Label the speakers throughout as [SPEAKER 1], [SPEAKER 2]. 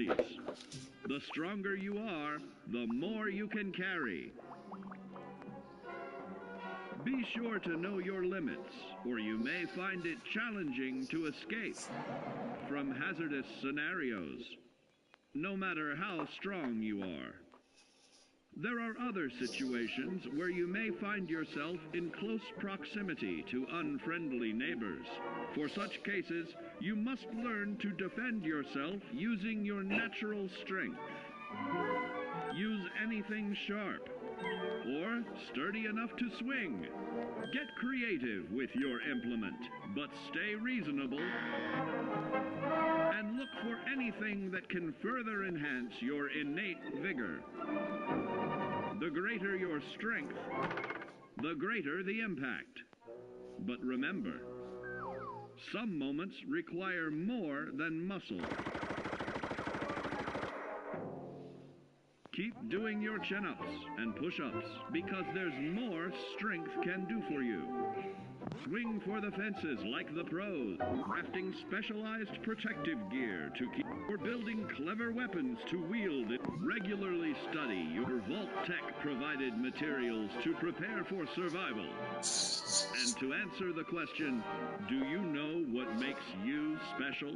[SPEAKER 1] abilities. The stronger you are, the more you can carry. Be sure to know your limits, or you may find it challenging to escape from hazardous scenarios, no matter how strong you are. There are other situations where you may find yourself in close proximity to unfriendly neighbors. For such cases, you must learn to defend yourself using your natural strength. Use anything sharp or sturdy enough to swing. Get creative with your implement, but stay reasonable and look for anything that can further enhance your innate vigor. The greater your strength, the greater the impact. But remember, some moments require more than muscle. Keep doing your chin-ups and push-ups because there's more strength can do for you. Swing for the fences like the pros, crafting specialized protective gear to keep, or building clever weapons to wield. Regularly study your Vault-Tec provided materials to prepare for survival. And to answer the question, do you know what makes you special?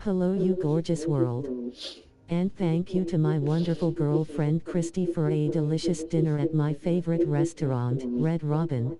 [SPEAKER 2] Hello you gorgeous world. And thank you to my wonderful girlfriend Christy for a delicious dinner at my favorite restaurant, Red Robin.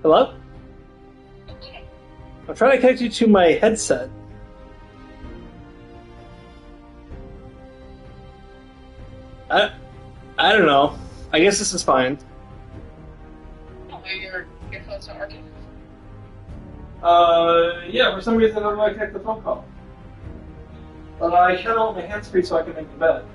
[SPEAKER 3] Hello? I'm trying to connect you to my headset. I don't know. I guess this is fine.
[SPEAKER 4] Oh, your phone's not working.
[SPEAKER 3] Yeah, for some reason I don't know how to connect the phone call. But I shut out my hands free so I can make the bed.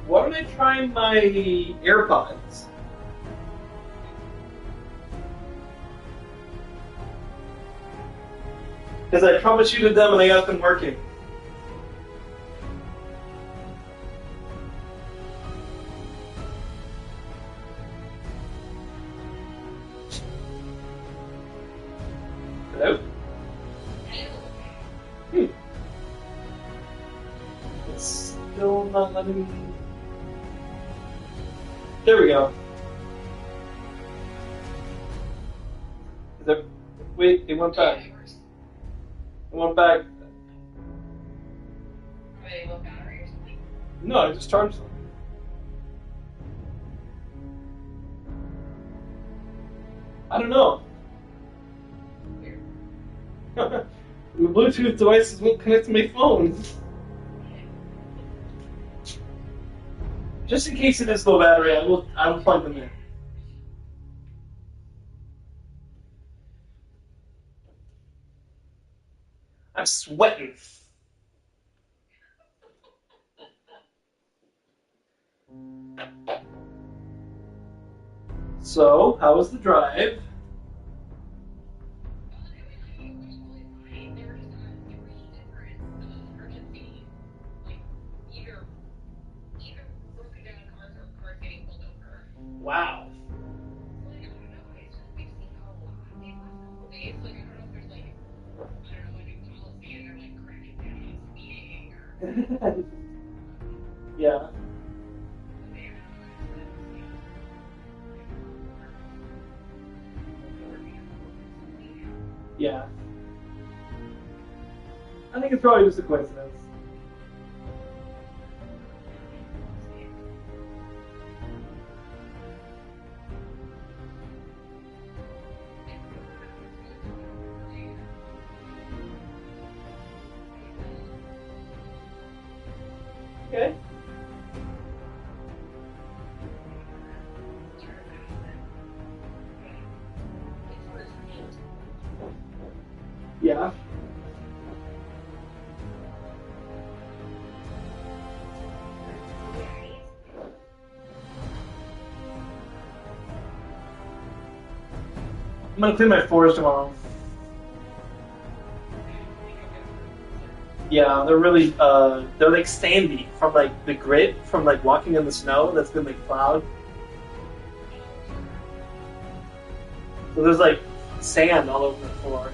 [SPEAKER 3] Why don't I try my AirPods? Because I troubleshooted them and I got them working. Hello? It's still not letting me... There we go. Is that... Wait, it went back. It went back.
[SPEAKER 4] Are they low battery or something?
[SPEAKER 3] No, I just charged them. I don't know.
[SPEAKER 4] Weird.
[SPEAKER 3] The Bluetooth devices won't connect to my phone. Just in case it is low battery, I will plug them in. I'm sweating. So, how was the drive? Wow. Yeah. Yeah. I think it's probably just a coincidence. Okay. Yeah. I'm gonna clean my floors tomorrow. Yeah, they're really, they're like sandy from like the grit from like walking in the snow that's been like plowed. So there's like sand all over the floor.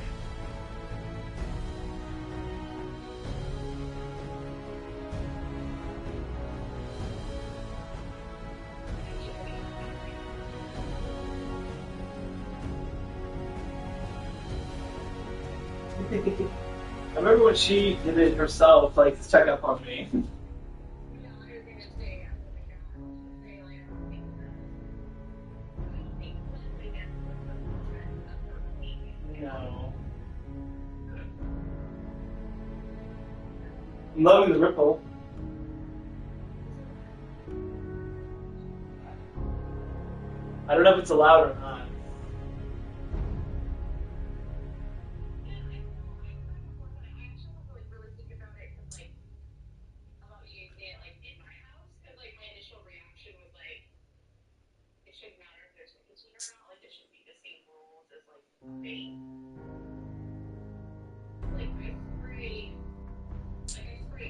[SPEAKER 3] I remember when she did it herself, like to check up on me. No. I'm loving the ripple. I don't know if it's allowed or not.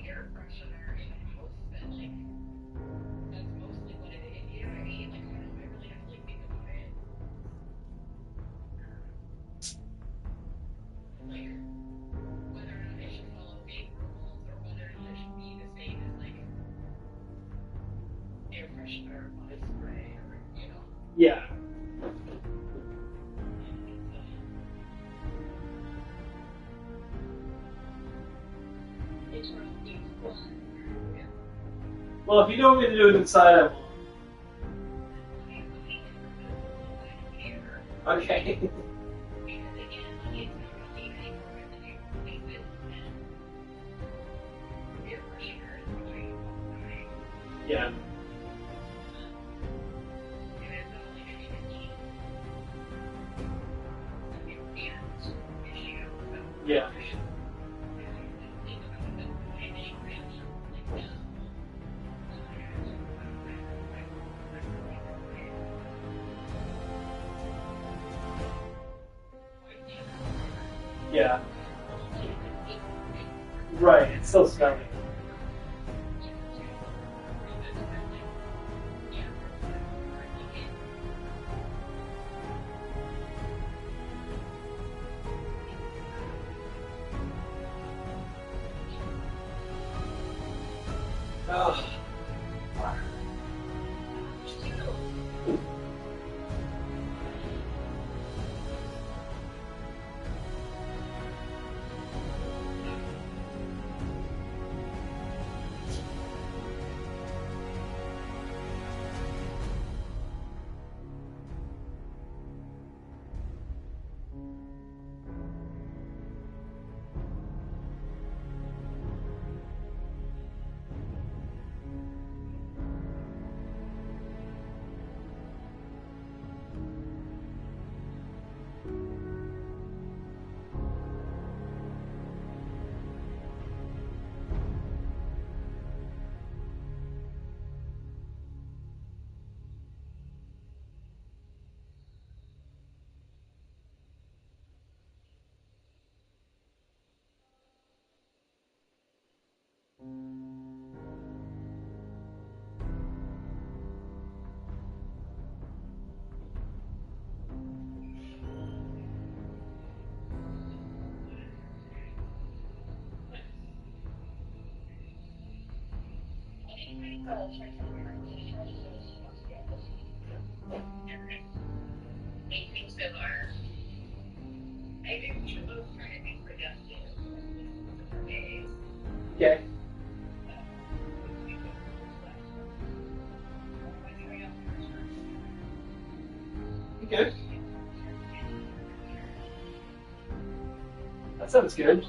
[SPEAKER 4] Air freshener in the house, but like that's mostly what it is. You know what I mean? Like I don't know. I really have to like think about it. Like whether or not it should follow big rules or whether or not it should be the same as like air freshener, body spray, or you know.
[SPEAKER 3] Yeah.
[SPEAKER 4] Interesting one.
[SPEAKER 3] Well, if you don't want me to do it inside, I won't. Okay. Yeah. Yeah. Yeah. Right, it's still smelly. Oh. Okay. Okay. That sounds good.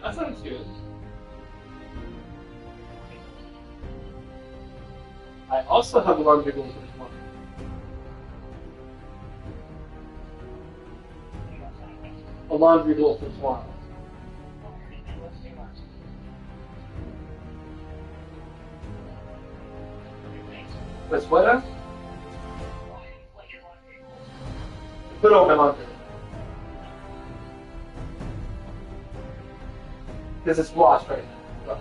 [SPEAKER 3] That sounds good. I also have a laundry goal for tomorrow. A laundry goal for tomorrow. What's what now? Put on my laundry. Because it's washed right now.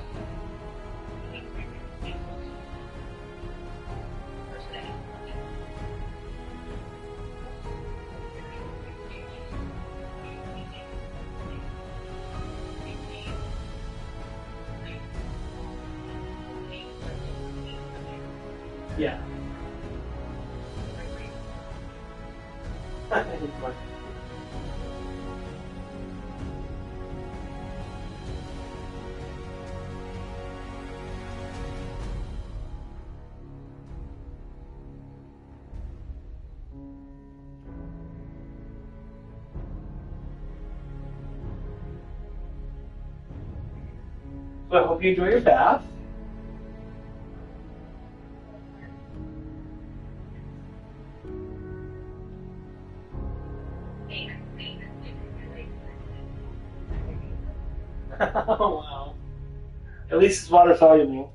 [SPEAKER 3] Yeah. So I hope you enjoy your bath. Oh wow. At least it's water soluble.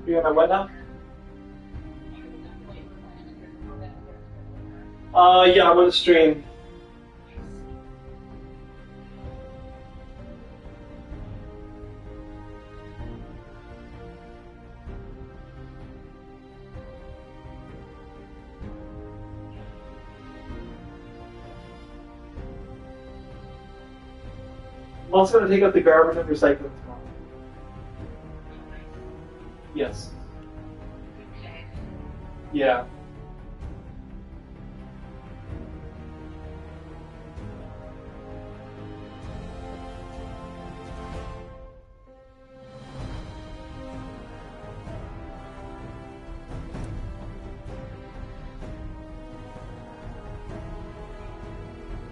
[SPEAKER 3] You're gonna what now? Yeah, I'm gonna stream. I'm also gonna take out the garbage and recycle it tomorrow. Yes.
[SPEAKER 4] Okay.
[SPEAKER 3] Yeah.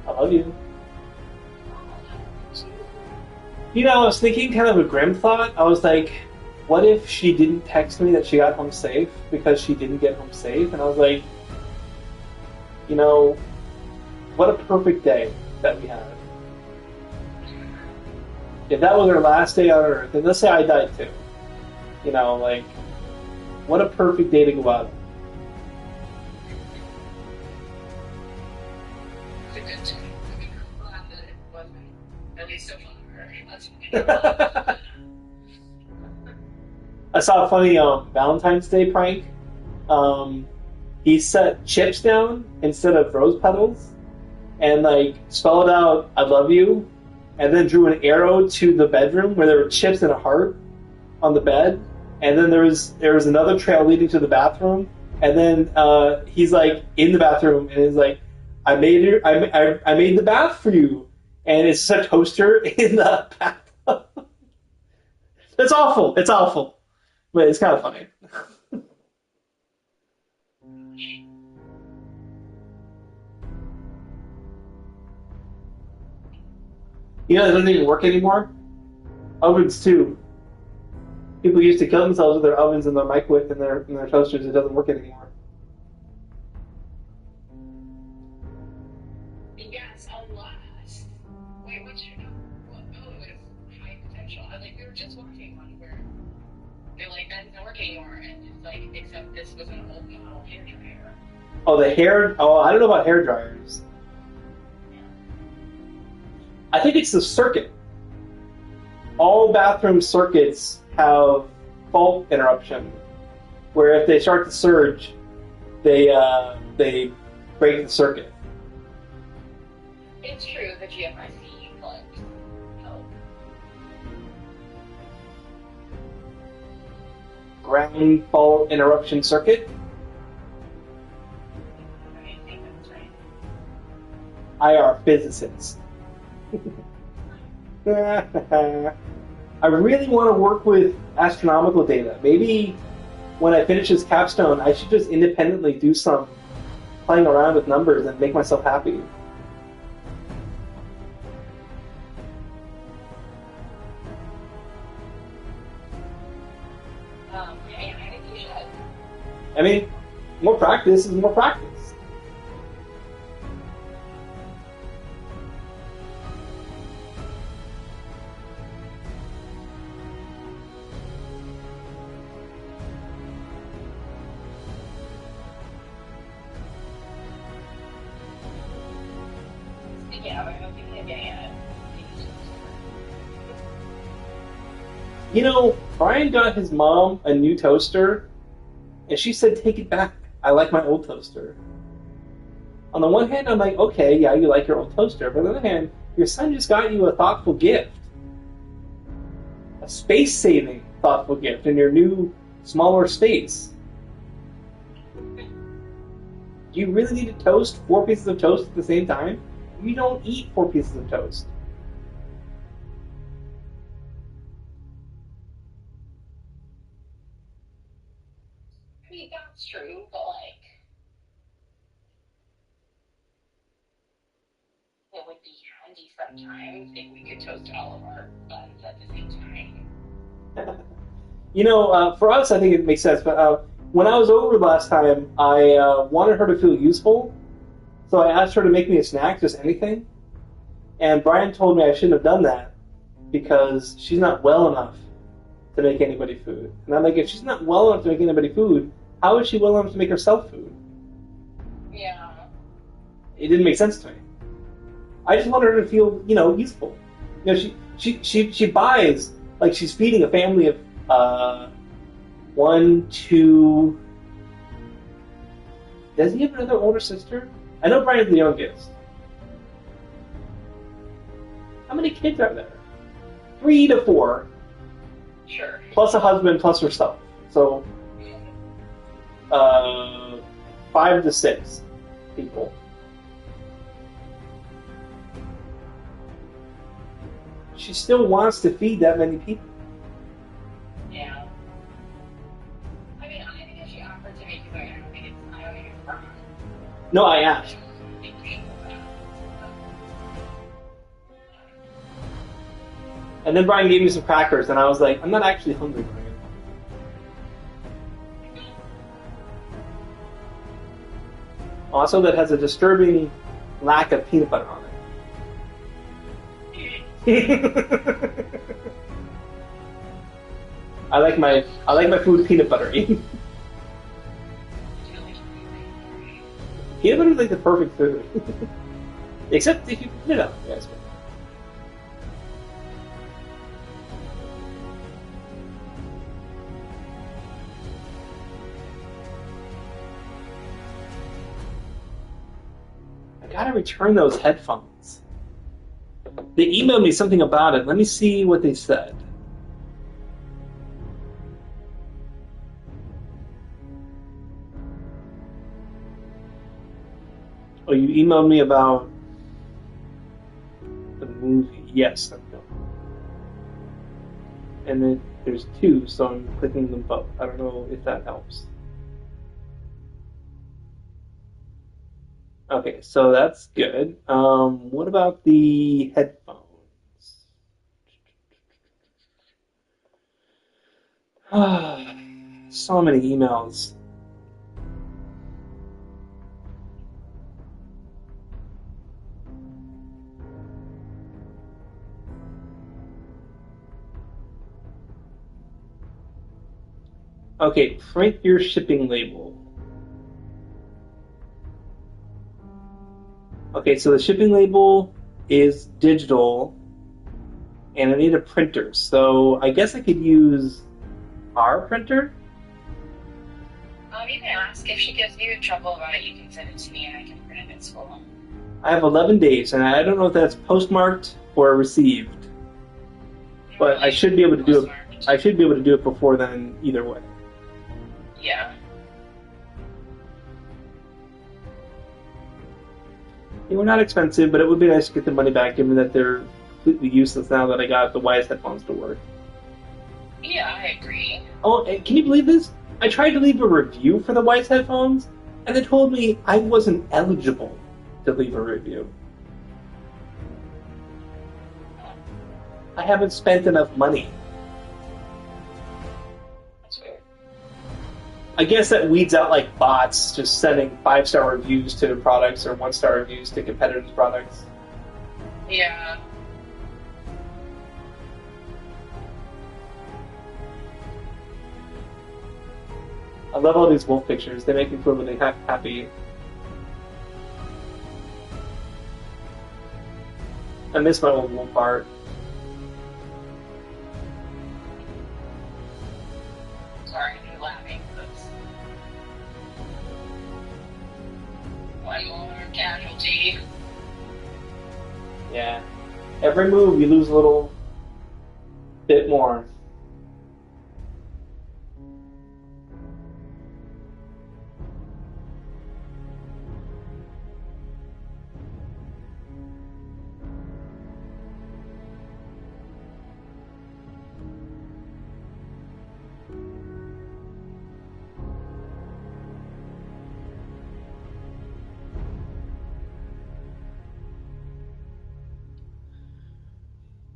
[SPEAKER 3] I love you. You know, I was thinking kind of a grim thought. I was like, what if she didn't text me that she got home safe because she didn't get home safe? And I was like, you know, what a perfect day that we had. If that was her last day on Earth, and let's say I died too, you know, like, what a perfect day to go out.
[SPEAKER 4] It's a good time. I mean, I'm glad that it wasn't at least so far. That's
[SPEAKER 3] I saw a funny Valentine's Day prank. He set chips down instead of rose petals, and like spelled out "I love you," and then drew an arrow to the bedroom where there were chips and a heart on the bed, and then there was another trail leading to the bathroom, and then he's like in the bathroom and he's like, "I made it. I made the bath for you," and it's just a toaster in the bathtub. It's awful. It's awful. But it's kind of funny. You know, it doesn't even work anymore. Ovens too. People used to kill themselves with their ovens and their microwave and their toasters. It doesn't work anymore.
[SPEAKER 4] yes, a lot. Wait, what's your Bollywood is high potential. We were just watching one where they're like, that doesn't work anymore, and it's like, except this was an old model hair dryer.
[SPEAKER 3] Oh, the hair. Oh, I don't know about hair dryers. I think it's the circuit. All bathroom circuits have fault interruption, where if they start to surge, they break the circuit.
[SPEAKER 4] It's true, the GFIC collect help.
[SPEAKER 3] Ground fault interruption circuit.
[SPEAKER 4] I think that's right.
[SPEAKER 3] IR physicists. I really want to work with astronomical data. Maybe when I finish this capstone, I should just independently do some playing around with numbers and make myself happy.
[SPEAKER 4] Yeah, I think you should.
[SPEAKER 3] I mean, more practice is more practice.
[SPEAKER 4] Yeah, but I don't think they're getting it.
[SPEAKER 3] You know, Brian got his mom a new toaster, and she said, take it back. I like my old toaster. On the one hand, I'm like, okay, yeah, you like your old toaster. But on the other hand, your son just got you a thoughtful gift. A space-saving thoughtful gift in your new, smaller space. Do you really need to toast 4 pieces of toast at the same time? You don't eat 4 pieces of toast.
[SPEAKER 4] I mean, that's true, but it would be handy sometimes if we could toast all of our buns at the same time.
[SPEAKER 3] You know, for us, I think it makes sense. But when I was over last time, I wanted her to feel useful. So I asked her to make me a snack, just anything. And Brian told me I shouldn't have done that because she's not well enough to make anybody food. And I'm like, if she's not well enough to make anybody food, how is she well enough to make herself food?
[SPEAKER 4] Yeah.
[SPEAKER 3] It didn't make sense to me. I just wanted her to feel, useful. She buys, like, she's feeding a family of 1, 2. Does he have another older sister? I know Brian's the youngest. How many kids are there? 3 to 4.
[SPEAKER 4] Sure.
[SPEAKER 3] Plus a husband, plus herself. So, 5 to 6 people. She still wants to feed that many people.
[SPEAKER 4] Yeah. I mean, I think if she offered to make it, I don't think it's wrong.
[SPEAKER 3] No, I asked. And then Brian gave me some crackers, and I was like, I'm not actually hungry, Brian. Also, that has a disturbing lack of peanut butter on it. I like my food peanut buttery. Peanut butter is like the perfect food. Except if you put it up, yes. I gotta return those headphones. They emailed me something about it. Let me see what they said. Oh, you emailed me about the movie. Yes, I know. And then there's 2, so I'm clicking them both. I don't know if that helps. Okay, so that's good. What about the headphones? So many emails. Okay, print your shipping label. Okay, so the shipping label is digital, and I need a printer. So I guess I could use our printer?
[SPEAKER 4] You can ask. If she gives you trouble about it, you can send it to me and I can print it at school.
[SPEAKER 3] I have 11 days, and I don't know if that's postmarked or received. But I should be able to do it. I should be able to do it before then, either way.
[SPEAKER 4] Yeah.
[SPEAKER 3] They were not expensive, but it would be nice to get the money back, given that they're completely useless now that I got the Wyze headphones to work.
[SPEAKER 4] Yeah, I agree.
[SPEAKER 3] Oh, and can you believe this? I tried to leave a review for the Wyze headphones, and they told me I wasn't eligible to leave a review. I haven't spent enough money.
[SPEAKER 4] That's weird.
[SPEAKER 3] I guess that weeds out like bots just sending 5-star reviews to products or 1-star reviews to competitors' products.
[SPEAKER 4] Yeah.
[SPEAKER 3] I love all these wolf pictures. They make me feel really happy. I miss my old wolf art.
[SPEAKER 4] Sorry, I'm laughing. That's one more casualty.
[SPEAKER 3] Yeah. Every move you lose a little bit more.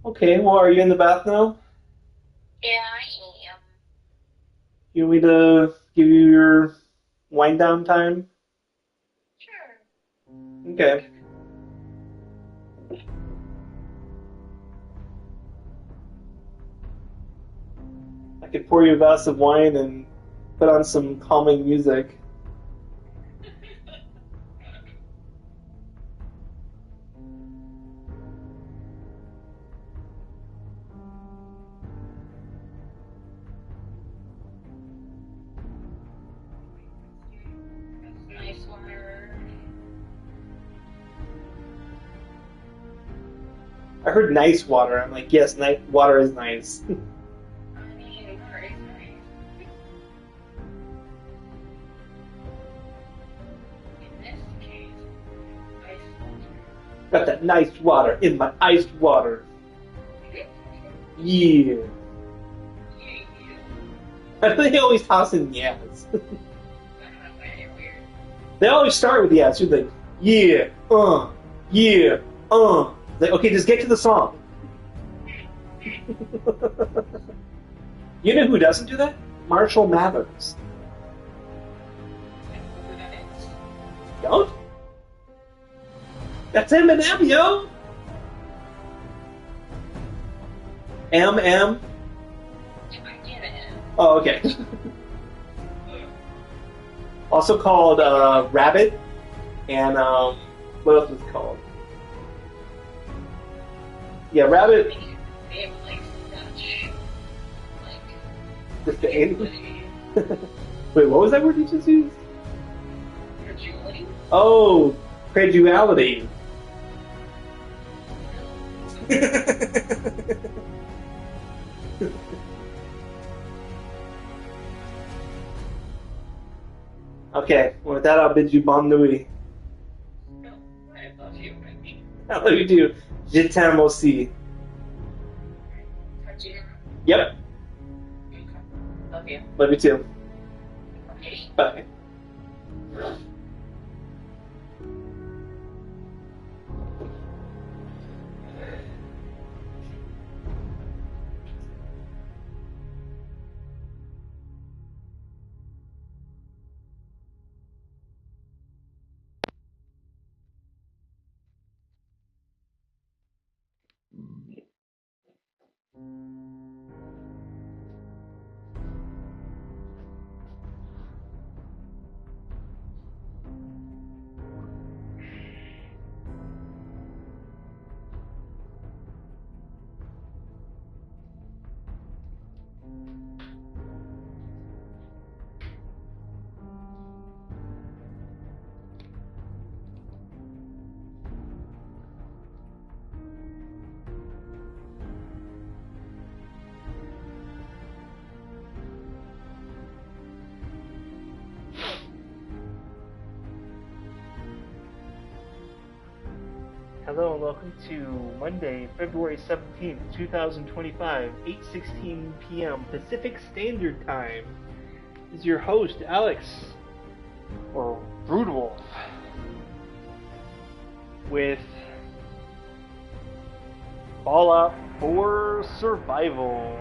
[SPEAKER 3] Okay, well, are you in the bath now?
[SPEAKER 4] Yeah, I am.
[SPEAKER 3] You want me to give you your wind down time?
[SPEAKER 4] Sure.
[SPEAKER 3] Okay. I could pour you a glass of wine and put on some calming music.
[SPEAKER 4] Nice water.
[SPEAKER 3] I heard nice water. I'm like, yes, water is nice.
[SPEAKER 4] I mean, water is nice. In this case, ice water.
[SPEAKER 3] Got that nice water in my iced water. Yeah.
[SPEAKER 4] Yeah,
[SPEAKER 3] I think they always toss in yes.
[SPEAKER 4] I don't know why you're weird.
[SPEAKER 3] They always start with yes. You're like, yeah, yeah, Like, okay, just get to the song. You know who doesn't do that? Marshall Mathers.
[SPEAKER 4] I don't know who that is.
[SPEAKER 3] Don't? That's Eminem, yo! M.
[SPEAKER 4] I get it.
[SPEAKER 3] Oh, okay. Also called Rabbit, and what else was it called? Yeah, Rabbit.
[SPEAKER 4] They have like such like
[SPEAKER 3] Just the alien.
[SPEAKER 4] fragility.
[SPEAKER 3] Wait, what was that word you just used?
[SPEAKER 4] Fragility?
[SPEAKER 3] Oh, credulity. Okay, well, with that, I'll bid you bon nuit.
[SPEAKER 4] No, I love you, Wendy.
[SPEAKER 3] I love you too. Je t'aime aussi.
[SPEAKER 4] Fragile.
[SPEAKER 3] Yep,
[SPEAKER 4] Okay. Love you.
[SPEAKER 3] love you too.
[SPEAKER 4] Okay.
[SPEAKER 3] Bye.
[SPEAKER 5] Hello and welcome to Monday, February 17th, 2025, 8:16 p.m. Pacific Standard Time. This is your host, Alex, or Broodwolf, with Fallout 4 Survival.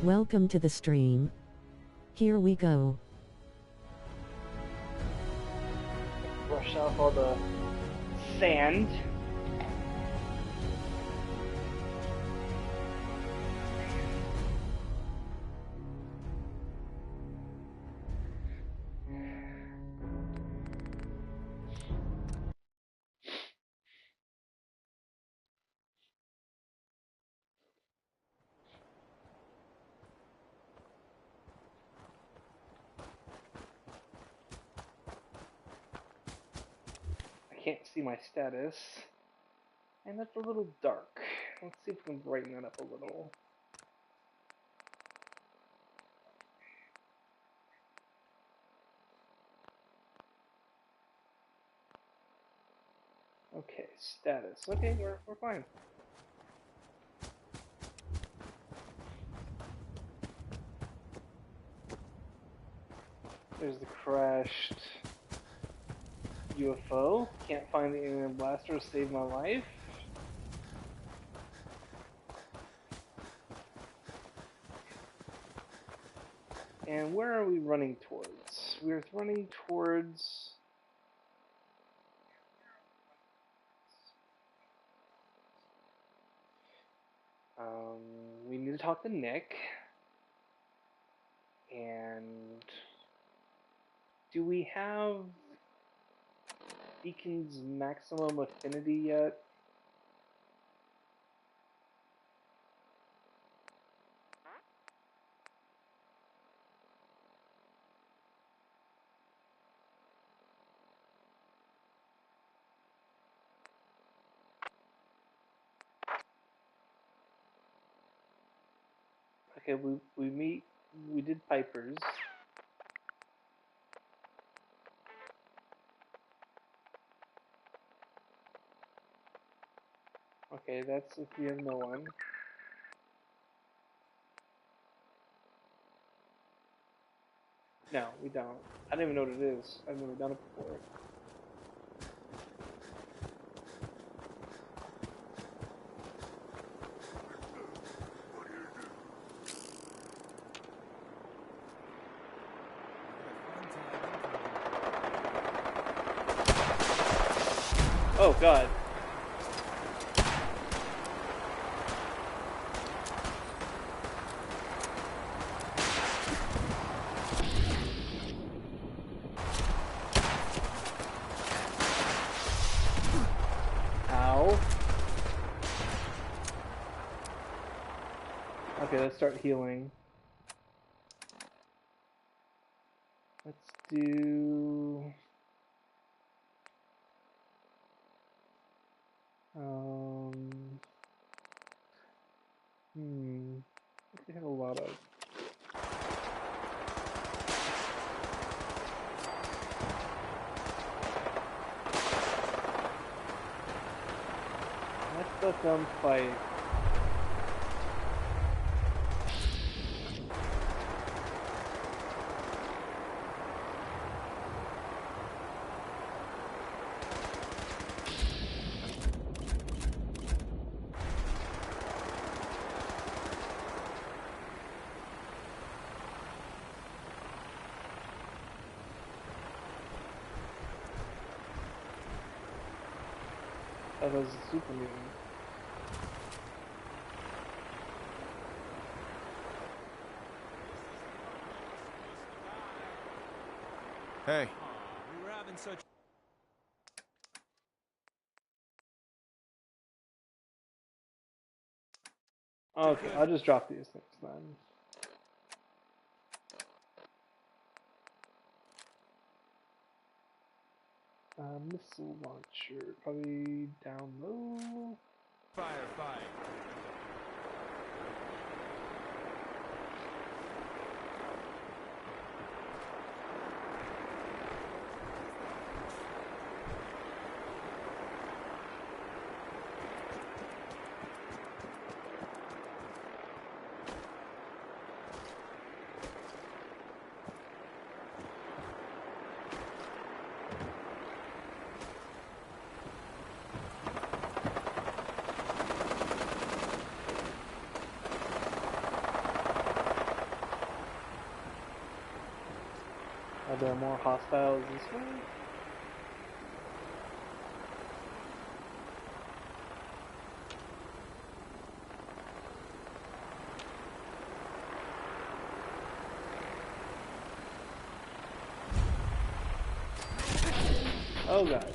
[SPEAKER 2] Welcome to the stream. Here we go.
[SPEAKER 5] Brush off all the sand. I can't see my status, and that's a little dark. Let's see if we can brighten that up a little. Okay, status. Okay, we're fine. There's the crashed UFO. Can't find the alien blaster to save my life. And where are we running towards? We're running towards... we need to talk to Nick. And... do we have Deacon's maximum affinity yet? Okay, we did Piper's. Okay, that's if we have no one. No, we don't. I don't even know what it is. I've never done it before. Oh god. Ow. Okay, let's start healing. Let's do... We have a lot of... Let's let them fight. That was a super mutant.
[SPEAKER 6] Hey. We were having such...
[SPEAKER 5] Okay, I'll just drop these things then. Missile launcher, probably down low.
[SPEAKER 6] Firefight.
[SPEAKER 5] Are there more hostiles this way? Oh god.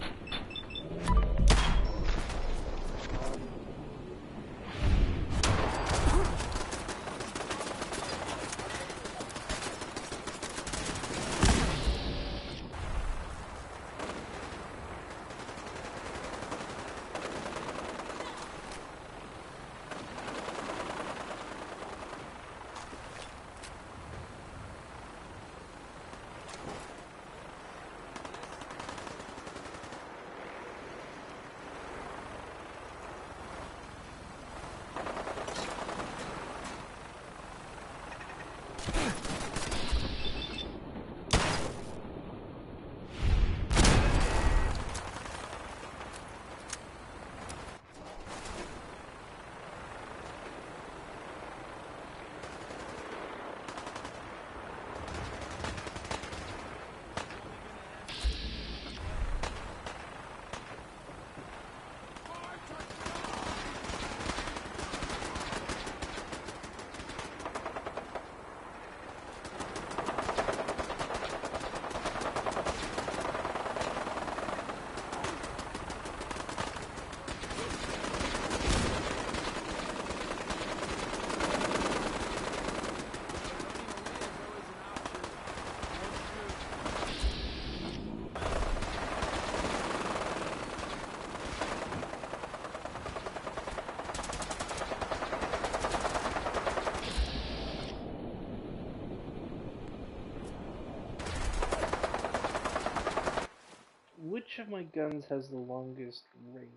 [SPEAKER 5] my guns has the longest range?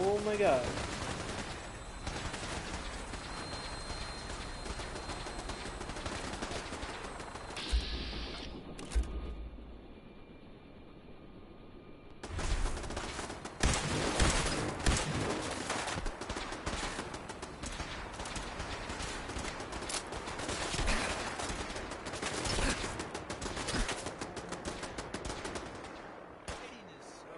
[SPEAKER 5] Oh my god.
[SPEAKER 6] Hitting is so.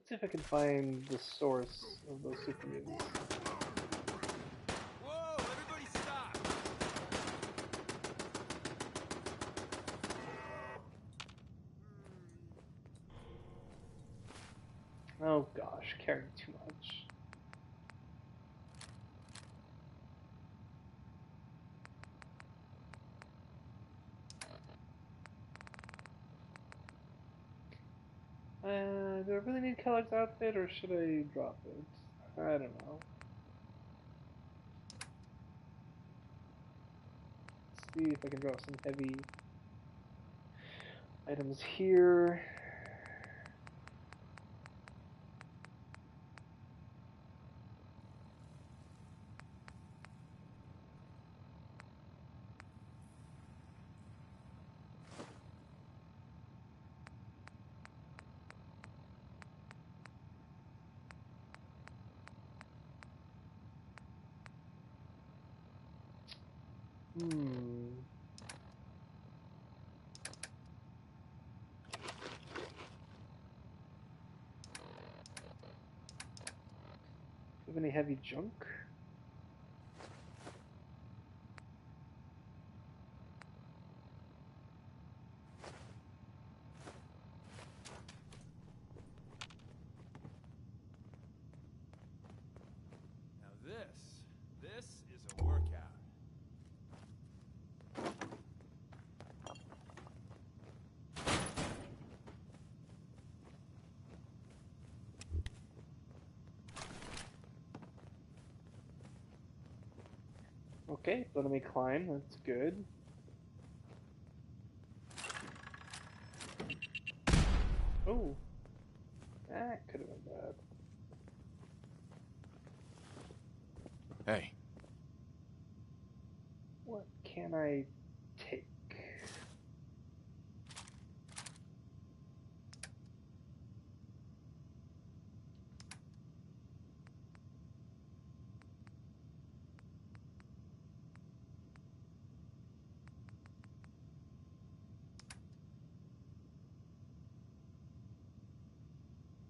[SPEAKER 5] Let's see if I can find the source of those super mutants.
[SPEAKER 6] Whoa! Everybody stop!
[SPEAKER 5] Oh gosh, carrying too much. Do I really need Kellogg's outfit or should I drop it? I don't know. Let's see if I can drop some heavy items here. Hmm. Do you have any heavy junk?
[SPEAKER 6] Now this is a workout.
[SPEAKER 5] Okay, letting me climb, that's good. Oh, that could have been bad.
[SPEAKER 6] Hey.
[SPEAKER 5] What can I take?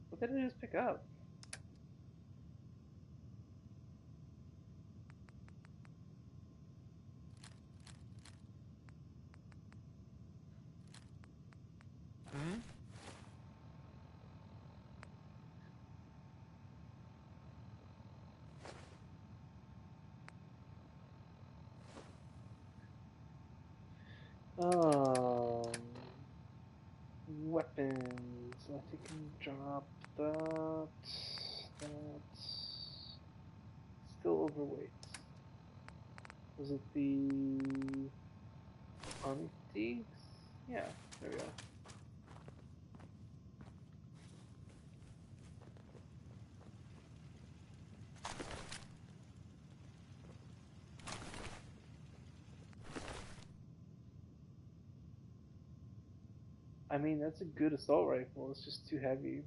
[SPEAKER 5] What did I just pick up?
[SPEAKER 6] Hmm?
[SPEAKER 5] Weapons. I can drop that. That's still overweight. Was it the army fatigues? Yeah, there we go. I mean, that's a good assault rifle. It's just too heavy.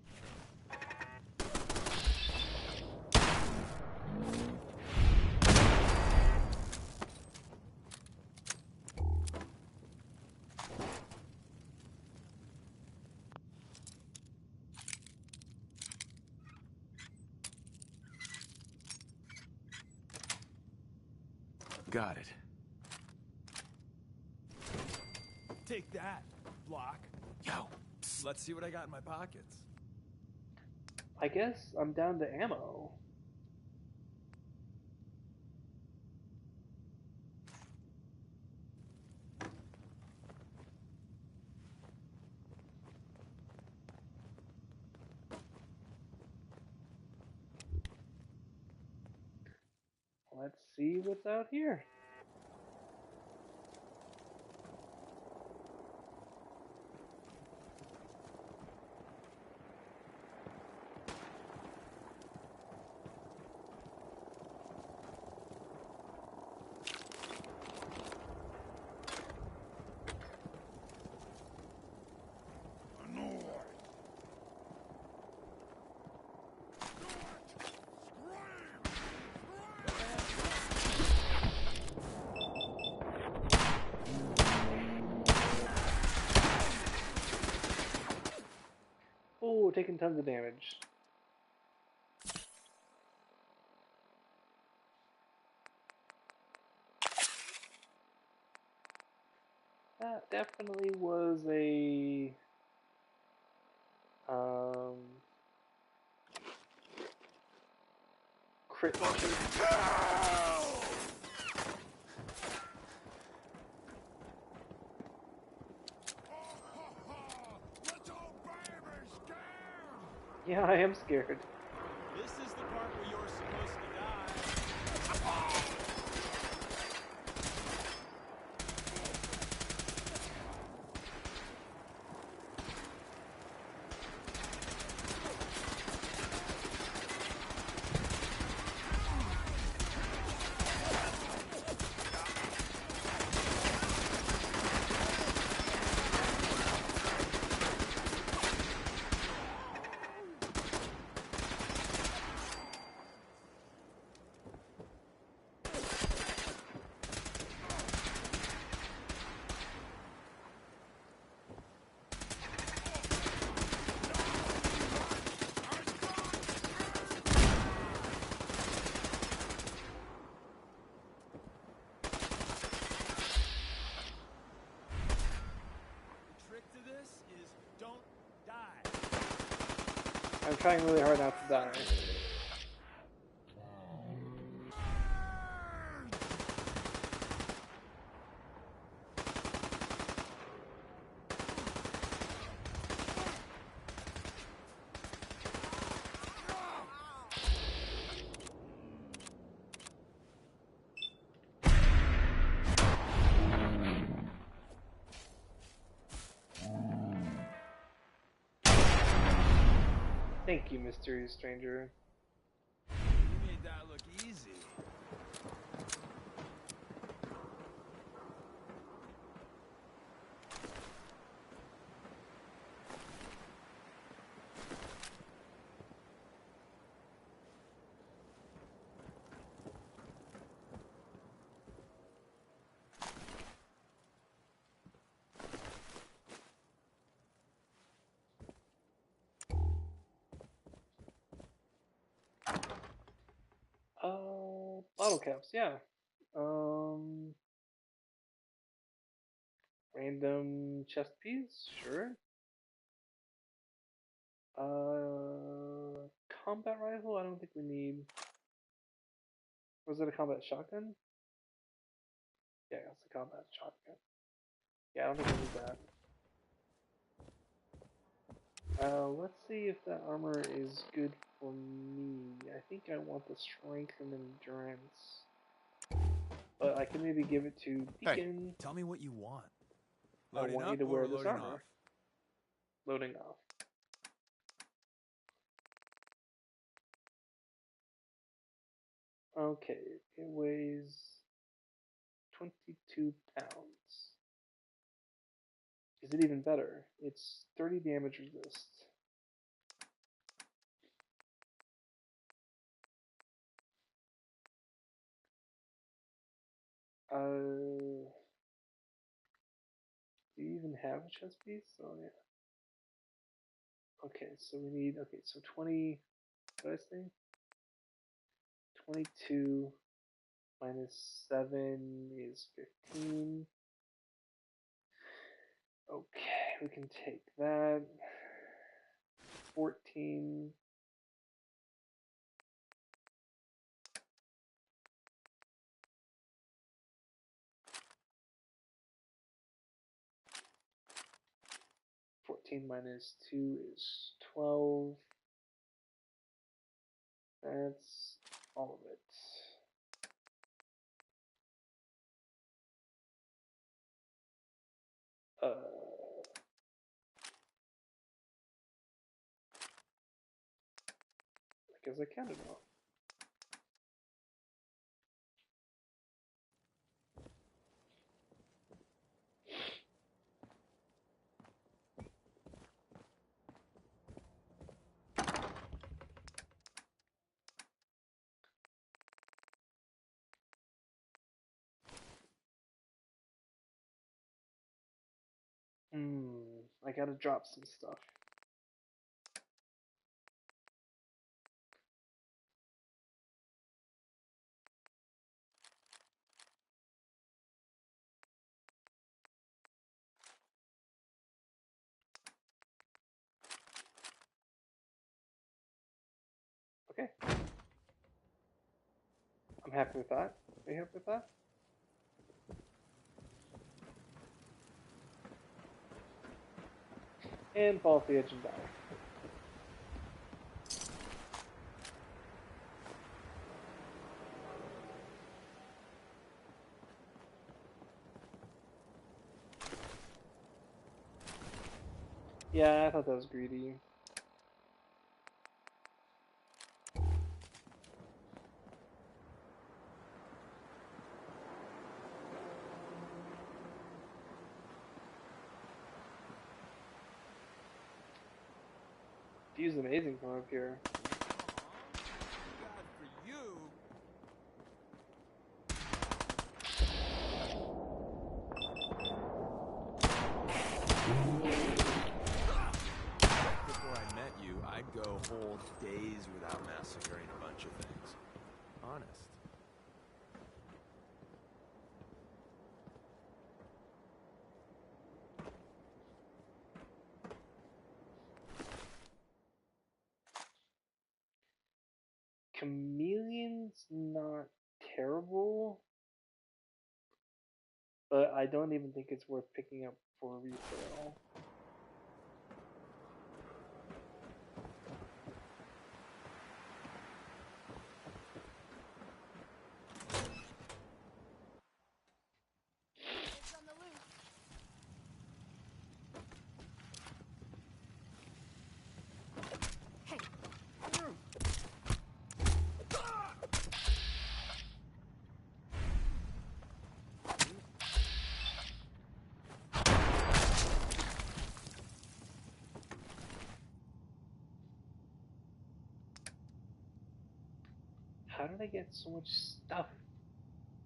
[SPEAKER 6] Got it. Take that, block. Yo, let's see what I got in my pockets.
[SPEAKER 5] I guess I'm down to ammo. Let's see what's out here. Oh, taking tons of damage. That definitely was a crit launcher. Yeah, I am scared.
[SPEAKER 6] This is the part where you're supposed to die.
[SPEAKER 5] I'm trying really hard not to die. Thank you, Mystery Stranger.
[SPEAKER 6] You made that look easy.
[SPEAKER 5] Bottle caps, yeah. Random chest piece, sure. Combat rifle, I don't think we need. Was it a combat shotgun? Yeah, it's a combat shotgun. Yeah, I don't think we need that. Let's see if that armor is good for me. I think I want the strength and endurance. But I can maybe give it to Deacon.
[SPEAKER 6] Hey, tell me what you want.
[SPEAKER 5] I
[SPEAKER 6] Loading
[SPEAKER 5] want you
[SPEAKER 6] up
[SPEAKER 5] to wear
[SPEAKER 6] or
[SPEAKER 5] this
[SPEAKER 6] loading
[SPEAKER 5] armor.
[SPEAKER 6] off?
[SPEAKER 5] Loading off. Okay, it weighs 22 pounds. Is it even better? It's 30 damage resist. Do you even have a chess piece? Oh yeah. Okay, so we need, okay, so 20, what did I say? 22 minus 7 is 15. Okay, we can take that. 14. Minus 2 is 12. That's all of it. I guess I counted wrong. I gotta drop some stuff. Okay. I'm happy with that. Are you happy with that? And fall off the edge and die. Yeah, I thought that was greedy. View's amazing from up here.
[SPEAKER 6] God for you. Before I met you, I'd go whole days without massacring a bunch of things. Honest.
[SPEAKER 5] Chameleon's not terrible, but I don't even think it's worth picking up for resale. How did I get so much stuff?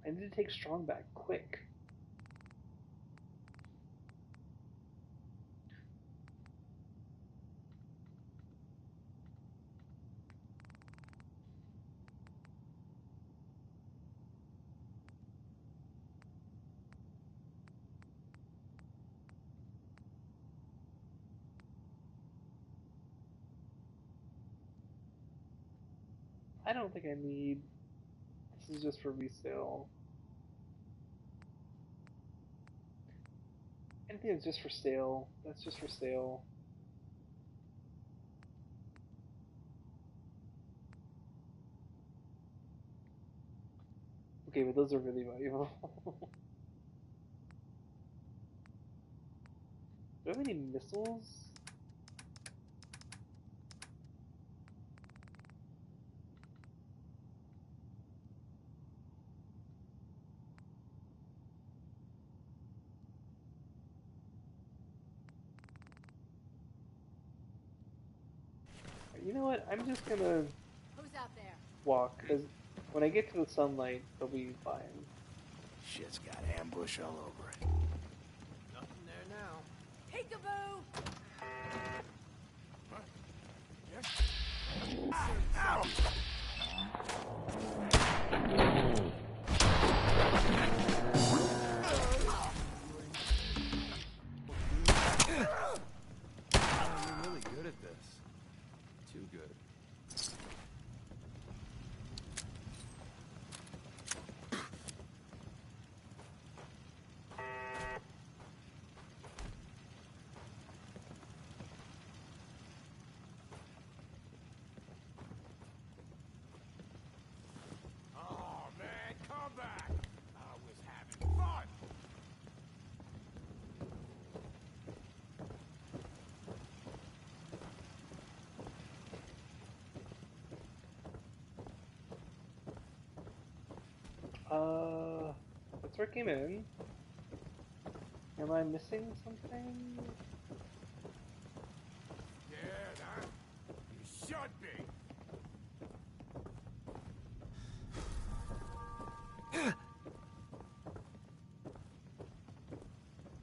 [SPEAKER 5] I need to take strong back quick. I don't think I need. This is just for resale. Anything that's just for sale, that's just for sale. Okay, but those are really valuable. Do I have any missiles? You know what? I'm just gonna
[SPEAKER 7] Who's out there?
[SPEAKER 5] walk, because when I get to the sunlight, they'll be fine.
[SPEAKER 6] Shit's got ambush all over it. Nothing there now.
[SPEAKER 7] Peekaboo!
[SPEAKER 6] Ow! You're really good at this. Too good. Oh man, come back! I was having fun!
[SPEAKER 5] That's where it came in. Am I missing something?
[SPEAKER 6] Scared, huh? You should be!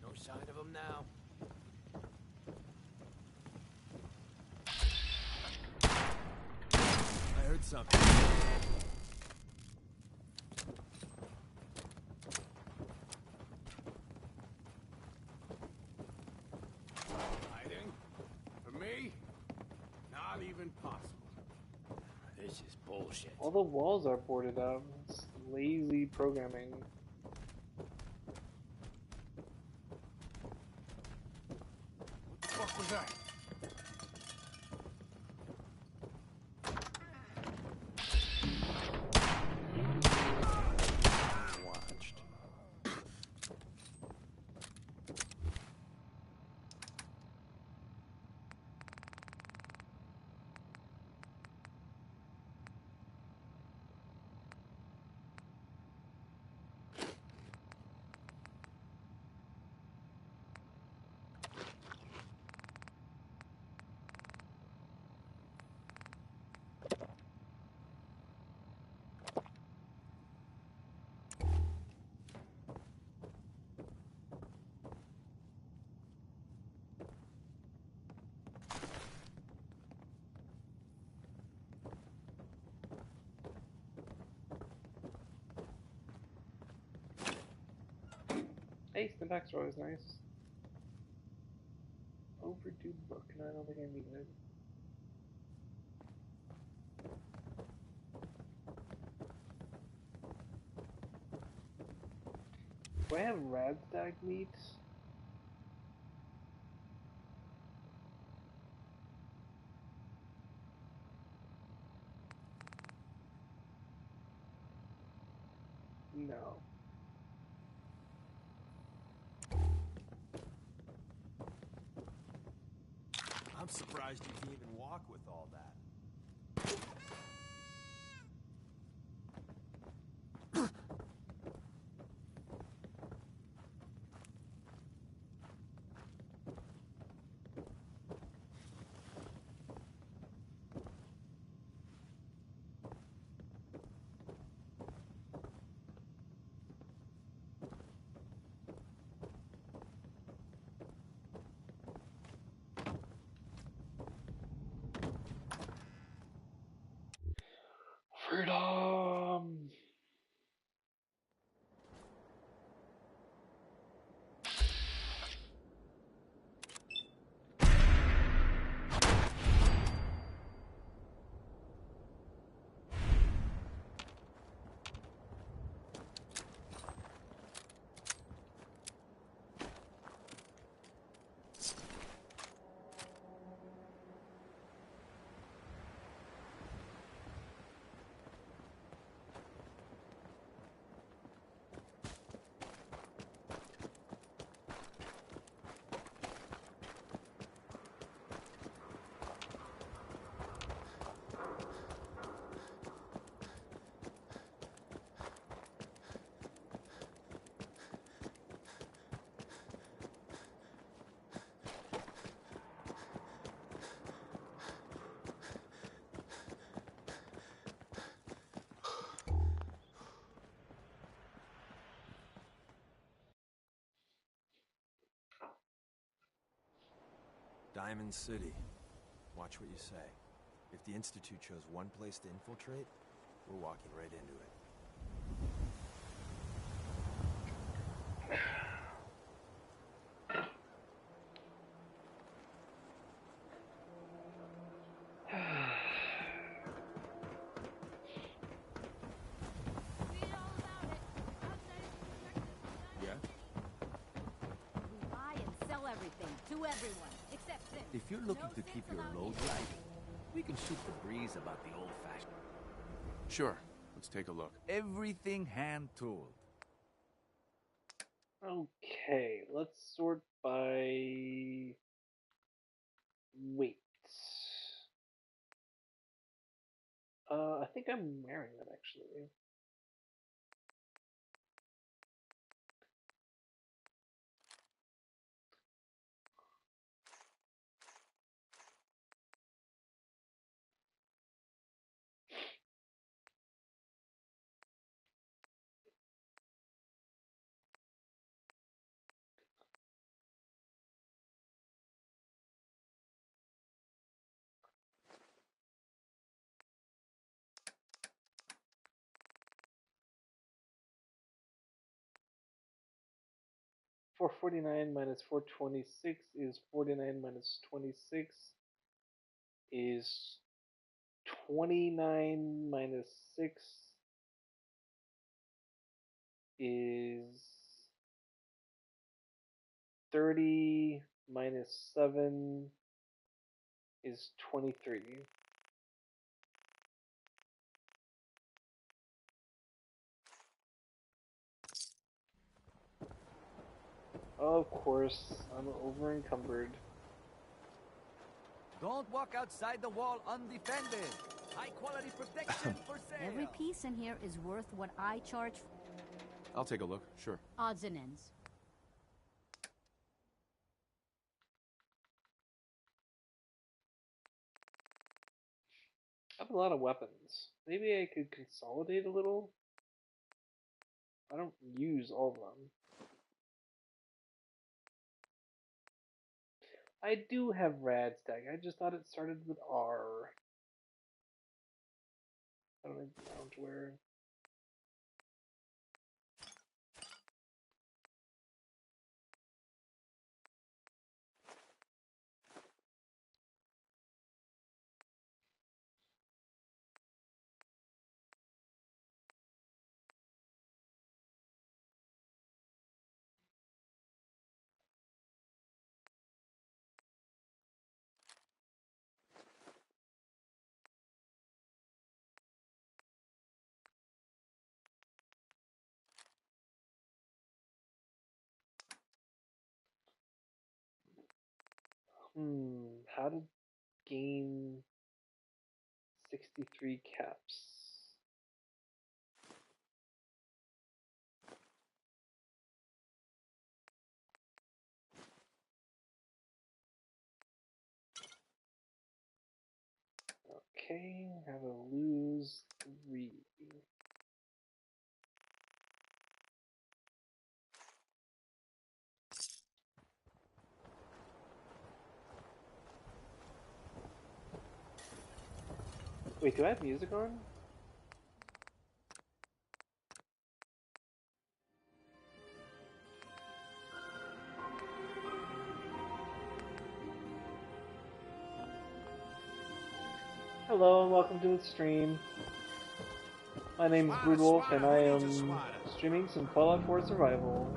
[SPEAKER 6] No sign of him now. I heard something. Hiding? For me? Not even possible. This is bullshit.
[SPEAKER 5] All the walls are boarded up. It's lazy programming.
[SPEAKER 6] What the fuck was that? Watched.
[SPEAKER 5] Hey, the backstory is nice. Overdue book, and I don't think I need it. Do I have Radstag meat? No.
[SPEAKER 6] I'm surprised you can even walk with all that. Diamond City. Watch what you say. If the Institute chose one place to infiltrate, we're walking right into it. Yeah?
[SPEAKER 7] We buy and sell everything to everyone, except this.
[SPEAKER 8] If you're looking
[SPEAKER 7] No
[SPEAKER 8] to keep
[SPEAKER 7] sense
[SPEAKER 8] your
[SPEAKER 7] allowed
[SPEAKER 8] load
[SPEAKER 7] here.
[SPEAKER 8] light, we can shoot the breeze about the old-fashioned.
[SPEAKER 9] Sure. Let's take a look.
[SPEAKER 8] Everything hand-tooled.
[SPEAKER 5] Okay, let's sort by weight. I think I'm wearing that actually. $449 minus 426 is 49 minus 26 is 29 minus 6 is 30 minus 7 is 23. Of course, I'm over encumbered.
[SPEAKER 8] Don't walk outside the wall undefended. High-quality protection for sale.
[SPEAKER 7] Every piece in here is worth what I charge.
[SPEAKER 9] I'll take a look, sure.
[SPEAKER 7] Odds and ends.
[SPEAKER 5] I have a lot of weapons. Maybe I could consolidate a little. I don't use all of them. I do have Radstag. I just thought it started with R. I don't know where. How to gain 63 caps. Okay, how to lose 3. Wait, do I have music on? Hello and welcome to the stream. My name is Broodwolf and I am streaming some Fallout 4 Survival.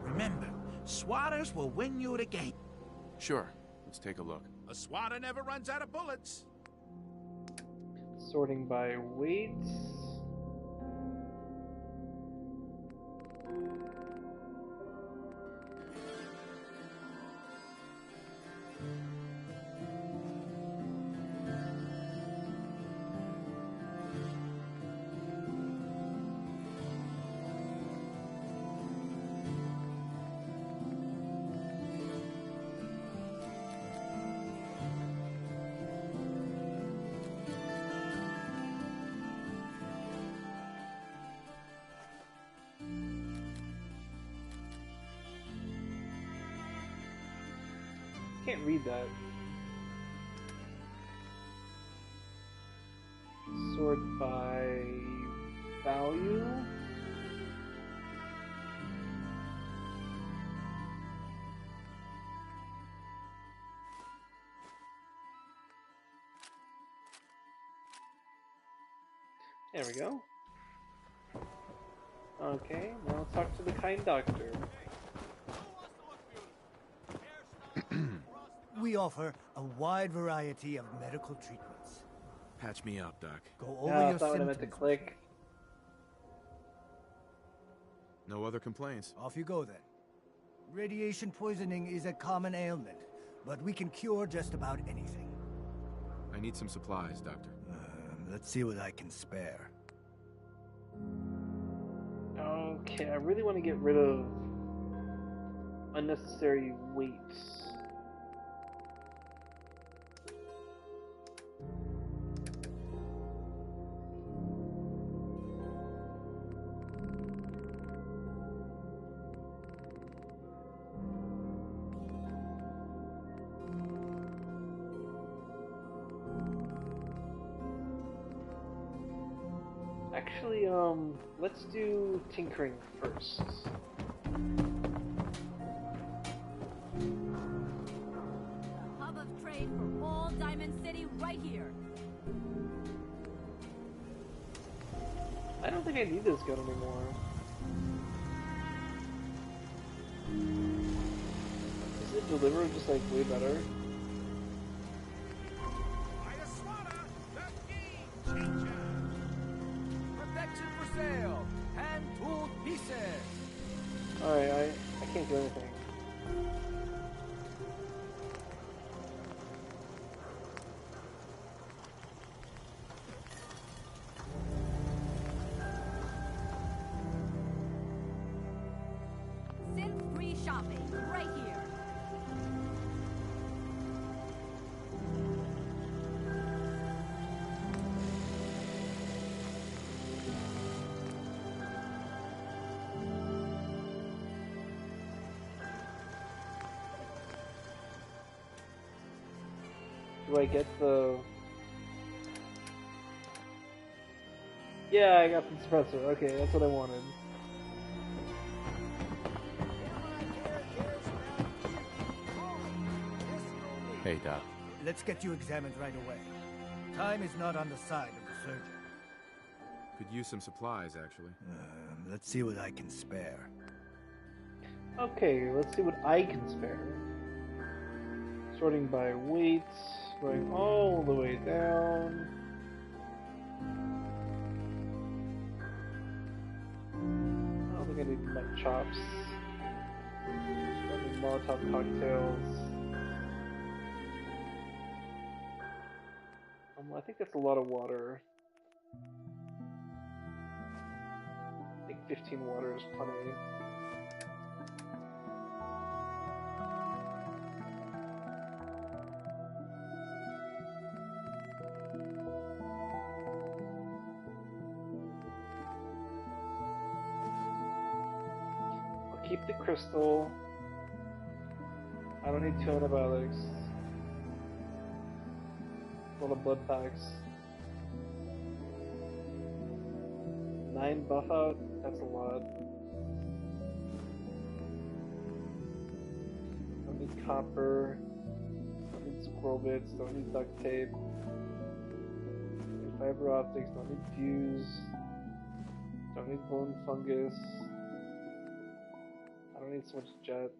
[SPEAKER 10] Remember, swatters will win you the game.
[SPEAKER 9] Sure. Let's take a look.
[SPEAKER 10] A swatter never runs out of bullets.
[SPEAKER 5] Sorting by weight. can't read that. Sort by value. There we go. Okay, now let's talk to the kind doctor.
[SPEAKER 10] We offer a wide variety of medical treatments.
[SPEAKER 9] Patch me up, Doc.
[SPEAKER 10] Go over
[SPEAKER 5] Yeah,
[SPEAKER 10] your
[SPEAKER 5] that's not what I
[SPEAKER 10] symptoms.
[SPEAKER 5] meant to click.
[SPEAKER 9] No other complaints.
[SPEAKER 10] Off you go then. Radiation poisoning is a common ailment, but we can cure just about anything.
[SPEAKER 9] I need some supplies, Doctor.
[SPEAKER 10] Let's see what I can spare.
[SPEAKER 5] Okay, I really want to get rid of unnecessary weights. Actually, let's do tinkering first.
[SPEAKER 7] The hub of trade for all Diamond City right here.
[SPEAKER 5] I don't think I need this gun anymore. Does it deliver just like way better?
[SPEAKER 8] Protection for sale. Hand-tooled pieces.
[SPEAKER 5] Alright, I can't do anything.
[SPEAKER 7] Synth-free shopping right here.
[SPEAKER 5] Do I get the... Yeah, I got the suppressor. Okay, that's what I wanted.
[SPEAKER 9] Hey, Doc.
[SPEAKER 10] Let's get you examined right away. Time is not on the side of the surgeon.
[SPEAKER 9] Could use some supplies, actually.
[SPEAKER 10] Let's see what I can spare.
[SPEAKER 5] Okay, let's see what I can spare. Sorting by weight, going all the way down. I don't think I need mutton chops. I need Molotov cocktails. I think that's a lot of water. I think 15 water is plenty. I'll keep the crystal. I don't need 2 antibiotics. A lot of blood packs. 9 buff out? That's a lot. Don't need copper. Don't need scroll bits. Don't need duct tape. Don't need fiber optics. Don't need fuse. Don't need bone fungus. I don't need so much jet.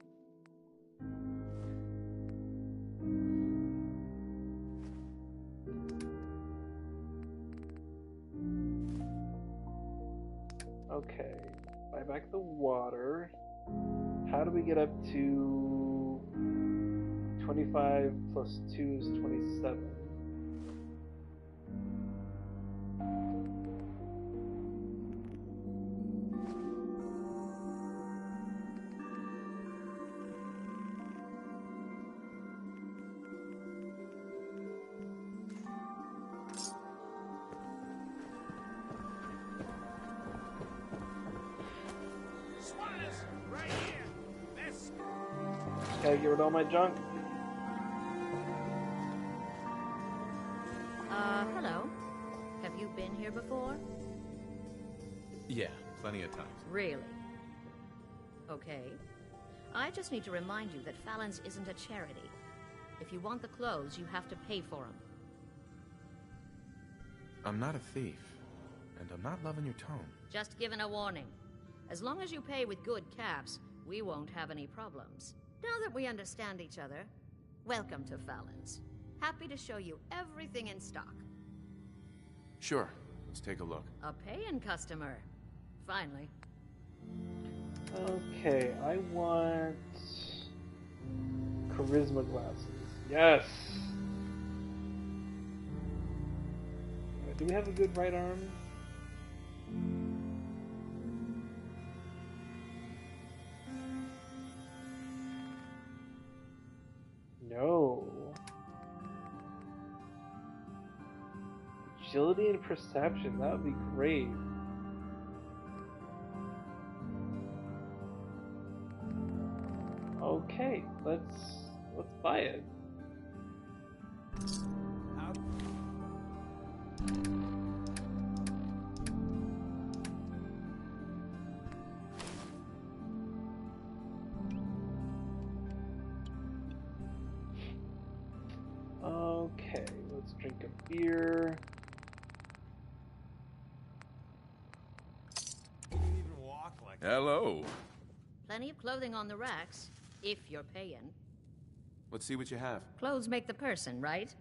[SPEAKER 5] Okay, buy back the water. How do we get up to 25 plus 2 is 27? Gotta get rid of all my junk.
[SPEAKER 7] Hello. Have you been here before?
[SPEAKER 9] Yeah, plenty of times.
[SPEAKER 7] Really? Okay. I just need to remind you that Fallon's isn't a charity. If you want the clothes, you have to pay for them.
[SPEAKER 9] I'm not a thief, and I'm not loving your tone.
[SPEAKER 7] Just giving a warning. As long as you pay with good caps, we won't have any problems. Now that we understand each other, welcome to Fallon's. Happy to show you everything in stock.
[SPEAKER 9] Sure, let's take a look.
[SPEAKER 7] A paying customer. Finally.
[SPEAKER 5] Okay, I want charisma glasses. Yes. Do we have a good right arm? No. Agility and perception, that would be great. Okay, let's buy it. Okay, let's drink a beer.
[SPEAKER 9] Hello.
[SPEAKER 7] Plenty of clothing on the racks, if you're paying.
[SPEAKER 9] Let's see what you have.
[SPEAKER 7] Clothes make the person, right?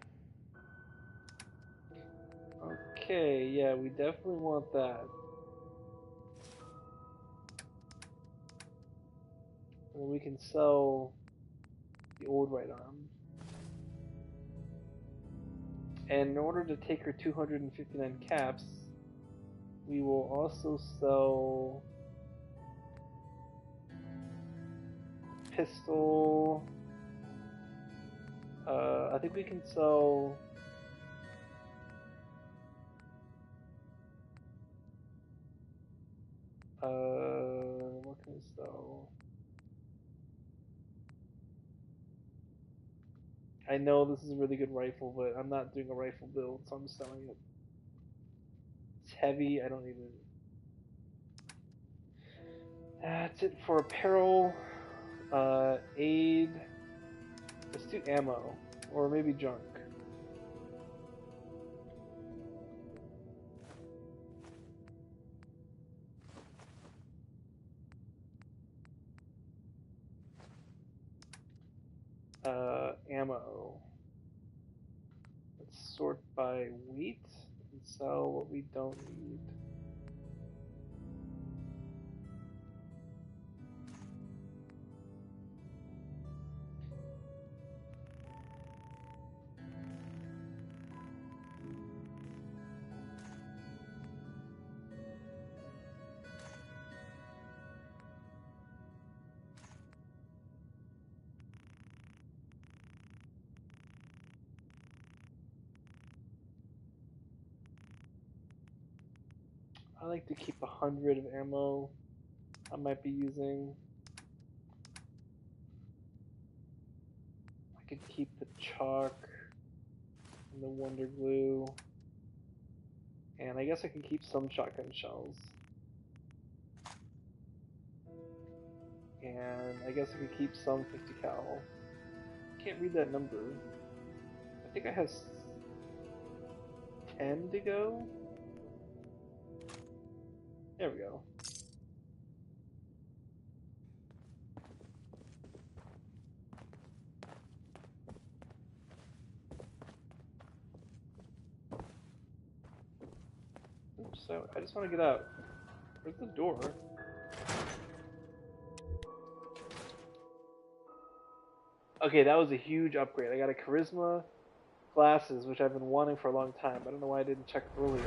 [SPEAKER 5] Okay, yeah, we definitely want that. And then we can sell the old right arm. And in order to take her 259 caps, we will also sell pistol. I think we can sell what can we sell? I know this is a really good rifle, but I'm not doing a rifle build, so I'm selling it. It's heavy, I don't need it. That's it for apparel. Aid. Let's do ammo, or maybe junk. Ammo. Let's sort by weight and sell what we don't need. I like to keep 100 of ammo I might be using. I could keep the chalk and the wonder glue. And I guess I can keep some shotgun shells. And I guess I could keep some 50 cal. Can't read that number. I think I have 10 to go. There we go. Oops, so I just want to get out. Where's the door? Okay, that was a huge upgrade. I got a charisma glasses, which I've been wanting for a long time. I don't know why I didn't check earlier.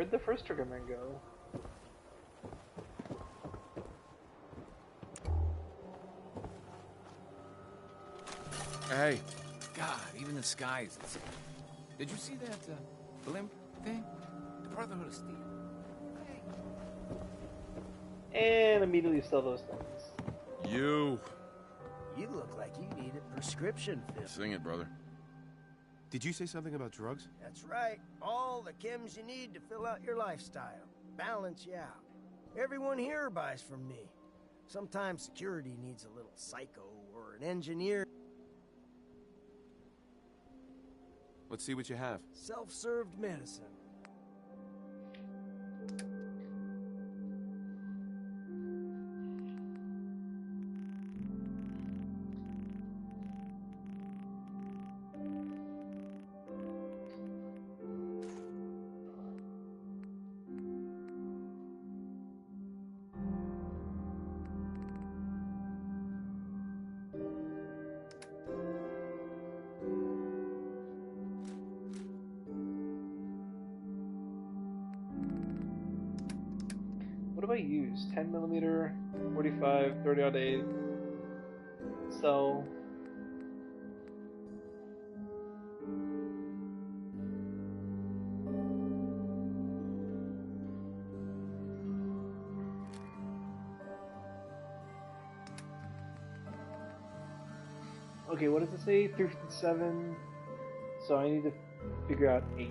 [SPEAKER 5] Where'd the first triggerman go?
[SPEAKER 9] Hey.
[SPEAKER 8] God, even the sky is insane. Did you see that blimp thing? The Brotherhood of Steel. Hey.
[SPEAKER 5] And immediately sell those things.
[SPEAKER 9] You.
[SPEAKER 11] You look like you need a prescription filled.
[SPEAKER 9] Sing it, brother. Did you say something about drugs?
[SPEAKER 11] That's right. All the chems you need to fill out your lifestyle. Balance you out. Everyone here buys from me. Sometimes security needs a little psycho or an engineer.
[SPEAKER 9] Let's see what you have.
[SPEAKER 11] Self-served medicine.
[SPEAKER 5] What do I use? 10mm, 45, 30-08, cell. Okay, what does it say? 357. So I need to figure out 8.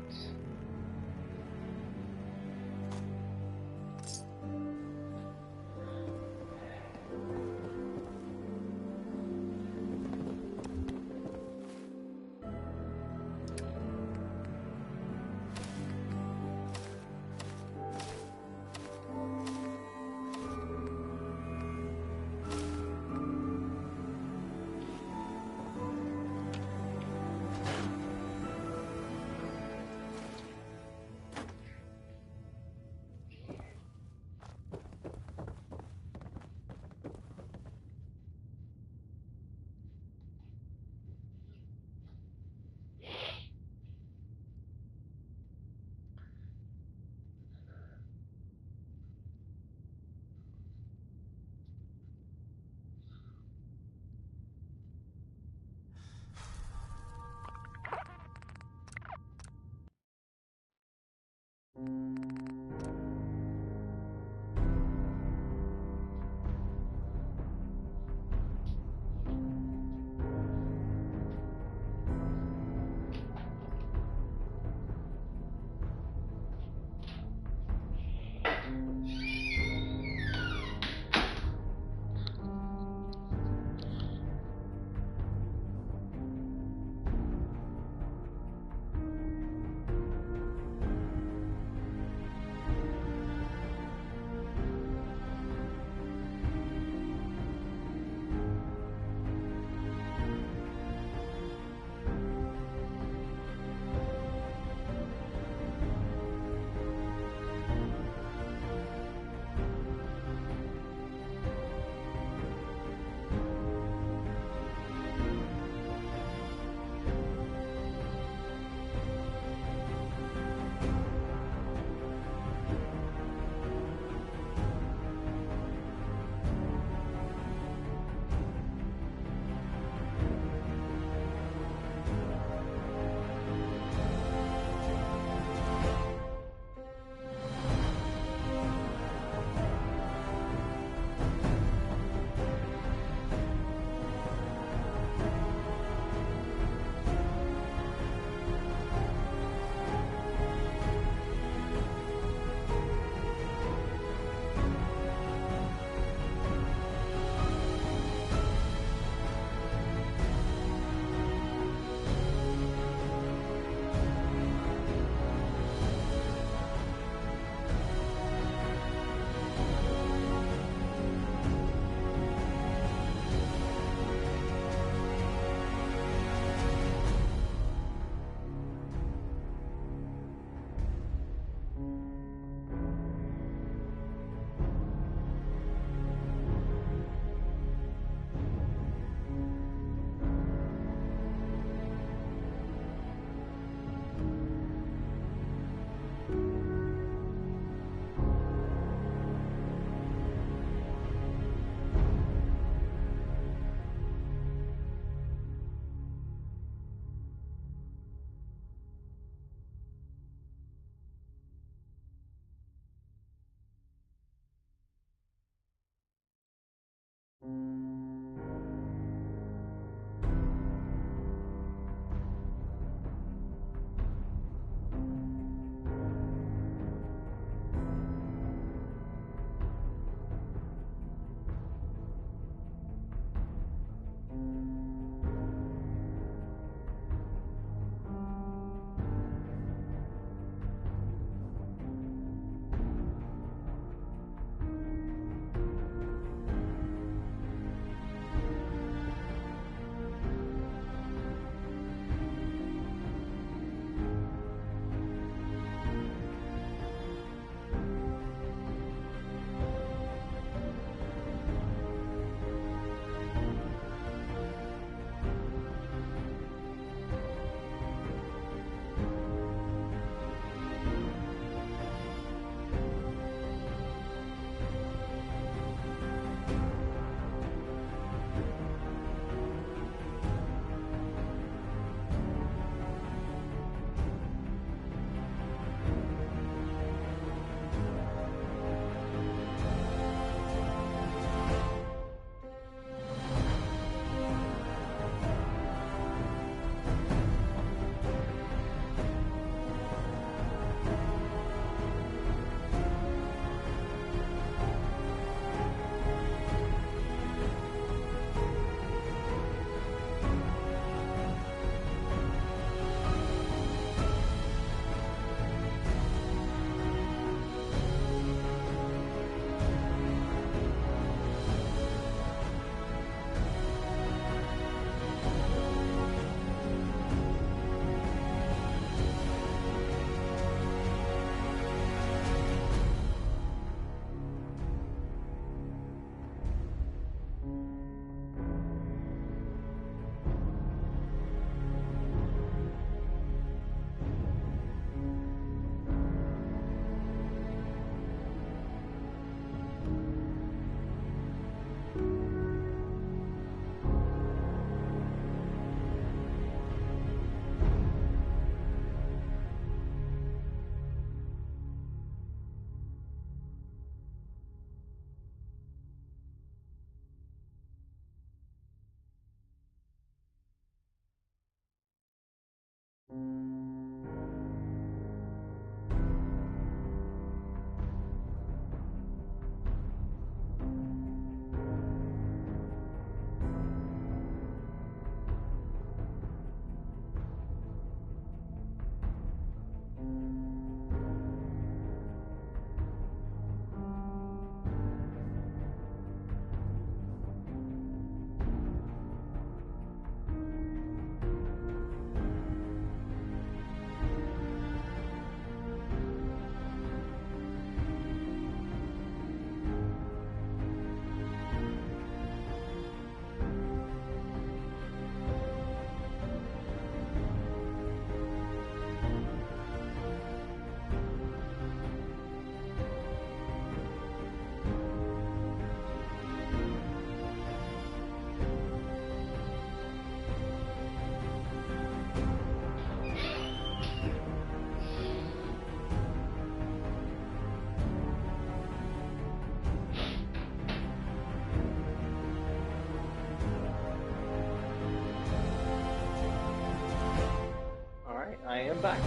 [SPEAKER 3] Alright, I am back.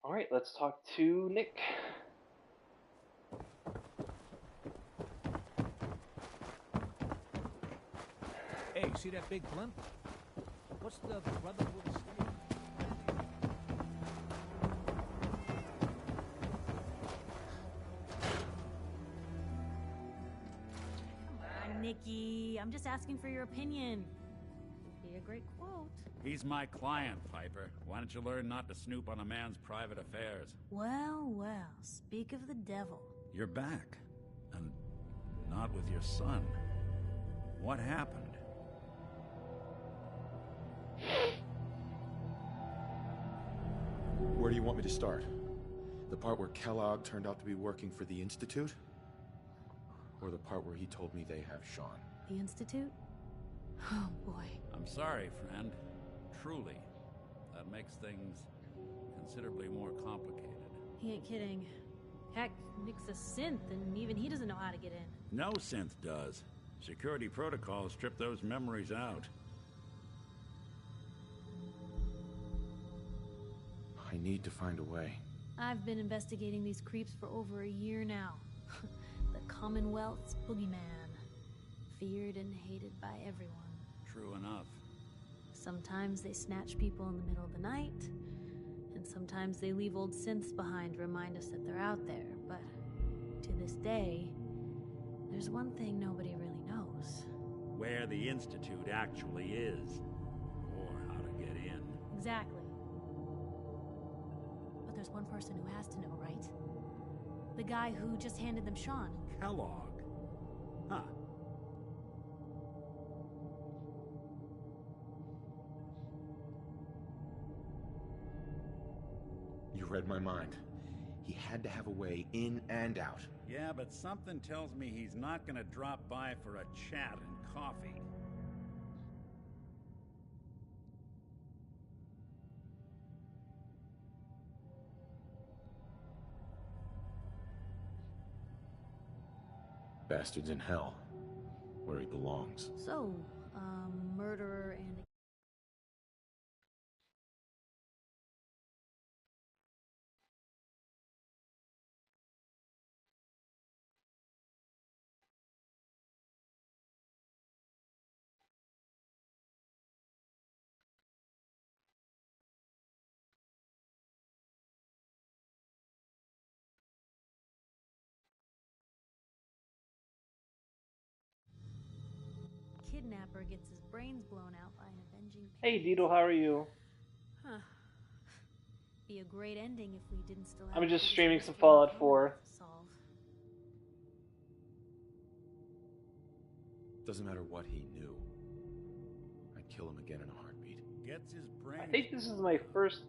[SPEAKER 3] Alright, let's talk to Nick.
[SPEAKER 12] Hey, see that big blimp? What's the Brotherhood of Steel?
[SPEAKER 13] Come on, Nikki. I'm just asking for your opinion. Be a great quote.
[SPEAKER 14] He's my client, Piper. Why don't you learn not to snoop on a man's private affairs?
[SPEAKER 13] Well, well, speak of the devil.
[SPEAKER 14] You're back. And not with your son. What happened?
[SPEAKER 9] Where do you want me to start? The part where Kellogg turned out to be working for the Institute? Or the part where he told me they have Sean?
[SPEAKER 13] The Institute? Oh, boy.
[SPEAKER 14] I'm sorry, friend. Truly. That makes things considerably more complicated.
[SPEAKER 13] He ain't kidding. Heck, Nick's a synth, and even he doesn't know how to get in.
[SPEAKER 14] No synth does. Security protocols strip those memories out.
[SPEAKER 9] I need to find a way.
[SPEAKER 13] I've been investigating these creeps for over a year now. The Commonwealth's boogeyman. Feared and hated by everyone.
[SPEAKER 14] True enough.
[SPEAKER 13] Sometimes they snatch people in the middle of the night, and sometimes they leave old synths behind to remind us that they're out there. But to this day, there's one thing nobody really knows.
[SPEAKER 14] Where the Institute actually is. Or how to get in.
[SPEAKER 13] Exactly. But there's one person who has to know, right? The guy who just handed them Sean.
[SPEAKER 14] Kellogg. Huh.
[SPEAKER 9] You read my mind. He had to have a way in and out.
[SPEAKER 14] Yeah, but something tells me he's not gonna drop by for a chat and coffee.
[SPEAKER 9] Bastard's in hell, where he belongs.
[SPEAKER 13] So, murderer and... kidnapper gets his brains blown out by an avenging...
[SPEAKER 3] Hey, Deedle, how are you?
[SPEAKER 13] Huh. Be a great ending if we didn't still have...
[SPEAKER 3] I'm just streaming some Fallout 4.
[SPEAKER 9] Doesn't matter what he knew. I'd kill him again in a heartbeat.
[SPEAKER 12] Gets his brain.
[SPEAKER 5] I think this is my first.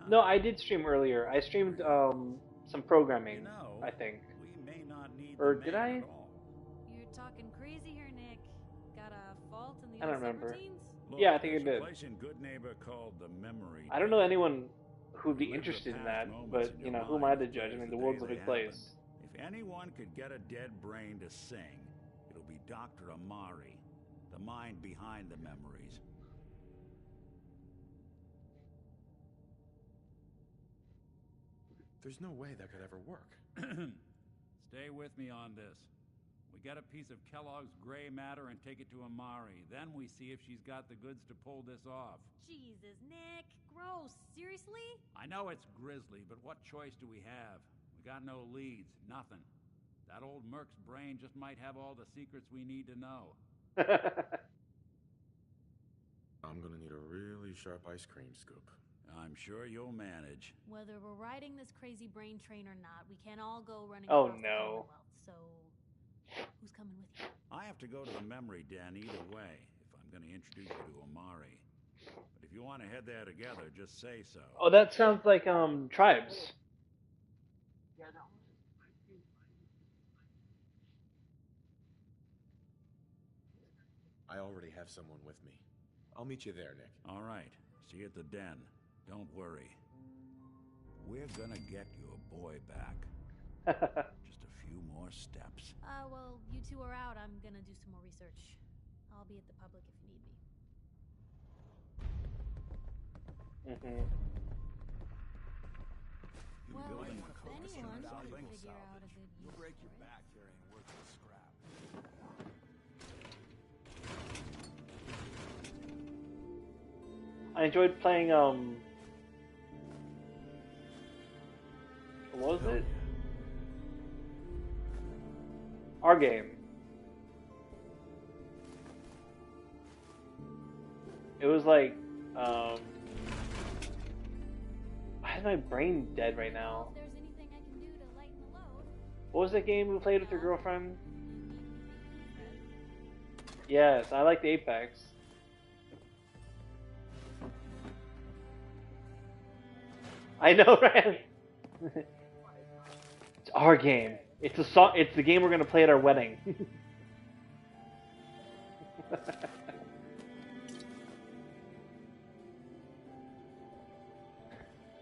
[SPEAKER 5] No, I did stream earlier. I streamed some programming. I think.
[SPEAKER 12] We may not need
[SPEAKER 5] Or
[SPEAKER 12] the
[SPEAKER 5] did
[SPEAKER 12] man
[SPEAKER 5] I?
[SPEAKER 12] at all.
[SPEAKER 13] You're talking crazy here, Nick. Got a fault in the
[SPEAKER 5] I don't
[SPEAKER 13] old
[SPEAKER 5] remember.
[SPEAKER 13] Severtines?
[SPEAKER 12] Look,
[SPEAKER 5] Yeah, I think it
[SPEAKER 12] there's a
[SPEAKER 5] did.
[SPEAKER 12] place in Good Neighbor called the Memory.
[SPEAKER 5] I don't know anyone who'd be
[SPEAKER 12] Relive the
[SPEAKER 5] interested in
[SPEAKER 12] past
[SPEAKER 5] that,
[SPEAKER 12] moments
[SPEAKER 5] but
[SPEAKER 12] in
[SPEAKER 5] you
[SPEAKER 12] your
[SPEAKER 5] know, who am I
[SPEAKER 12] mind
[SPEAKER 5] to
[SPEAKER 12] as
[SPEAKER 5] judge? I
[SPEAKER 12] the
[SPEAKER 5] mean, the
[SPEAKER 12] day
[SPEAKER 5] world's a
[SPEAKER 12] they
[SPEAKER 5] big place.
[SPEAKER 12] happened. If anyone could get a dead brain to sing, it'll be Dr. Amari, the mind behind the memories.
[SPEAKER 9] There's no way that could ever work.
[SPEAKER 14] Stay with me on this. We get a piece of Kellogg's gray matter and take it to Amari. Then we see if she's got the goods to pull this off.
[SPEAKER 13] Jesus, Nick. Gross. Seriously?
[SPEAKER 14] I know it's grisly, but what choice do we have? We got no leads, nothing. That old Merc's brain just might have all the secrets we need to know.
[SPEAKER 9] I'm gonna need a really sharp ice cream scoop.
[SPEAKER 14] I'm sure you'll manage.
[SPEAKER 13] Whether we're riding this crazy brain train or not, we can't all go running
[SPEAKER 5] Oh,
[SPEAKER 13] across the
[SPEAKER 5] no.
[SPEAKER 13] Commonwealth. So, who's coming with you?
[SPEAKER 12] I have to go to the memory den either way, if I'm going to introduce you to Amari. But if you want to head there together, just say so.
[SPEAKER 5] Oh, that sounds like Tribes.
[SPEAKER 9] I already have someone with me. I'll meet you there, Nick.
[SPEAKER 12] All right. See you at the den. Don't worry. We're gonna get your boy back. Just a few more steps.
[SPEAKER 13] Well, you two are out. I'm gonna do some more research. I'll be at the public if you need me. Well,
[SPEAKER 12] building
[SPEAKER 13] if
[SPEAKER 12] a coalition
[SPEAKER 13] anyone
[SPEAKER 12] or
[SPEAKER 13] could
[SPEAKER 12] something?
[SPEAKER 13] figure out a good use
[SPEAKER 6] You'll break
[SPEAKER 13] for
[SPEAKER 6] your
[SPEAKER 13] it.
[SPEAKER 6] back carrying worthless scrap.
[SPEAKER 5] I enjoyed playing what was it? Our game. It was like why is my brain dead right now?
[SPEAKER 13] If there's anything I can do to lighten the load.
[SPEAKER 5] What was that game we played with your girlfriend? Yes, I like the Apex. I know, right? It's our game. It's a song. It's the game we're gonna play at our wedding.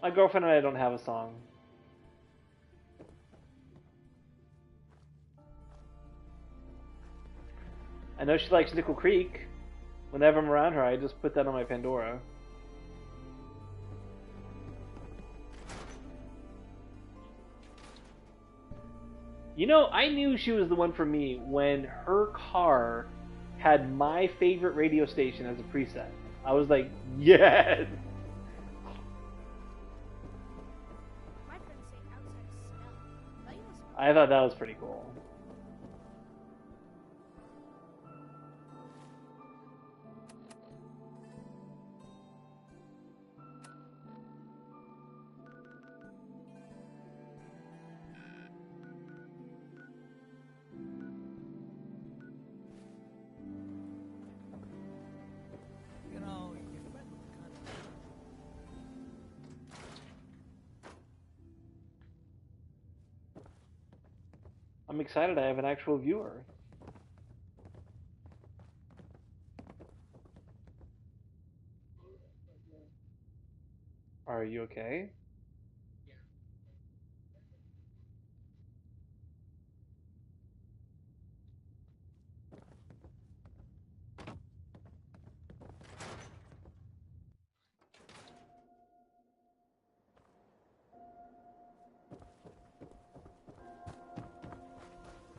[SPEAKER 5] My girlfriend and I don't have a song. I know she likes Nickel Creek. Whenever I'm around her, I just put that on my Pandora. You know, I knew she was the one for me when her car had my favorite radio station as a preset. I was like, yes!
[SPEAKER 13] My friends say outside smell. But you must
[SPEAKER 5] I thought that was pretty cool.
[SPEAKER 10] You know, your friend looks kind of...
[SPEAKER 5] I'm excited I have an actual viewer. Are you okay?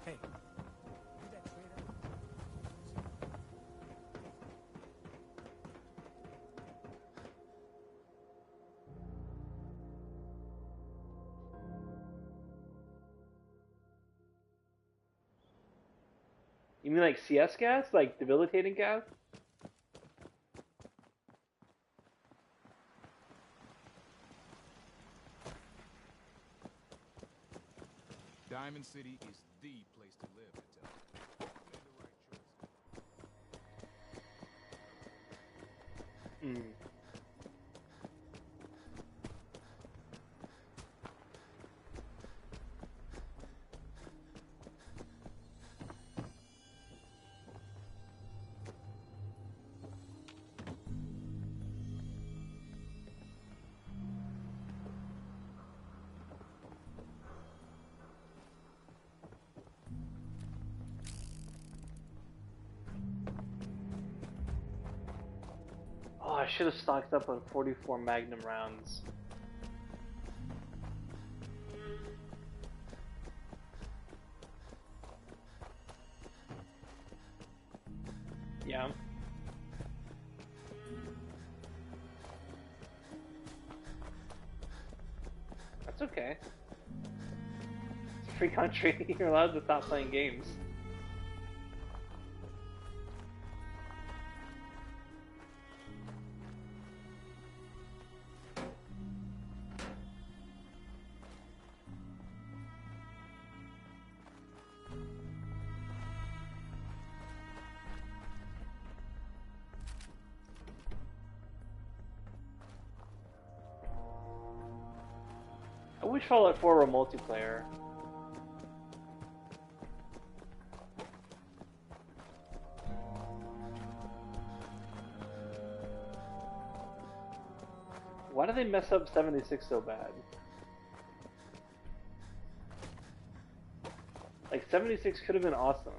[SPEAKER 12] Hey, see that traitor?
[SPEAKER 5] You mean like CS gas? Like debilitating gas?
[SPEAKER 6] Diamond City is the place to live, I tell you. Made the right choice.
[SPEAKER 5] Hmm. Oh, I should have stocked up on 44 Magnum rounds. Yeah. That's okay. It's a free country. You're allowed to stop playing games. I wish Fallout 4 were multiplayer. Why do they mess up 76 so bad? Like, 76 could have been awesome.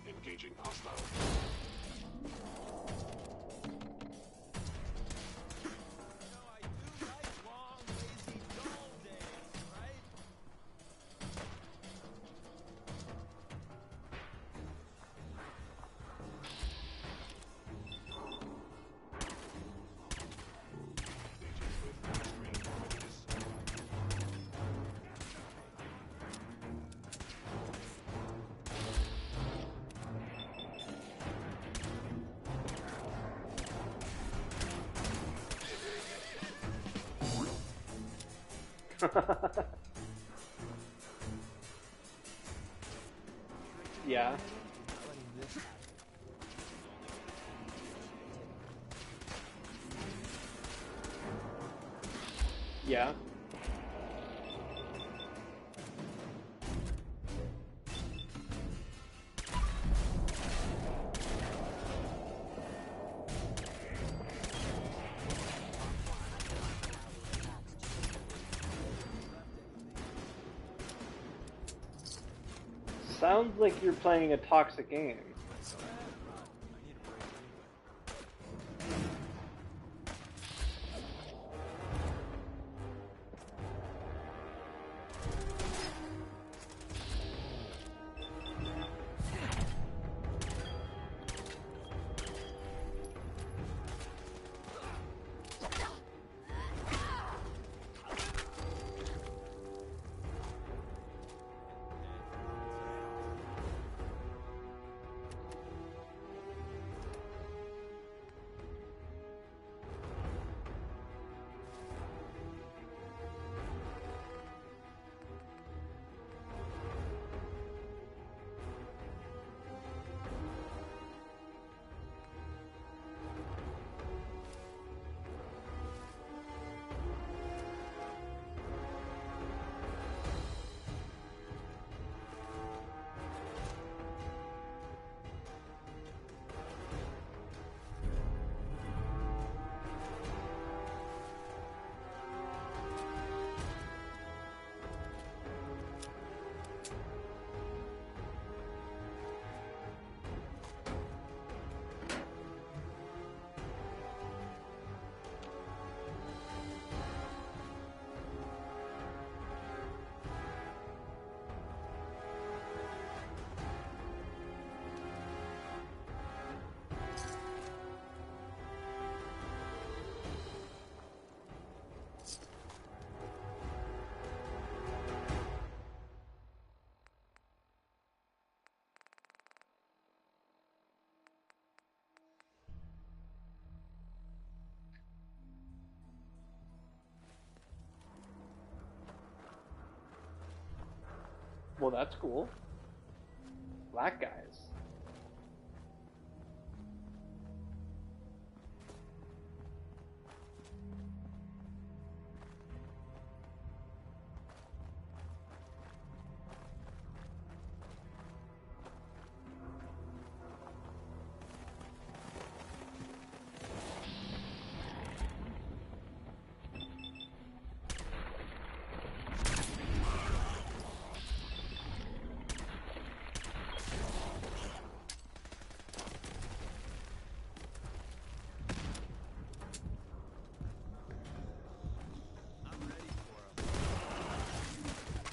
[SPEAKER 15] Engaging hostile.
[SPEAKER 5] Yeah. Yeah. Sounds like you're playing a toxic game. Well, that's cool. Black guys.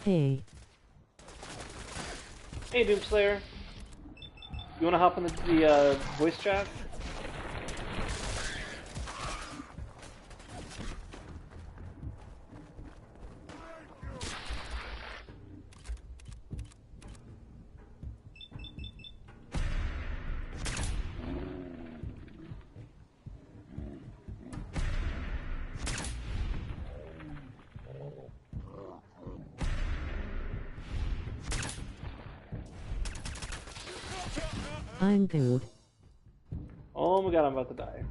[SPEAKER 2] Hey.
[SPEAKER 5] Hey, Doomslayer. You wanna hop in the voice chat?
[SPEAKER 2] I'm good.
[SPEAKER 5] Oh my god, I'm about to die.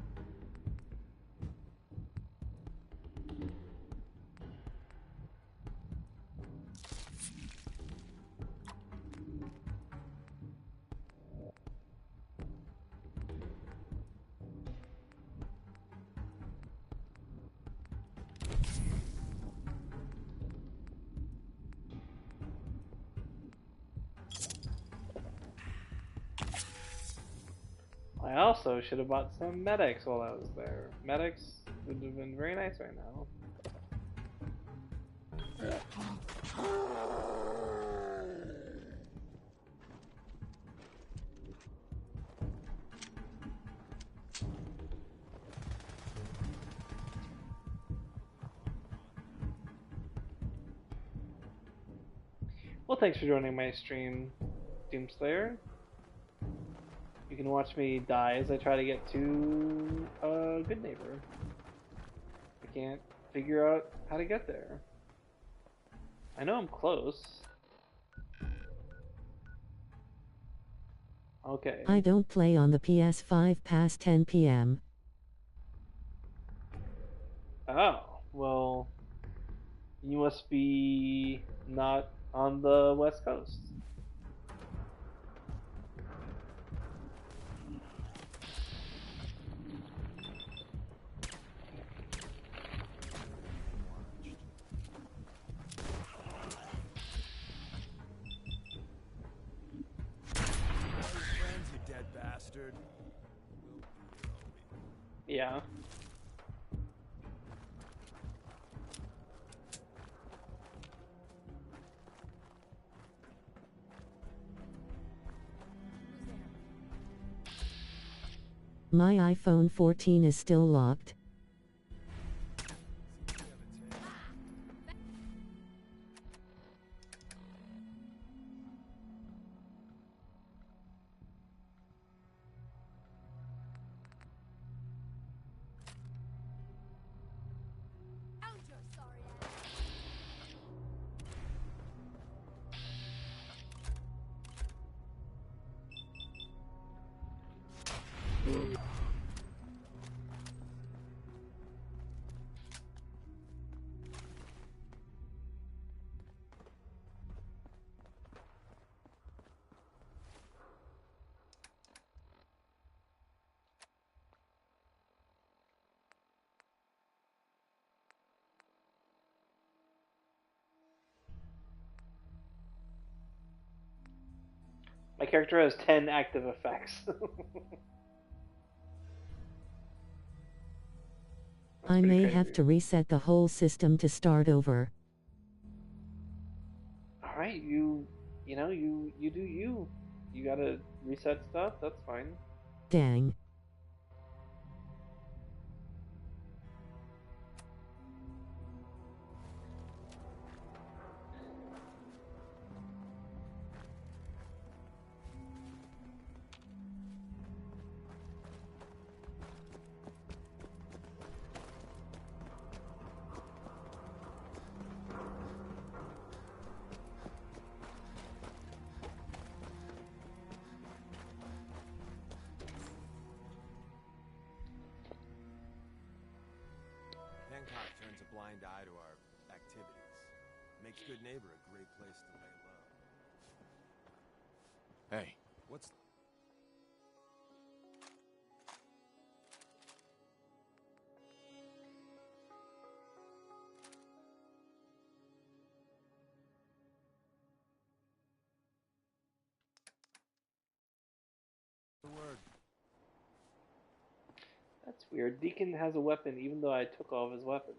[SPEAKER 5] I also should have bought some medics while I was there. Medics would have been very nice right now. Well, thanks for joining my stream, Doomslayer. You can watch me die as I try to get to a good neighbor. I can't figure out how to get there. I know I'm close. Okay.
[SPEAKER 2] I don't play on the PS5 past 10 p.m.
[SPEAKER 5] Oh, well, you must be not on the West Coast. Yeah.
[SPEAKER 2] My iPhone 14 is still locked. My character has 10 active effects. I may
[SPEAKER 5] crazy.
[SPEAKER 2] have to reset the whole system to start over.
[SPEAKER 5] Alright, you know, you do you. You gotta reset stuff, that's fine.
[SPEAKER 2] Dang.
[SPEAKER 6] blind eye to our activities. Makes Good Neighbor a great place to lay low.
[SPEAKER 9] Hey.
[SPEAKER 6] What's... the word?
[SPEAKER 5] That's weird. Deacon has a weapon even though I took all of his weapons.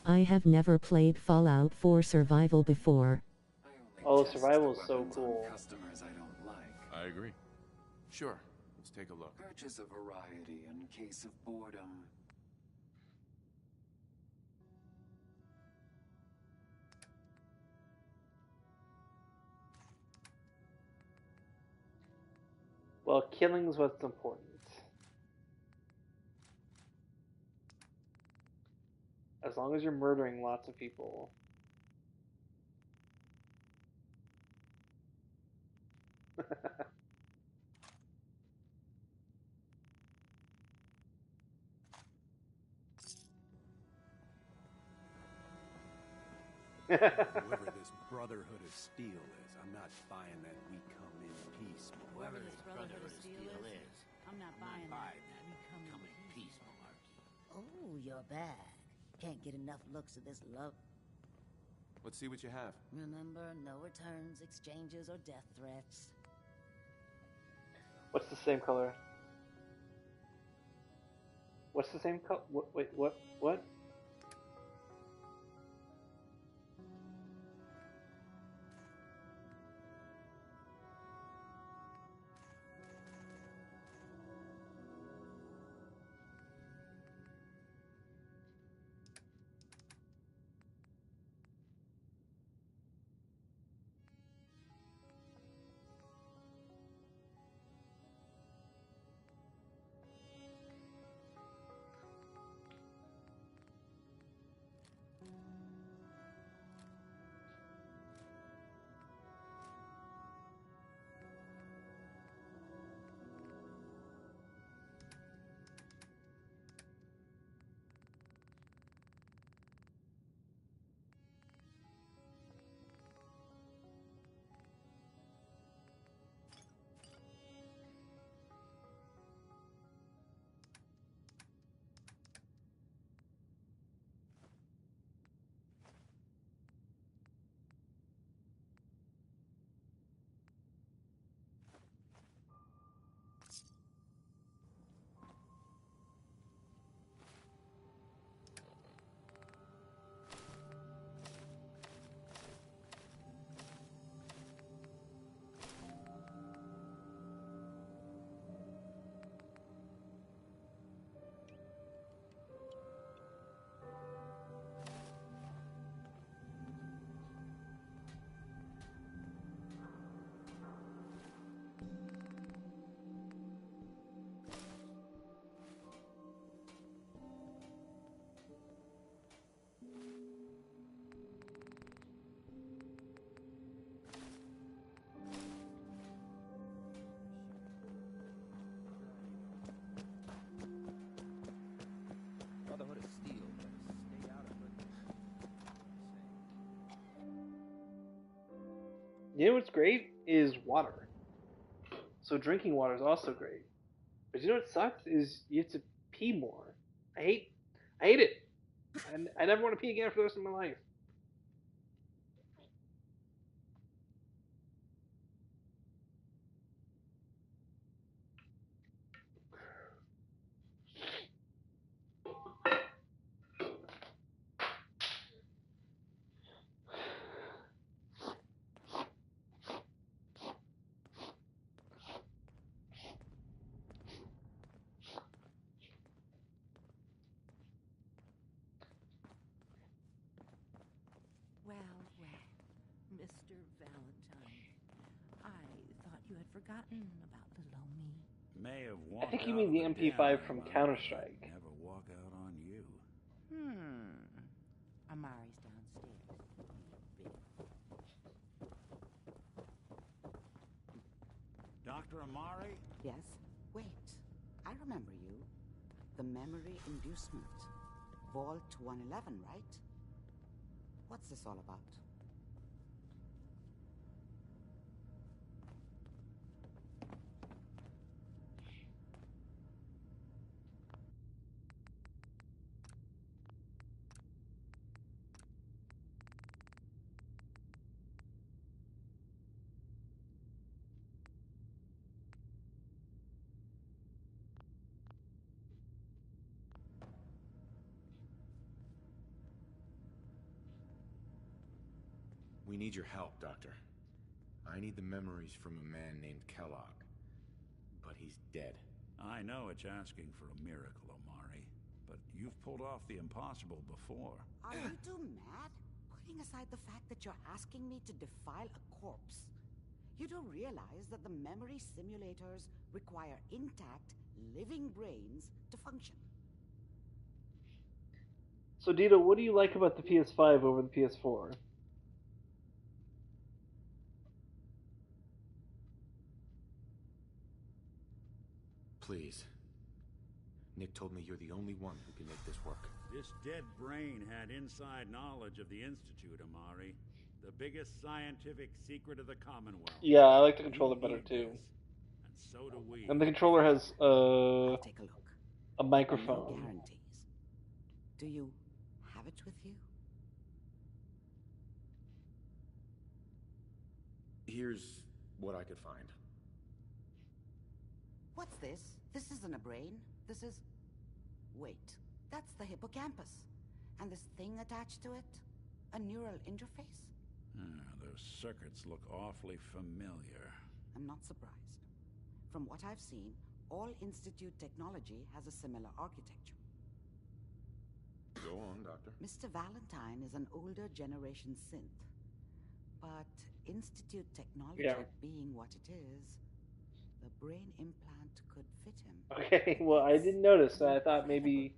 [SPEAKER 2] I have never played Fallout 4 Survival before.
[SPEAKER 5] Oh, survival is so cool.
[SPEAKER 15] Customers I don't like.
[SPEAKER 9] I agree. Sure, let's take a look.
[SPEAKER 15] Purchase a variety in case of boredom.
[SPEAKER 5] Well, killing's what's important. As long as you're murdering lots of people.
[SPEAKER 12] Whoever this Brotherhood of Steel is, I'm not buying that we come in peace.
[SPEAKER 16] Whoever this Brotherhood of Steel is, I'm not buying that. We come in peace, malarkey.
[SPEAKER 17] Oh, you're back. Can't get enough looks of this love.
[SPEAKER 6] Let's see what you have.
[SPEAKER 17] Remember, no returns, exchanges, or death threats.
[SPEAKER 5] What's the same color? What's the same color? Wait, what? What?
[SPEAKER 6] Brotherhood of Steel. Stay out of it.
[SPEAKER 5] You know what's great is water. So drinking water is also great. But you know what sucks is you have to pee more. I hate it. And I never want to pee again for the rest of my life.
[SPEAKER 16] Well, Mr. Valentine, I thought you had forgotten about little old me.
[SPEAKER 14] May have
[SPEAKER 5] I
[SPEAKER 14] walked
[SPEAKER 5] think you
[SPEAKER 14] out
[SPEAKER 5] mean
[SPEAKER 14] of
[SPEAKER 5] the
[SPEAKER 14] den,
[SPEAKER 5] MP5 from
[SPEAKER 14] but
[SPEAKER 5] Counter-Strike.
[SPEAKER 14] Never walk out on you.
[SPEAKER 16] Amari's downstairs.
[SPEAKER 14] Dr. Amari?
[SPEAKER 18] Yes? Wait. I remember you.
[SPEAKER 17] memory inducement. Vault 111, right? What's this all about?
[SPEAKER 9] We need your help, Doctor. I need the memories from a man named Kellogg. But he's dead.
[SPEAKER 12] I know it's asking for a miracle, Omari, but you've pulled off the impossible before.
[SPEAKER 17] Are you too mad? Putting aside the fact that you're asking me to defile a corpse, you do realize that the memory simulators require intact, living brains to function.
[SPEAKER 5] So, Dito, what do you like about the PS5 over the PS4?
[SPEAKER 9] Please. Nick told me you're the only one who can make this work.
[SPEAKER 12] This dead brain had inside knowledge of the Institute, Omari. The biggest scientific secret of the Commonwealth.
[SPEAKER 5] Yeah, I like the controller better too.
[SPEAKER 12] And so do we.
[SPEAKER 5] And the controller has
[SPEAKER 17] Take a look.
[SPEAKER 5] a
[SPEAKER 17] No
[SPEAKER 5] microphone.
[SPEAKER 17] guarantees. Do you have it with you?
[SPEAKER 9] Here's what I could find.
[SPEAKER 17] What's this? This isn't a brain. This is... Wait. That's the hippocampus. And this thing attached to it? A neural interface?
[SPEAKER 12] Those circuits look awfully familiar.
[SPEAKER 17] I'm not surprised. From what I've seen, all Institute technology has a similar architecture.
[SPEAKER 9] Go on, Doctor.
[SPEAKER 17] Mr. Valentine is an older generation synth. But Institute technology being what it is, the brain implant could fit him.
[SPEAKER 5] Okay, well, I didn't notice. I thought maybe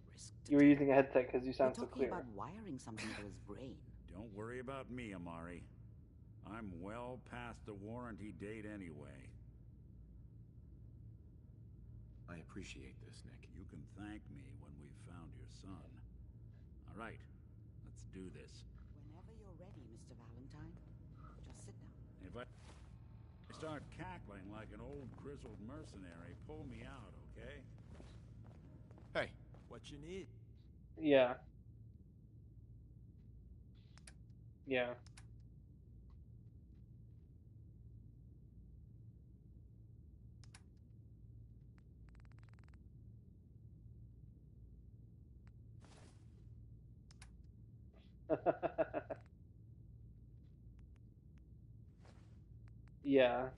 [SPEAKER 5] you were using a headset because you sound so clear.
[SPEAKER 17] About wiring something to his brain.
[SPEAKER 12] Don't worry about me, Omari. I'm well past the warranty date anyway.
[SPEAKER 9] I appreciate this, Nick.
[SPEAKER 12] You can thank me when we've found your son. All right, let's do this.
[SPEAKER 17] Whenever you're ready, Mr. Valentine. Just sit down.
[SPEAKER 12] If I start cackling like an old grizzled mercenary, pull me out, okay?
[SPEAKER 6] Hey, what you need?
[SPEAKER 5] Yeah. Yeah. Yeah.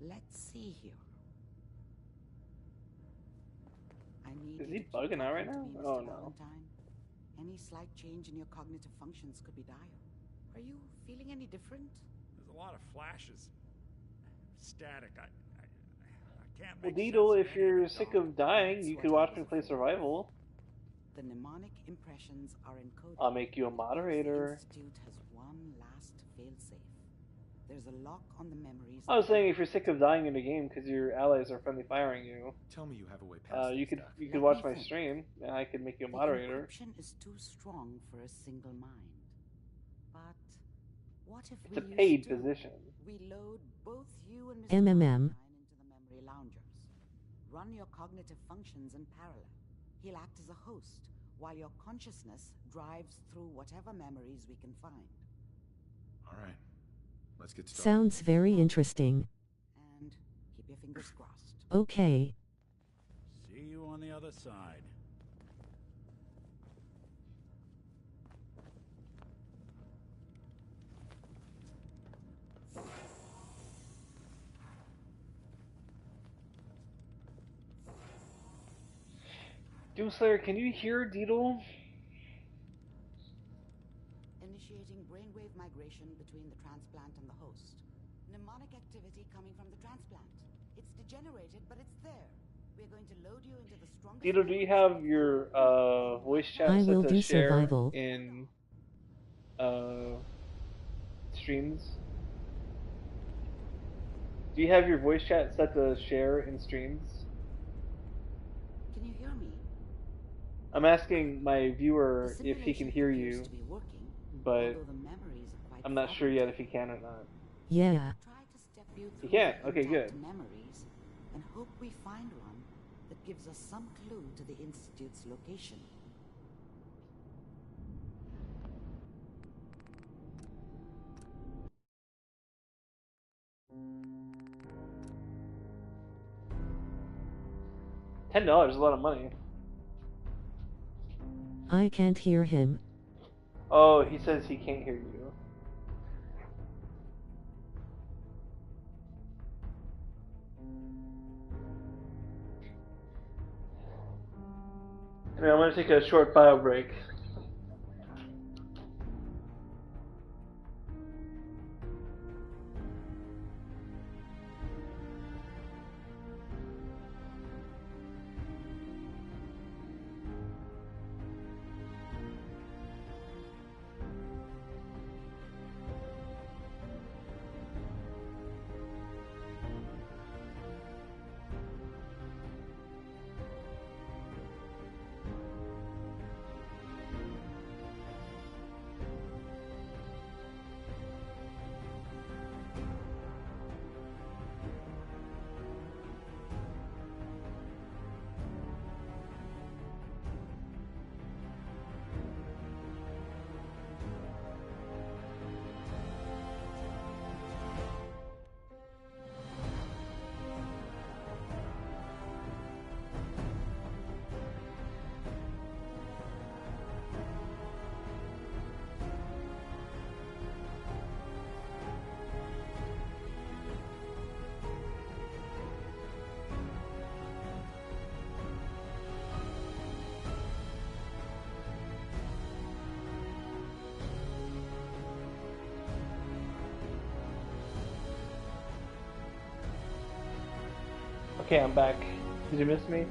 [SPEAKER 17] Let's see here. I need
[SPEAKER 5] Is
[SPEAKER 17] you
[SPEAKER 5] he
[SPEAKER 17] to keep
[SPEAKER 5] bugging out right
[SPEAKER 17] talking
[SPEAKER 5] now?
[SPEAKER 17] to me,
[SPEAKER 5] Oh
[SPEAKER 17] Mr.
[SPEAKER 5] no.
[SPEAKER 17] Valentine. Any slight change in your cognitive functions could be dire. Are you feeling any different?
[SPEAKER 12] There's a lot of flashes. Static. I can't
[SPEAKER 5] Well,
[SPEAKER 12] make
[SPEAKER 5] Deedle,
[SPEAKER 12] sense
[SPEAKER 5] if
[SPEAKER 12] of any
[SPEAKER 5] you're
[SPEAKER 12] of it,
[SPEAKER 5] sick
[SPEAKER 12] Doc.
[SPEAKER 5] of dying, you could watch me play Survival.
[SPEAKER 17] The mnemonic impressions are encoded.
[SPEAKER 5] I'll make you a
[SPEAKER 17] The
[SPEAKER 5] moderator.
[SPEAKER 17] Institute has one last failsafe. There's a lock on the memories.
[SPEAKER 5] I was saying if you're sick of dying in a game because your allies are friendly firing you,
[SPEAKER 9] Tell me you have a way past
[SPEAKER 5] you
[SPEAKER 9] this,
[SPEAKER 5] could
[SPEAKER 9] Doc.
[SPEAKER 5] you could watch my stream and I could make you a moderator.
[SPEAKER 17] The encryption is too strong for a single mind. But what if
[SPEAKER 5] It's a
[SPEAKER 17] we
[SPEAKER 5] paid
[SPEAKER 17] used to?
[SPEAKER 5] position.
[SPEAKER 17] We load both you and Mr.
[SPEAKER 2] MMM.
[SPEAKER 17] Valentine into the memory loungers. Run your cognitive functions in parallel. He'll act as a host while your consciousness drives through whatever memories we can find.
[SPEAKER 9] All right. Let's get started.
[SPEAKER 2] Sounds very interesting.
[SPEAKER 17] And keep your fingers crossed.
[SPEAKER 2] Okay.
[SPEAKER 12] See you on the other side.
[SPEAKER 5] Doomslayer, can you hear Deedle?
[SPEAKER 17] Initiating brainwave migration between the transplant and the host. Mnemonic activity coming from the transplant. It's degenerated, but it's there. We're going to load you into the strongest...
[SPEAKER 5] Deedle, do you have your voice chat
[SPEAKER 2] I
[SPEAKER 5] set
[SPEAKER 2] will
[SPEAKER 5] to
[SPEAKER 2] do
[SPEAKER 5] share
[SPEAKER 2] survival.
[SPEAKER 5] in streams? Do you have your voice chat set to share in streams?
[SPEAKER 17] Can you hear me?
[SPEAKER 5] I'm asking my viewer if he can hear you, but I'm not sure yet if he can or not.
[SPEAKER 2] Yeah.
[SPEAKER 5] He can? Okay, good.
[SPEAKER 17] Memories and hope we find one that gives us some clue to the Institute's location.
[SPEAKER 5] $10 is a lot of money.
[SPEAKER 2] I can't hear him.
[SPEAKER 5] Oh, he says he can't hear you. Anyway, I'm going to take a short bio break. Okay, I'm back. Did you miss me?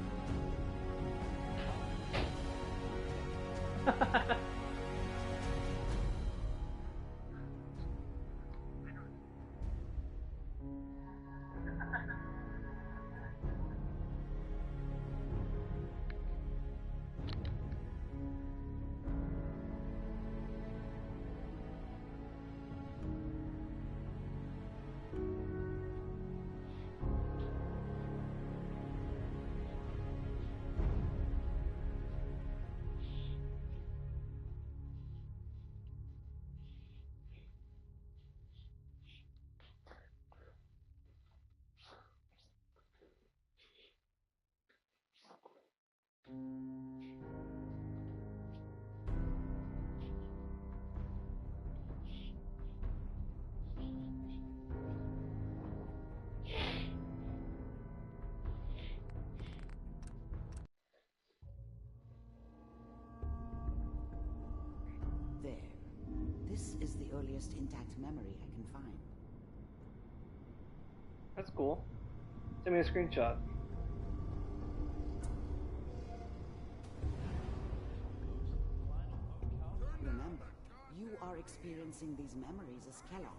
[SPEAKER 17] There. This is the earliest intact memory I can find.
[SPEAKER 5] That's cool. Send me a screenshot.
[SPEAKER 17] Remember, you are experiencing these memories as Kellogg.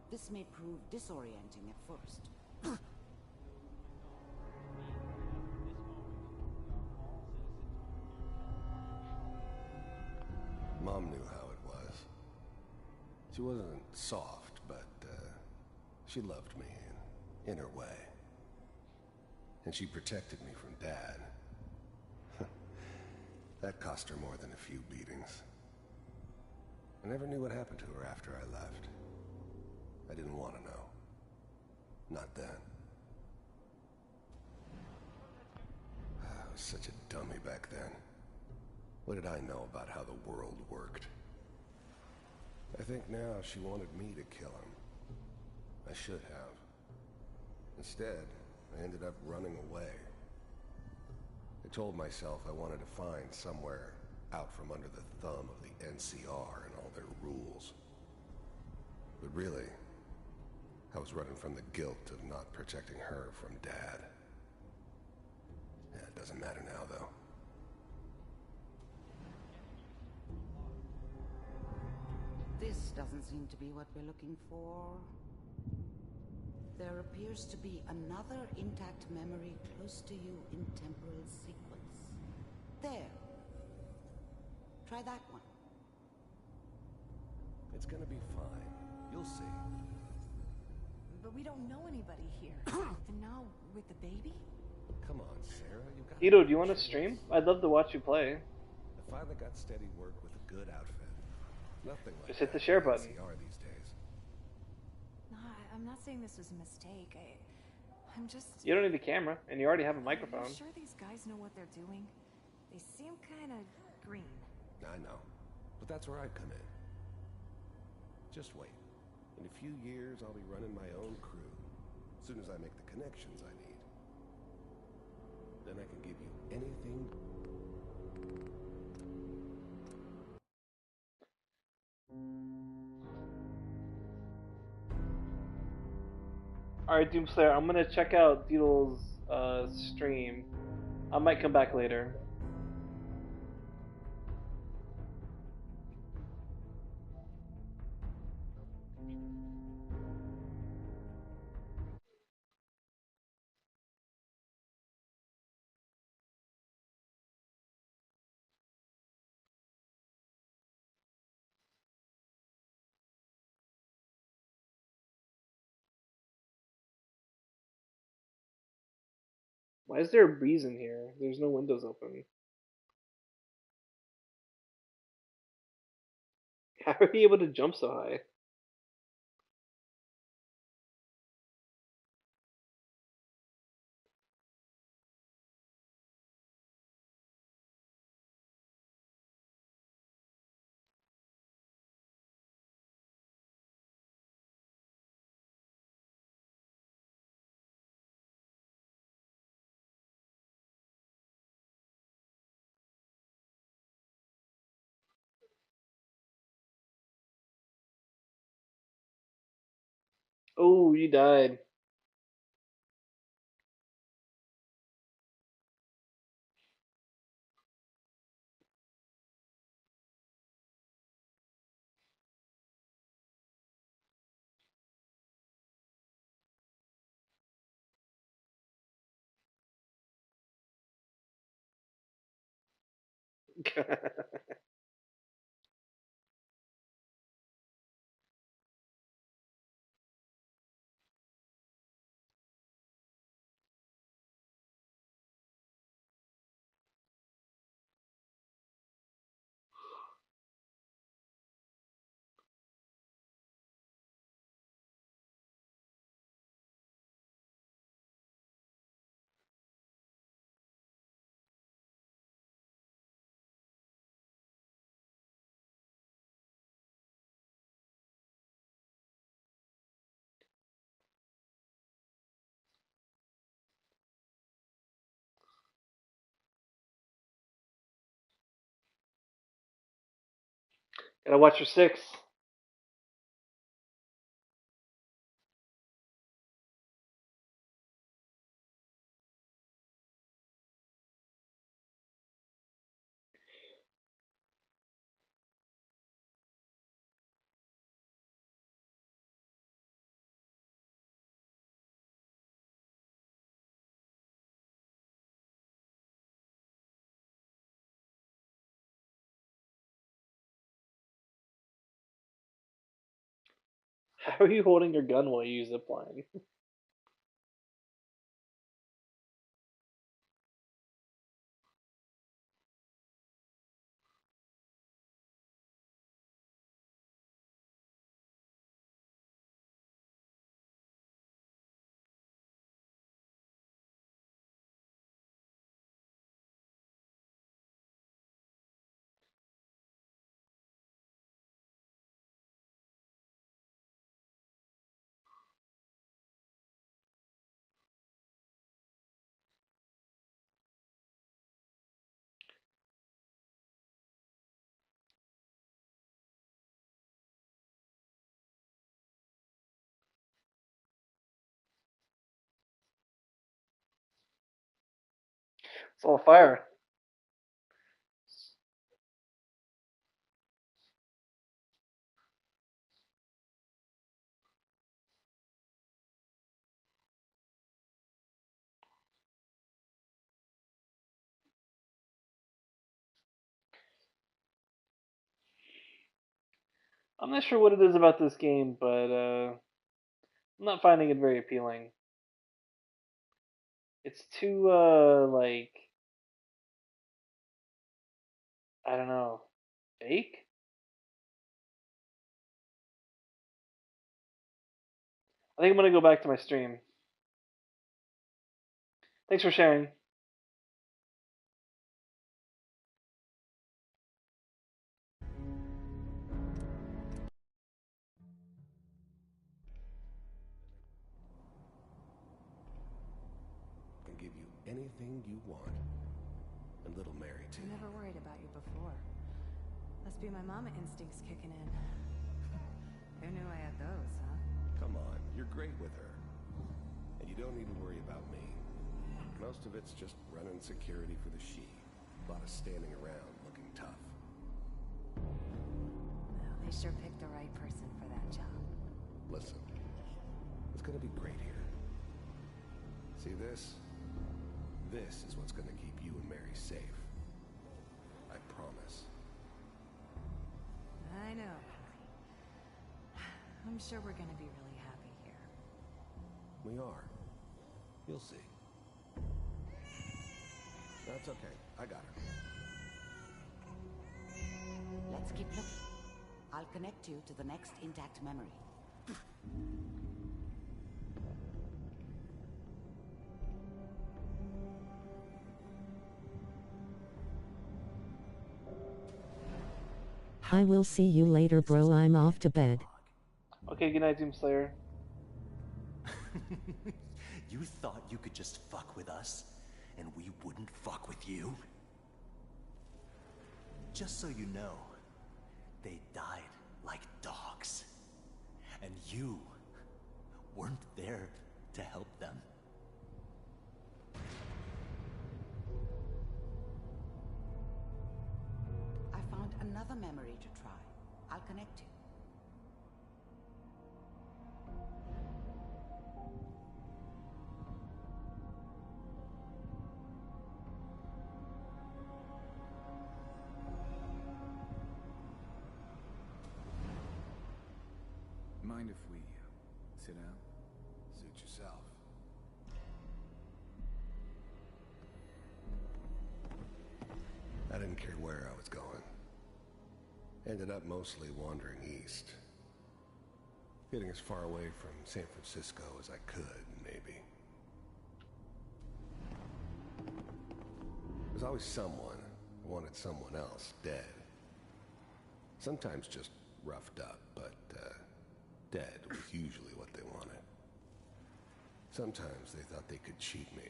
[SPEAKER 17] This may prove disorienting at first.
[SPEAKER 18] Mom knew how it was. She wasn't soft, but she loved me in her way. And she protected me from Dad. That cost her more than a few beatings. I never knew what happened to her after I left. I didn't want to know. Not then. I was such a dummy back then. What did I know about how the world worked? I think now she wanted me to kill him. I should have. Instead, I ended up running away. I told myself I wanted to find somewhere out from under the thumb of the NCR and all their rules. But really, I was running from the guilt of not protecting her from Dad. Yeah, it doesn't matter now, though.
[SPEAKER 17] This doesn't seem to be what we're looking for. There appears to be another intact memory close to you in temporal sequence. There. Try that one.
[SPEAKER 18] It's gonna be fine. You'll see.
[SPEAKER 16] But we don't know anybody here. And now, with the baby?
[SPEAKER 18] Come on, Sarah, you got...
[SPEAKER 5] Ito, do you want to stream? I'd love to watch you play.
[SPEAKER 18] I finally got steady work with a good outfit. Nothing like
[SPEAKER 5] Just hit the share button.
[SPEAKER 18] NCR these days.
[SPEAKER 16] No, I'm not saying this was a mistake. I'm just...
[SPEAKER 5] You don't need a camera, and you already have a microphone.
[SPEAKER 16] I'm sure these guys know what they're doing. They seem kind of green.
[SPEAKER 18] I know. But that's where I come in. Just wait. In a few years, I'll be running my own crew. As soon as I make the connections I need. Then I can give you anything.
[SPEAKER 5] Alright, Doomslayer, I'm gonna check out Deedle's stream. I might come back later. Why is there a breeze in here? There's no windows open. How are you able to jump so high? Oh, you died. Gotta watch your six. How are you holding your gun while you zip line? It's all fire. I'm not sure what it is about this game, but I'm not finding it very appealing. It's too, like, I don't know, fake? I think I'm gonna go back to my stream. Thanks for sharing.
[SPEAKER 18] Can give you anything you want. And little Mary, too.
[SPEAKER 19] I never worried about you before. Must be my mama instincts kicking in. Who knew I had those, huh?
[SPEAKER 18] Come on, you're great with her. And you don't need to worry about me. Most of it's just running security for the she. A lot of standing around looking tough.
[SPEAKER 19] Well, they sure picked the right person for that job.
[SPEAKER 18] Listen, it's gonna be great here. See this? This is what's gonna keep you and Mary safe. I promise.
[SPEAKER 19] I know. I'm sure we're gonna be really happy here.
[SPEAKER 18] We are. You'll see. That's okay. I got her.
[SPEAKER 17] Let's keep looking. I'll connect you to the next intact memory.
[SPEAKER 2] I will see you later, bro. I'm off to bed.
[SPEAKER 5] Okay, good night, Doomslayer.
[SPEAKER 20] You thought you could just fuck with us, and we wouldn't fuck with you? Just so you know, they died like dogs. And you weren't there to help them.
[SPEAKER 17] I found another memory to try. I'll connect you.
[SPEAKER 6] Mind if we sit down?
[SPEAKER 18] Suit yourself. I didn't care where I was going. Ended up mostly wandering east. Getting as far away from San Francisco as I could, maybe. There's always someone who wanted someone else dead. Sometimes just roughed up, but dead was usually what they wanted. Sometimes they thought they could cheat me.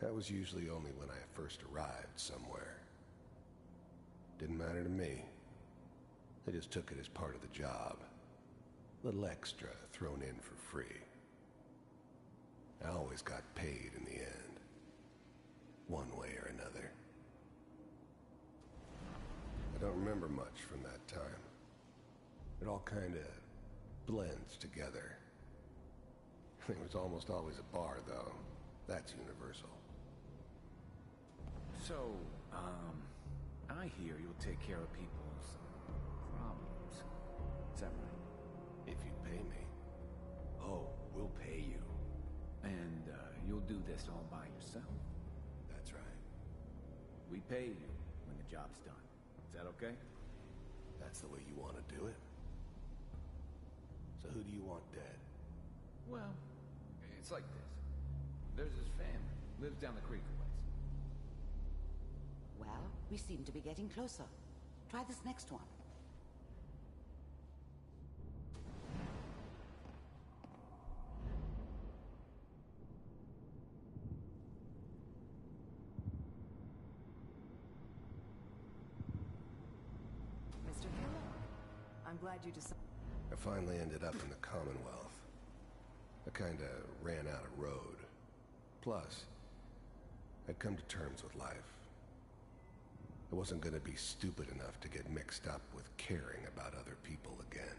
[SPEAKER 18] That was usually only when I first arrived somewhere. Didn't matter to me. They just took it as part of the job. A little extra thrown in for free. I always got paid in the end. One way or another. I don't remember much from that time. It all kind of blends together. There was almost always a bar, though. That's universal.
[SPEAKER 6] So, I hear you'll take care of people's problems. Is that right?
[SPEAKER 18] If you pay me.
[SPEAKER 6] Oh, we'll pay you. And, you'll do this all by yourself.
[SPEAKER 18] That's right.
[SPEAKER 6] We pay you when the job's done. Is that okay?
[SPEAKER 18] That's the way you want to do it? So who do you want dead?
[SPEAKER 6] Well, it's like this. There's his family. Lives down the creek a ways.
[SPEAKER 17] Well, we seem to be getting closer. Try this next one.
[SPEAKER 19] Mr. Kellogg, I'm glad you decided.
[SPEAKER 18] I finally ended up in the Commonwealth. I kinda ran out of road. Plus, I'd come to terms with life. I wasn't going to be stupid enough to get mixed up with caring about other people again.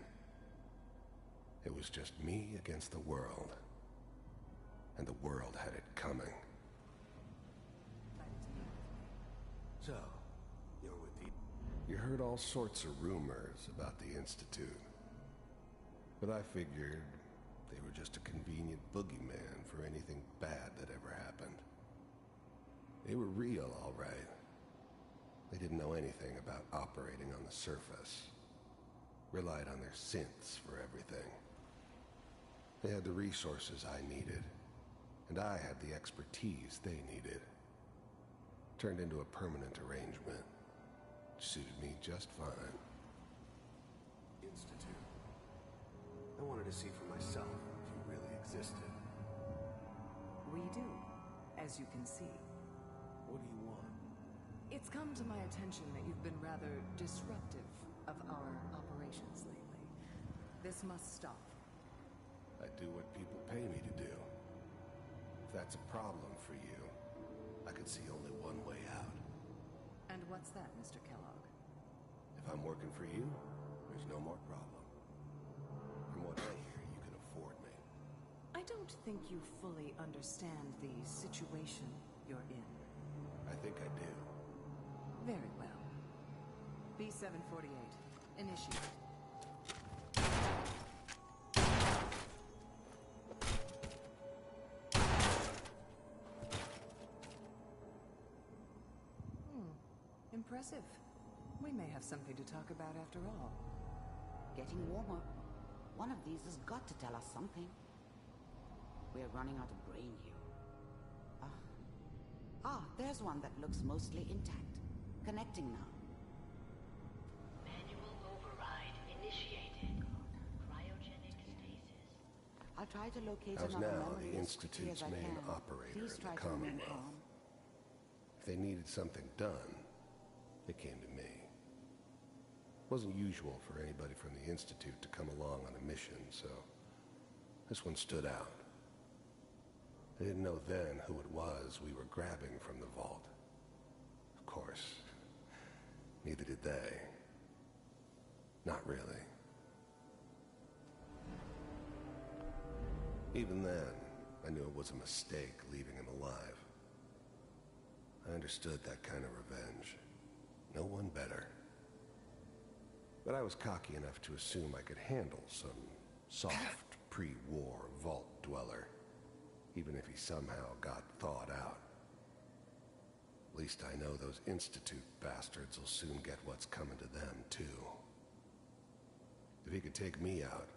[SPEAKER 18] It was just me against the world. And the world had it coming.
[SPEAKER 20] So, you're with the...
[SPEAKER 18] You heard all sorts of rumors about the Institute. But I figured they were just a convenient boogeyman for anything bad that ever happened. They were real, all right. They didn't know anything about operating on the surface. Relied on their synths for everything. They had the resources I needed, and I had the expertise they needed. Turned into a permanent arrangement. Suited me just fine.
[SPEAKER 20] Institute. I wanted to see for myself if you really existed.
[SPEAKER 21] We do, as you can see.
[SPEAKER 20] What do you want?
[SPEAKER 21] It's come to my attention that you've been rather disruptive of our operations lately. This must stop.
[SPEAKER 18] I do what people pay me to do. If that's a problem for you, I could see only one way out.
[SPEAKER 21] And what's that, Mr. Kellogg?
[SPEAKER 18] If I'm working for you, there's no more problem. From what I hear, you can afford me.
[SPEAKER 21] I don't think you fully understand the situation you're in.
[SPEAKER 18] I think I do.
[SPEAKER 21] Very well. B-748, initiate. Impressive. We may have something to talk about after all.
[SPEAKER 17] Getting warmer. One of these has got to tell us something. We're running out of brain here. There's one that looks mostly intact. Connecting now.
[SPEAKER 22] Manual override initiated. Cryogenic stasis.
[SPEAKER 17] I'll try to locate
[SPEAKER 18] How's
[SPEAKER 17] another
[SPEAKER 18] now
[SPEAKER 17] memory
[SPEAKER 18] the
[SPEAKER 17] as quickly
[SPEAKER 18] Institute's
[SPEAKER 17] as I
[SPEAKER 18] main
[SPEAKER 17] can.
[SPEAKER 18] operator
[SPEAKER 17] Please
[SPEAKER 18] in
[SPEAKER 17] try
[SPEAKER 18] the
[SPEAKER 17] to remain
[SPEAKER 18] Commonwealth?
[SPEAKER 17] calm.
[SPEAKER 18] If they needed something done, they came to me. It wasn't usual for anybody from the Institute to come along on a mission, so this one stood out. I didn't know then who it was we were grabbing from the vault. Of course, neither did they. Not really. Even then, I knew it was a mistake leaving him alive. I understood that kind of revenge. No one better. But I was cocky enough to assume I could handle some soft, pre-war vault dweller, even if he somehow got thawed out. At least I know those Institute bastards will soon get what's coming to them, too. If he could take me out,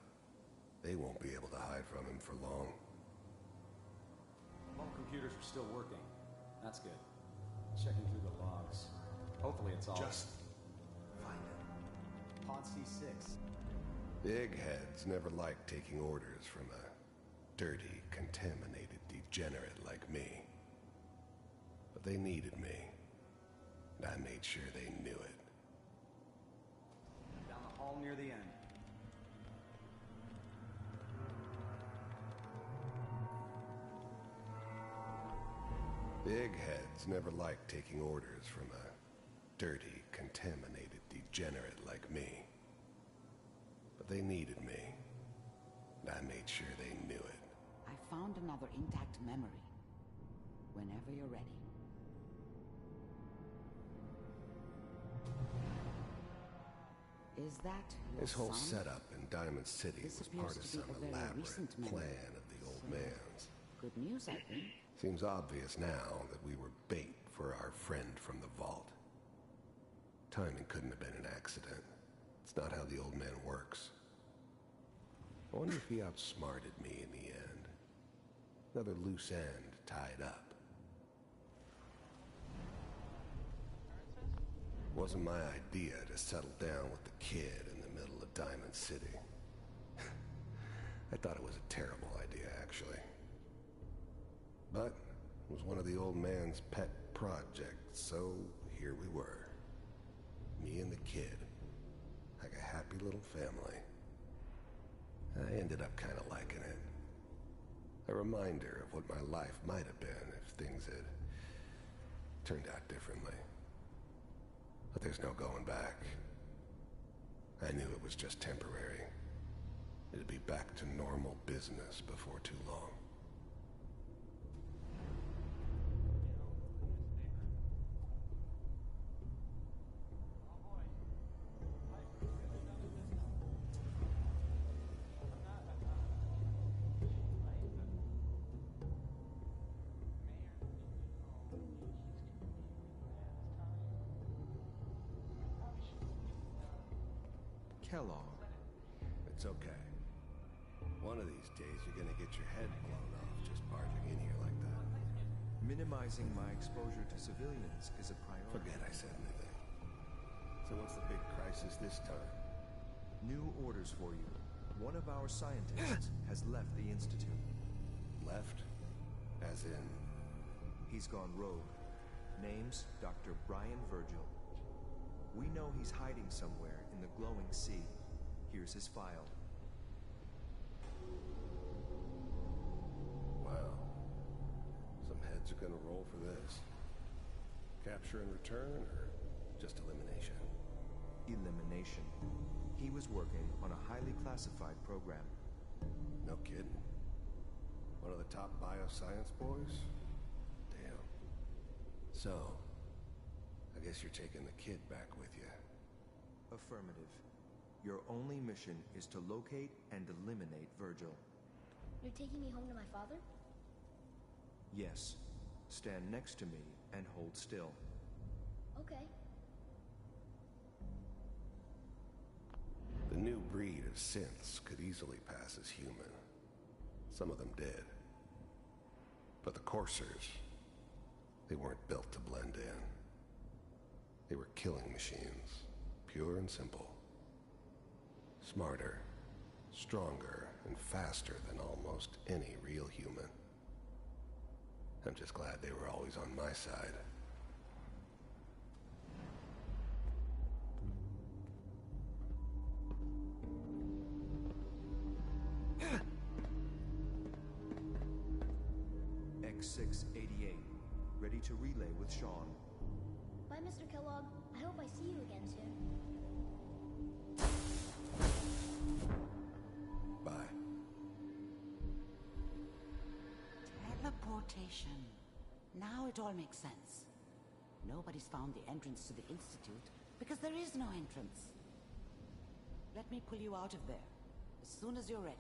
[SPEAKER 18] they won't be able to hide from him for long.
[SPEAKER 6] All computers are still working. That's good. Checking through the logs. Hopefully it's all...
[SPEAKER 20] Just find it.
[SPEAKER 6] Pod C6.
[SPEAKER 18] The eggheads never liked taking orders from a dirty, contaminated degenerate like me. But they needed me, and I made sure they knew it.
[SPEAKER 6] Down the hall near the end.
[SPEAKER 18] The eggheads never liked taking orders from a dirty, contaminated degenerate like me. But they needed me, and I made sure they knew it.
[SPEAKER 17] I found another intact memory. Whenever you're ready. Is that your
[SPEAKER 18] This whole
[SPEAKER 17] son?
[SPEAKER 18] setup in Diamond City
[SPEAKER 17] This
[SPEAKER 18] was
[SPEAKER 17] appears
[SPEAKER 18] part
[SPEAKER 17] to
[SPEAKER 18] of
[SPEAKER 17] be
[SPEAKER 18] some
[SPEAKER 17] a very
[SPEAKER 18] elaborate
[SPEAKER 17] recent memory.
[SPEAKER 18] plan of the old man's.
[SPEAKER 17] Good news, I think.
[SPEAKER 18] Seems obvious now that we were bait for our friend from the vault. Timing couldn't have been an accident. It's not how the old man works. I wonder if he outsmarted me in the end. Another loose end tied up. Wasn't my idea to settle down with the kid in the middle of Diamond City. I thought it was a terrible idea, actually. But it was one of the old man's pet projects, so here we were. Me and the kid. Like a happy little family. I ended up kind of liking it. A reminder of what my life might have been if things had turned out differently. But there's no going back. I knew it was just temporary. It'd be back to normal business before too long.
[SPEAKER 1] Kellogg.
[SPEAKER 18] It's okay. One of these days you're gonna get your head blown off just barging in here like that.
[SPEAKER 1] Minimizing my exposure to civilians is a priority.
[SPEAKER 18] Forget I said anything. So what's the big crisis this time?
[SPEAKER 1] New orders for you. One of our scientists has left the Institute.
[SPEAKER 18] Left? As in?
[SPEAKER 1] He's gone rogue. Name's Dr. Brian Virgil. We know he's hiding somewhere in the glowing sea. Here's his file.
[SPEAKER 18] Wow. Some heads are gonna roll for this. Capture and return, or just elimination?
[SPEAKER 1] Elimination. He was working on a highly classified program.
[SPEAKER 18] No kidding. One of the top bioscience boys? Damn. So, I guess you're taking the kid back with you.
[SPEAKER 1] Affirmative. Your only mission is to locate and eliminate Virgil.
[SPEAKER 4] You're taking me home to my father?
[SPEAKER 1] Yes. Stand next to me and hold still.
[SPEAKER 4] Okay.
[SPEAKER 18] The new breed of synths could easily pass as human. Some of them did. But the Coursers, they weren't built to blend in. They were killing machines, pure and simple. Smarter, stronger, and faster than almost any real human. I'm just glad they were always on my side.
[SPEAKER 1] X688, ready to relay with Sean.
[SPEAKER 4] Bye, Mr. Kellogg. I hope I see you again soon.
[SPEAKER 18] Bye.
[SPEAKER 17] Teleportation. Now it all makes sense. Nobody's found the entrance to the Institute because there is no entrance. Let me pull you out of there as soon as you're ready.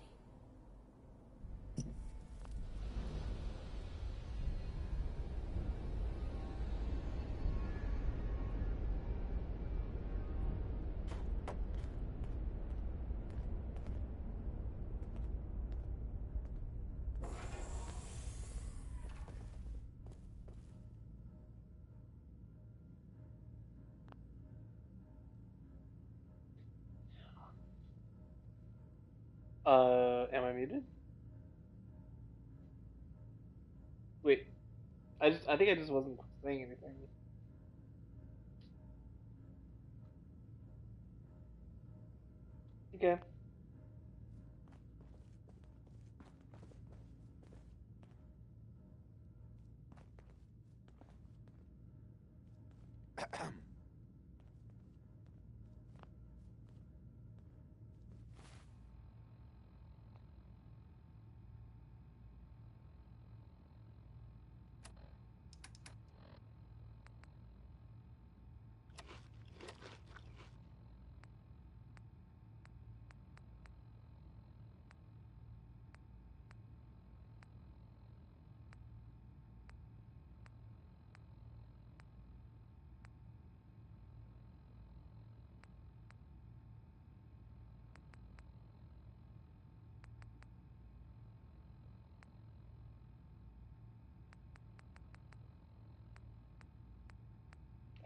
[SPEAKER 5] Am I muted? Wait, I think I just wasn't saying anything. Okay.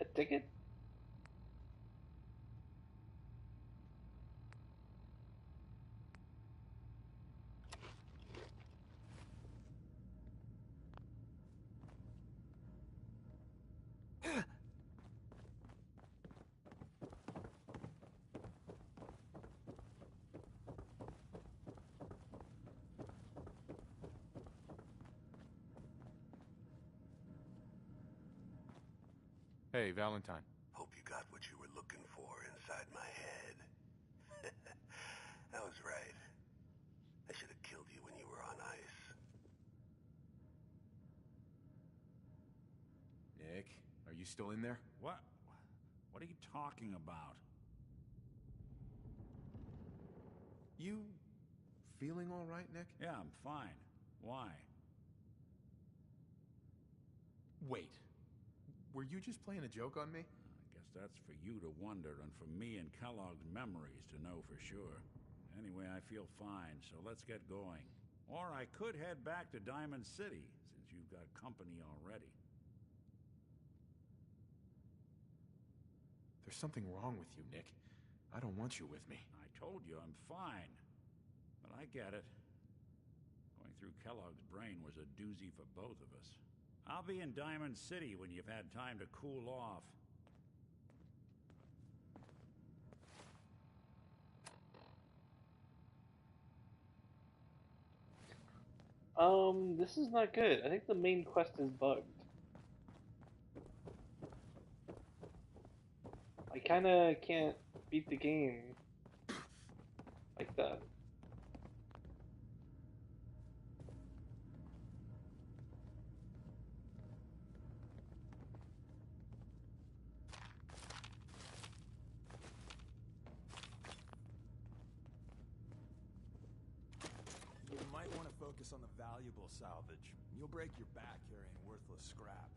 [SPEAKER 5] A ticket?
[SPEAKER 9] Hey, Valentine.
[SPEAKER 18] Hope you got what you were looking for inside my head. I was right. I should have killed you when you were on ice.
[SPEAKER 9] Nick, are you still in there?
[SPEAKER 14] What? What are you talking about?
[SPEAKER 9] You feeling all right, Nick?
[SPEAKER 14] Yeah, I'm fine. Why?
[SPEAKER 9] Wait. Were you just playing a joke on me?
[SPEAKER 14] I guess that's for you to wonder, and for me and Kellogg's memories to know for sure. Anyway, I feel fine, so let's get going. Or I could head back to Diamond City, since you've got company already.
[SPEAKER 9] There's something wrong with you, Nick. I don't want you with me.
[SPEAKER 14] I told you I'm fine. But I get it. Going through Kellogg's brain was a doozy for both of us. I'll be in Diamond City when you've had time to cool off.
[SPEAKER 3] This is not good. I think the main quest is bugged. I kinda can't beat the game like that.
[SPEAKER 20] You might want to focus on the valuable salvage. You'll break your back carrying worthless scrap.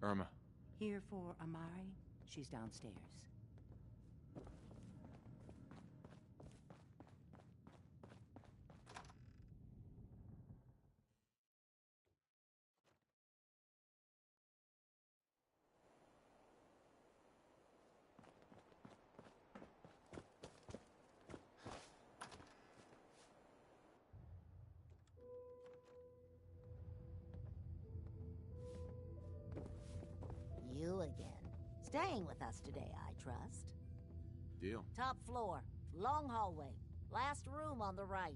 [SPEAKER 9] Irma.
[SPEAKER 16] Here for Amari? She's downstairs.
[SPEAKER 7] You again. Staying with us today, I trust.
[SPEAKER 9] Deal.
[SPEAKER 7] Top floor, long hallway, last room on the right.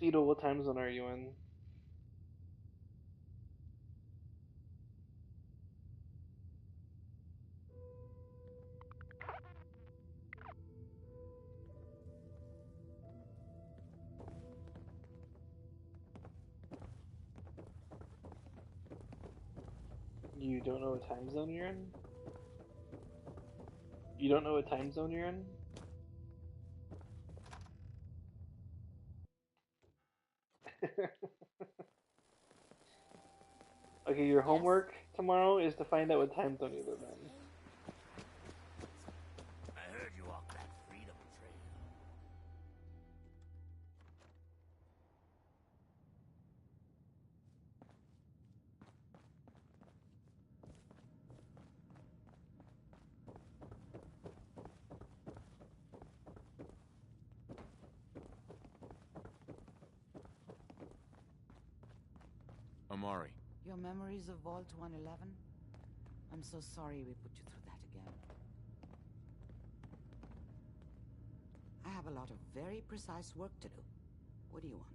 [SPEAKER 3] Dito, what time zone are you in? You don't know what time zone you're in? You don't know what time zone you're in? Okay, your homework tomorrow is to find out what time zone you live in.
[SPEAKER 11] I heard you walk that freedom trail.
[SPEAKER 9] Amari.
[SPEAKER 17] Your memories of Vault 111? I'm so sorry we put you through that again. I have a lot of very precise work to do. What do you want?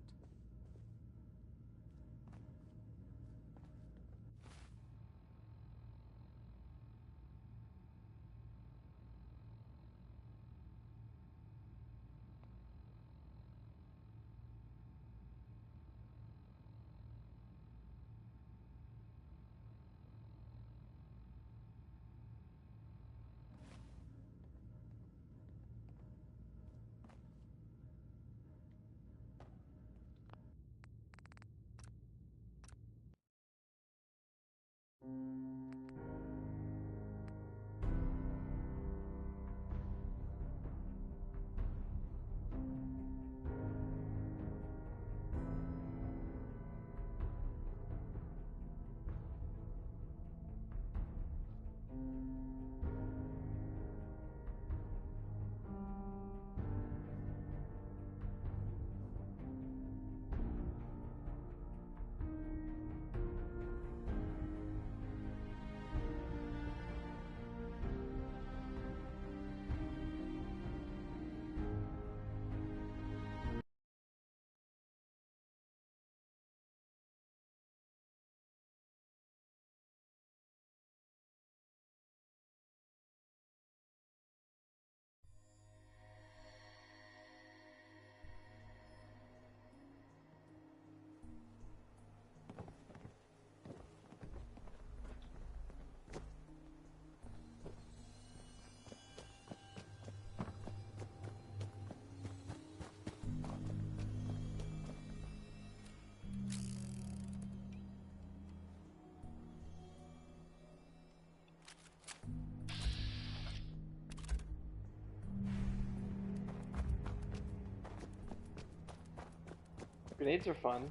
[SPEAKER 5] Grenades are fun.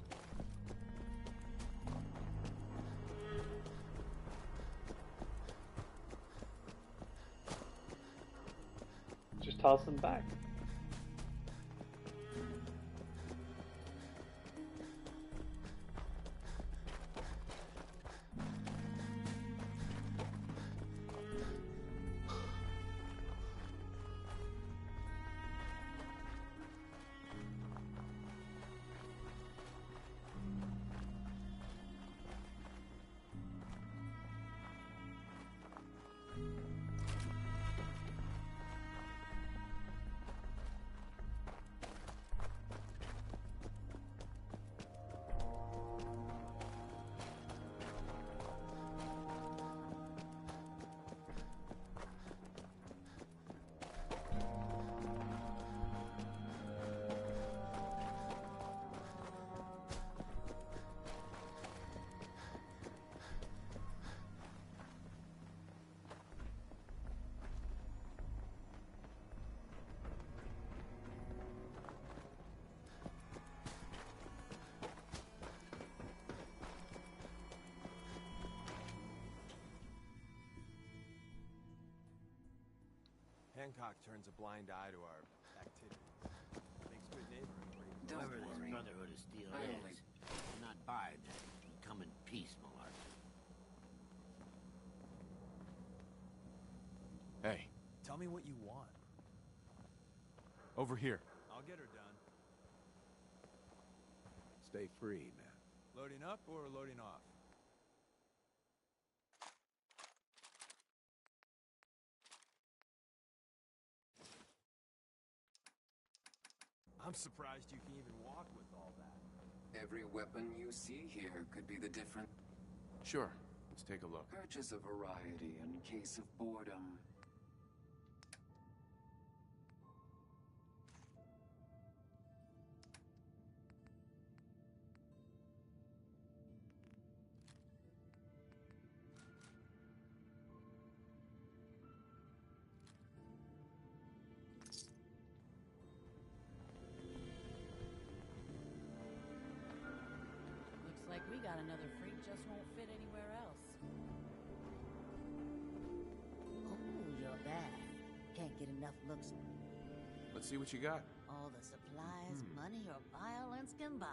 [SPEAKER 5] Just toss them back.
[SPEAKER 8] Hancock turns a blind eye to our activities. Makes good neighborhood.
[SPEAKER 13] Whoever this Brotherhood of Steel is, do not barge. Come in peace, Malark.
[SPEAKER 9] Hey,
[SPEAKER 8] Tell me what you want.
[SPEAKER 9] over here.
[SPEAKER 8] I'll get her done.
[SPEAKER 12] Stay free, man.
[SPEAKER 8] Loading up or loading off? I'm surprised you can even walk with all that.
[SPEAKER 15] Every weapon you see here could be the different.
[SPEAKER 9] Sure, let's take a look.
[SPEAKER 15] Purchase a variety in case of boredom.
[SPEAKER 7] Looks like we got another freak just won't fit anywhere else. Oh, your bag. Can't get enough looks.
[SPEAKER 9] Let's see what you got.
[SPEAKER 7] All the supplies, money, or violence can buy.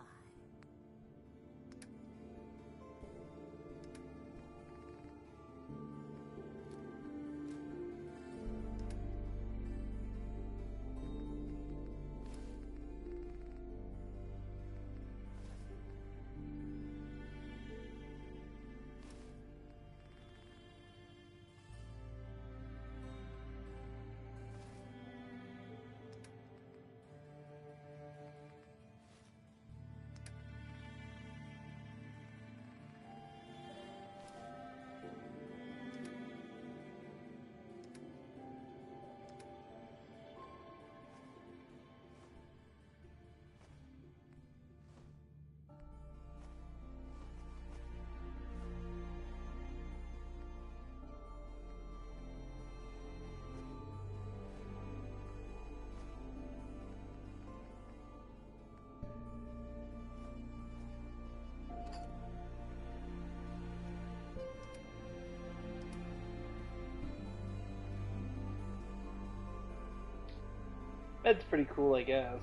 [SPEAKER 5] That's pretty cool, I guess.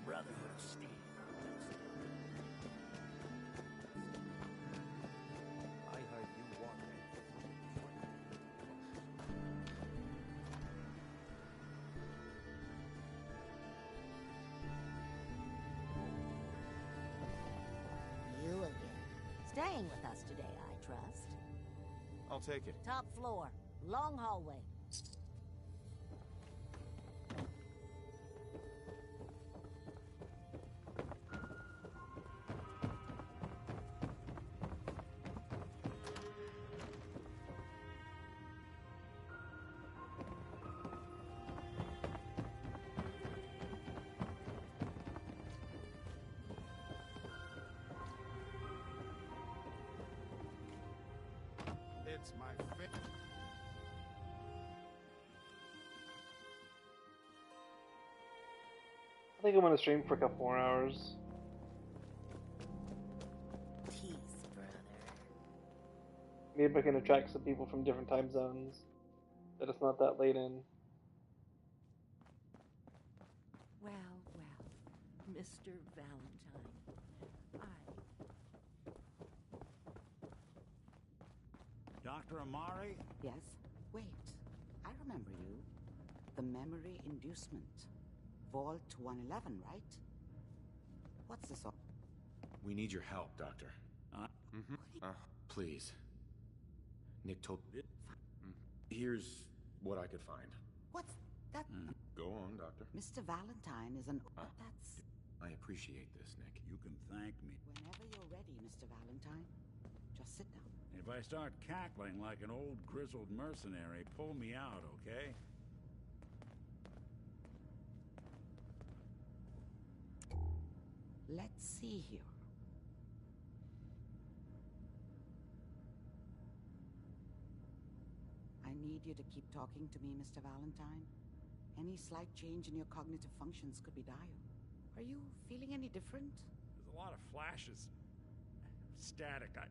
[SPEAKER 13] Brotherhood of Steel.
[SPEAKER 8] I heard you walking.
[SPEAKER 2] staying with us today, I trust.
[SPEAKER 1] I'll take it.
[SPEAKER 2] Top floor, long hallway.
[SPEAKER 8] It's my favorite.
[SPEAKER 5] I think I'm gonna stream for a couple more hours.
[SPEAKER 2] Peace, brother.
[SPEAKER 5] Maybe I can attract some people from different time zones that it's not that late in.
[SPEAKER 16] Well, Mr. Valentine,
[SPEAKER 12] Dr. Amari?
[SPEAKER 17] Yes? Wait. I remember you. The memory inducement. Vault 111, right? What's this all?
[SPEAKER 9] We need your help, Doctor. Please. Nick told... Here's what I could find.
[SPEAKER 17] What's that?
[SPEAKER 9] Go on, Doctor.
[SPEAKER 17] Mr. Valentine is an... That's...
[SPEAKER 9] I appreciate this, Nick.
[SPEAKER 12] You can thank me.
[SPEAKER 17] Whenever you're ready, Mr. Valentine. Just sit down.
[SPEAKER 14] If I start cackling like an old grizzled mercenary, pull me out, okay?
[SPEAKER 17] Let's see here. I need you to keep talking to me, Mr. Valentine. Any slight change in your cognitive functions could be dire. Are you feeling any different?
[SPEAKER 14] There's a lot of flashes. Static. I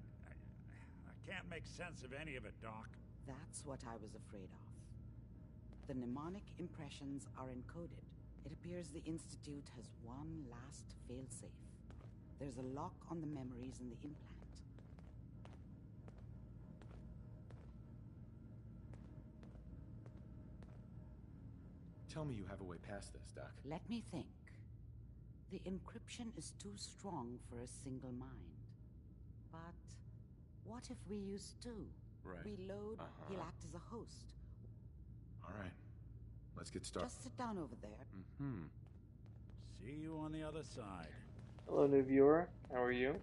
[SPEAKER 14] can't make sense of any of it, Doc.
[SPEAKER 17] That's what I was afraid of. The mnemonic impressions are encoded. It appears the Institute has one last failsafe. There's a lock on the memories in the implant.
[SPEAKER 9] Tell me you have a way past this, Doc.
[SPEAKER 17] Let me think. The encryption is too strong for a single mind. But what if we use two?
[SPEAKER 9] Right.
[SPEAKER 17] Reload, he'll act as a host.
[SPEAKER 9] All right. Let's get started.
[SPEAKER 17] Just sit down over there.
[SPEAKER 14] See you on the other side.
[SPEAKER 5] Hello, new viewer. How are you?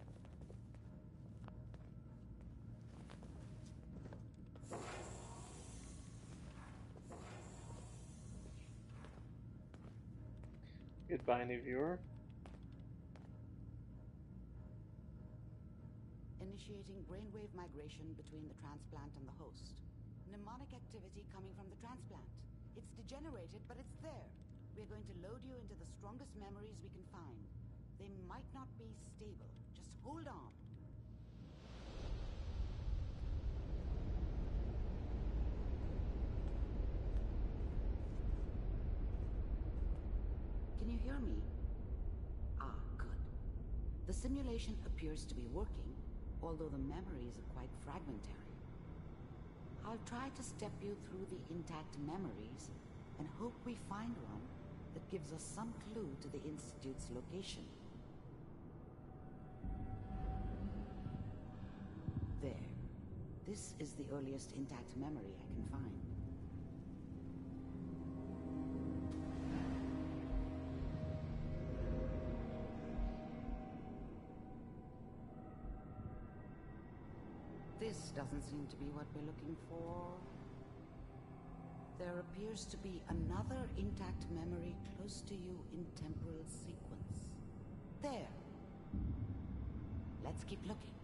[SPEAKER 5] Goodbye, new viewer.
[SPEAKER 17] Initiating brainwave migration between the transplant and the host. Mnemonic activity coming from the transplant. It's degenerated, but it's there. We're going to load you into the strongest memories we can find. They might not be stable. Just hold on. Can you hear me? Ah, good. The simulation appears to be working, although the memories are quite fragmentary. I'll try to step you through the intact memories and hope we find one that gives us some clue to the Institute's location. There. This is the earliest intact memory I can find. This doesn't seem to be what we're looking for. There appears to be another intact memory close to you in temporal sequence. There. Let's keep looking.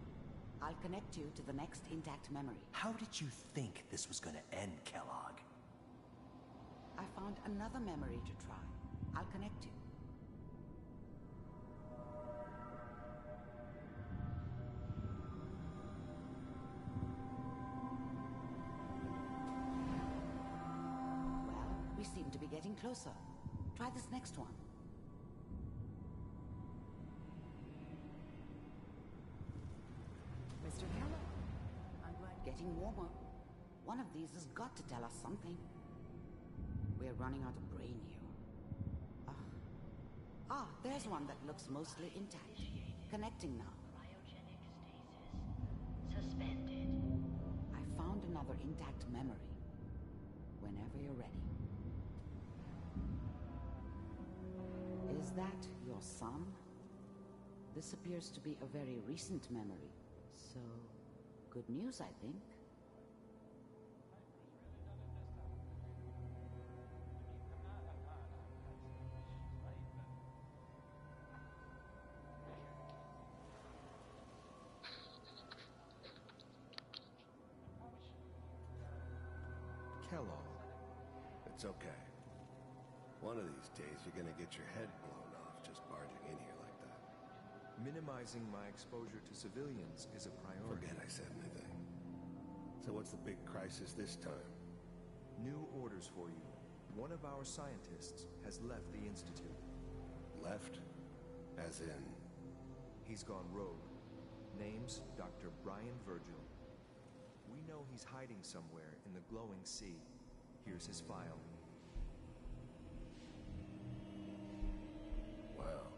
[SPEAKER 17] I'll connect you to the next intact memory.
[SPEAKER 20] How did you think this was gonna end, Kellogg?
[SPEAKER 17] I found another memory to try. I'll connect you. We seem to be getting closer. Try this next one.
[SPEAKER 19] Mr. Kellogg, I'm glad...
[SPEAKER 17] Getting warmer. One of these has got to tell us something. We're running out of brain here. There's one that looks mostly intact. Connecting now.
[SPEAKER 22] Cryogenic stasis.
[SPEAKER 17] another intact memory. Whenever you're ready. Is that your son? This appears to be a very recent memory. So, good news, I think.
[SPEAKER 18] Kellogg. It's okay. One of these days you're gonna get your head blown off just barging in here like that.
[SPEAKER 1] Minimizing my exposure to civilians is a priority.
[SPEAKER 18] Forget I said anything. So what's the big crisis this time?
[SPEAKER 1] New orders for you. One of our scientists has left the Institute.
[SPEAKER 18] Left? As in?
[SPEAKER 1] He's gone rogue. Name's Dr. Brian Virgil. We know he's hiding somewhere in the glowing sea. Here's his file.
[SPEAKER 18] Wow.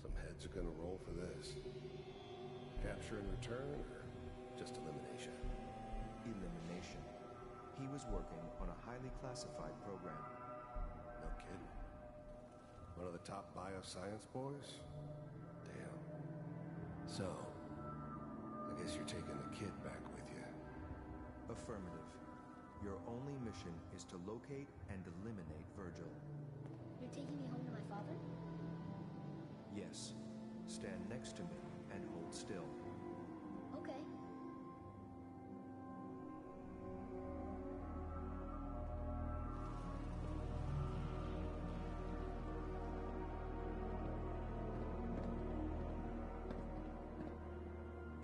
[SPEAKER 18] Some heads are gonna roll for this. Capture and return, or just elimination?
[SPEAKER 1] Elimination. He was working on a highly classified program.
[SPEAKER 18] No kidding. One of the top bioscience boys? Damn. So, I guess you're taking the kid back with you.
[SPEAKER 1] Affirmative. Your only mission is to locate and eliminate Virgil.
[SPEAKER 4] You're taking me home to my father?
[SPEAKER 1] Yes. Stand next to me and hold still.
[SPEAKER 4] Okay.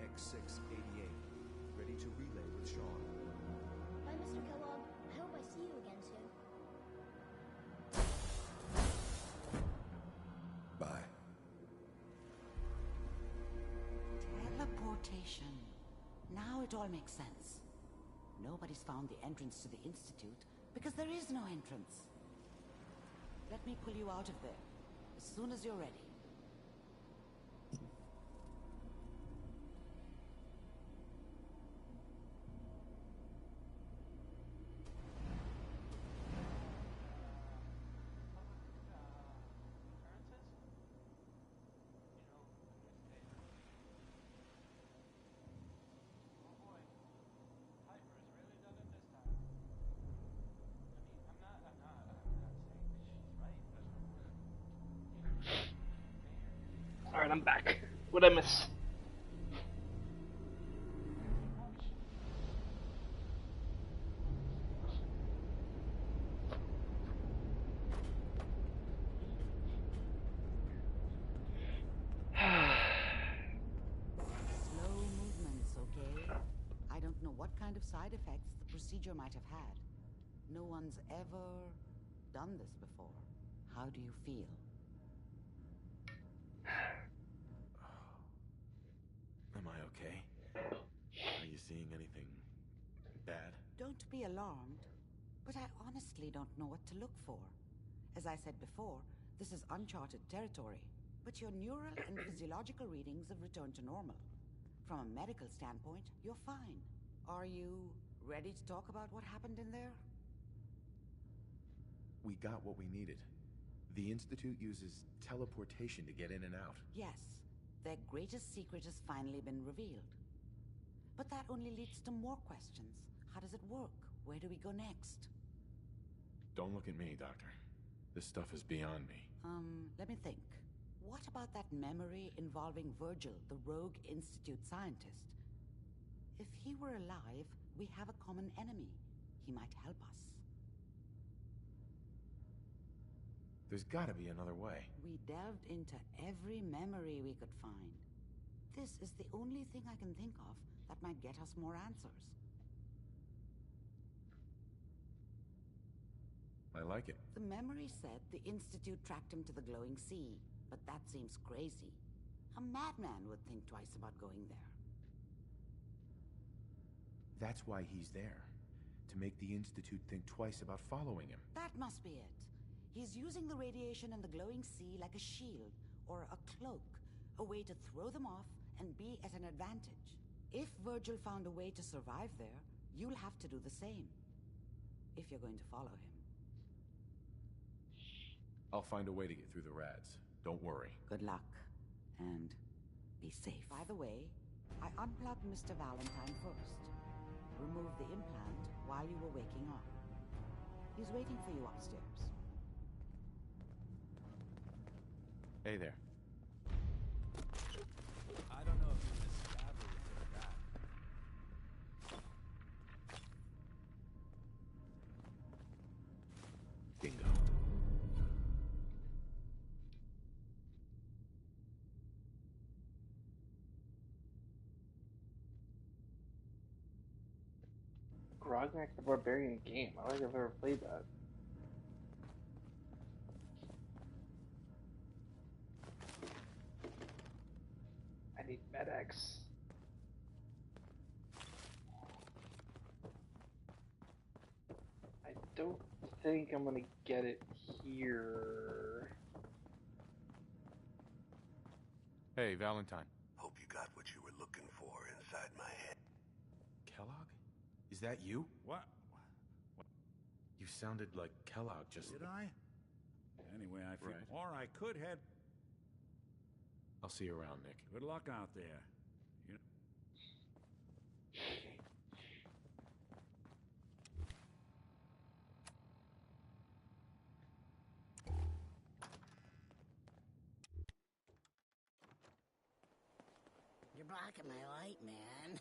[SPEAKER 1] X688. Ready to relay with Sean.
[SPEAKER 4] Bye, Mr. Kellogg. I hope I see you again soon.
[SPEAKER 18] Bye.
[SPEAKER 17] Teleportation. Now it all makes sense. Nobody's found the entrance to the Institute because there is no entrance. Let me pull you out of there as soon as you're ready.
[SPEAKER 5] Alright, I'm back. What'd I miss?
[SPEAKER 17] Slow movements, okay? I don't know what kind of side effects the procedure might have had. No one's ever done this before. How do you feel?
[SPEAKER 9] Am I okay? Are you seeing anything bad?
[SPEAKER 17] Don't be alarmed, but I honestly don't know what to look for. As I said before, this is uncharted territory, but your neural and physiological readings have returned to normal. From a medical standpoint, you're fine. Are you ready to talk about what happened in there?
[SPEAKER 9] We got what we needed. The Institute uses teleportation to get in and out.
[SPEAKER 17] Yes, their greatest secret has finally been revealed. But that only leads to more questions. How does it work? Where do we go next?
[SPEAKER 9] Don't look at me, Doctor. This stuff is beyond me.
[SPEAKER 17] Let me think. What about that memory involving Virgil, the rogue Institute scientist? If he were alive, we have a common enemy. He might help us.
[SPEAKER 9] There's gotta be another way.
[SPEAKER 17] We delved into every memory we could find. This is the only thing I can think of that might get us more answers.
[SPEAKER 9] I like it.
[SPEAKER 17] The memory said the Institute tracked him to the glowing sea, but that seems crazy. A madman would think twice about going there.
[SPEAKER 9] That's why he's there. To make the Institute think twice about following him.
[SPEAKER 17] That must be it. He's using the radiation in the glowing sea like a shield, or a cloak, a way to throw them off and be at an advantage. If Virgil found a way to survive there, You'll have to do the same, if you're going to follow him.
[SPEAKER 9] I'll find a way to get through the rats. Don't worry.
[SPEAKER 17] Good luck, and be safe. By the way, I unplugged Mr. Valentine first. Removed the implant while you were waking up. He's waiting for you upstairs.
[SPEAKER 9] Hey there.
[SPEAKER 8] I don't know if Miss Stabber would take that.
[SPEAKER 9] Bingo.
[SPEAKER 5] Grognak the Barbarian game. I don't think I've ever played that. I need Med-X. I don't think I'm gonna get it here.
[SPEAKER 9] Hey, Valentine.
[SPEAKER 18] Hope you got what you were looking for inside my head.
[SPEAKER 9] Kellogg? Is that you?
[SPEAKER 14] What?
[SPEAKER 9] You sounded like Kellogg just...
[SPEAKER 14] Did I? Anyway, I feel...
[SPEAKER 9] Right.
[SPEAKER 14] Or I could head...
[SPEAKER 9] I'll see you around, Nick.
[SPEAKER 14] Good luck out there. You know...
[SPEAKER 2] You're blocking my light, man.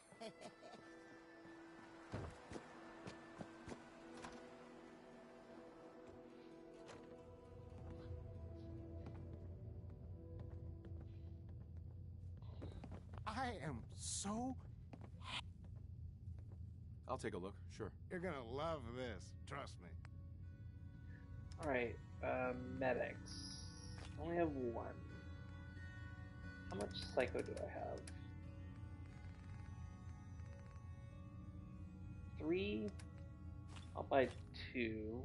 [SPEAKER 8] I am so...
[SPEAKER 9] I'll take a look, sure.
[SPEAKER 8] You're gonna love this. Trust me.
[SPEAKER 5] Alright, Med-X. I only have one. How much Psycho do I have? 3. I'll buy 2.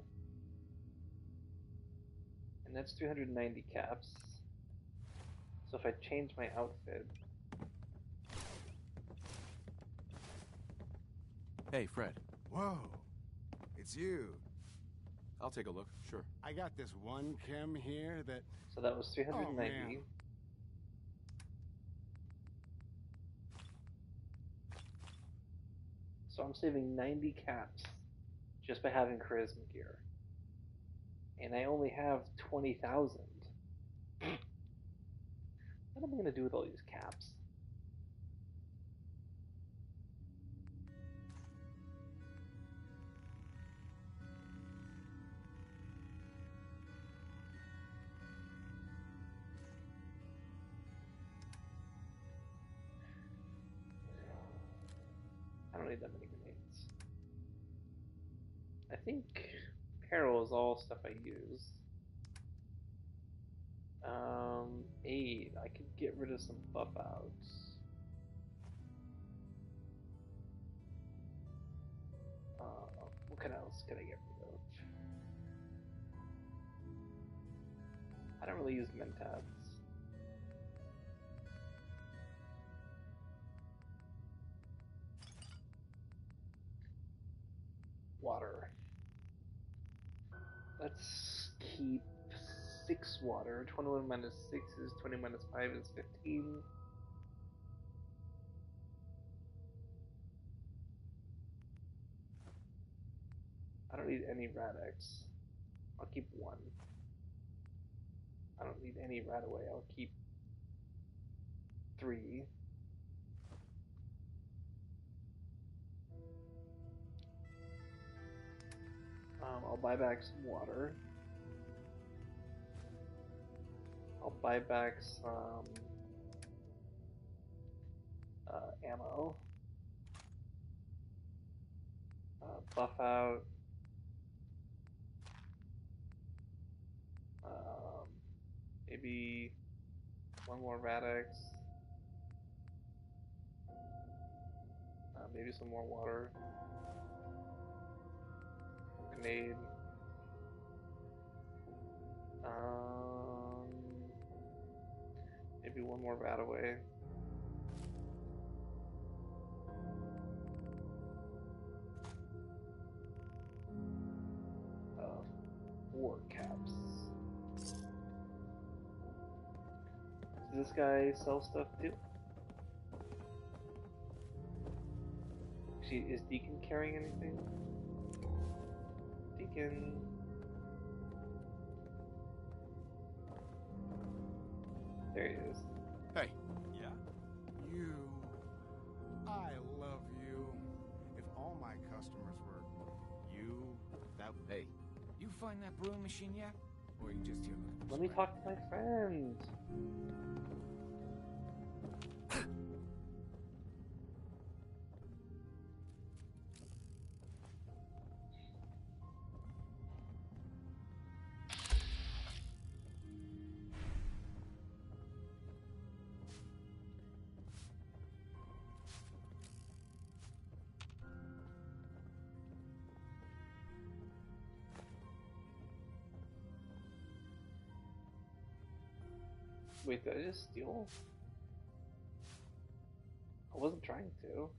[SPEAKER 5] And that's 390 caps. So if I change my outfit...
[SPEAKER 9] Hey, Fred.
[SPEAKER 8] Whoa. It's you.
[SPEAKER 9] I'll take a look, sure.
[SPEAKER 8] I got this one chem here that...
[SPEAKER 5] So that was 390.
[SPEAKER 8] Oh, man.
[SPEAKER 5] So I'm saving 90 caps just by having charisma gear. And I only have 20,000. What am I going to do with all these caps? I don't need that many grenades. I think peril is all stuff I use. Aid. I could get rid of some buff outs. What else could I get rid of? I don't really use Mentats. Water. Let's keep 6 water. 21 minus 6 is 20 minus 5 is 15. I don't need any Rad-X. I'll keep 1. I don't need any Radaway. I'll keep 3. I'll buy back some water. I'll buy back some ammo. Buff out. Maybe 1 more Rad-X. Maybe some more water. Grenade. Maybe 1 more Radaway. 4 caps. Does this guy sell stuff too? Actually, is Deacon carrying anything? Deacon. There he is.
[SPEAKER 6] Hey.
[SPEAKER 8] Yeah? You. I love you. If all my customers were you, that.
[SPEAKER 6] Hey, you find that brewing machine yet? Or are you just here looking for
[SPEAKER 5] Let me talk to my friend. Wait, did I just steal? I wasn't trying to.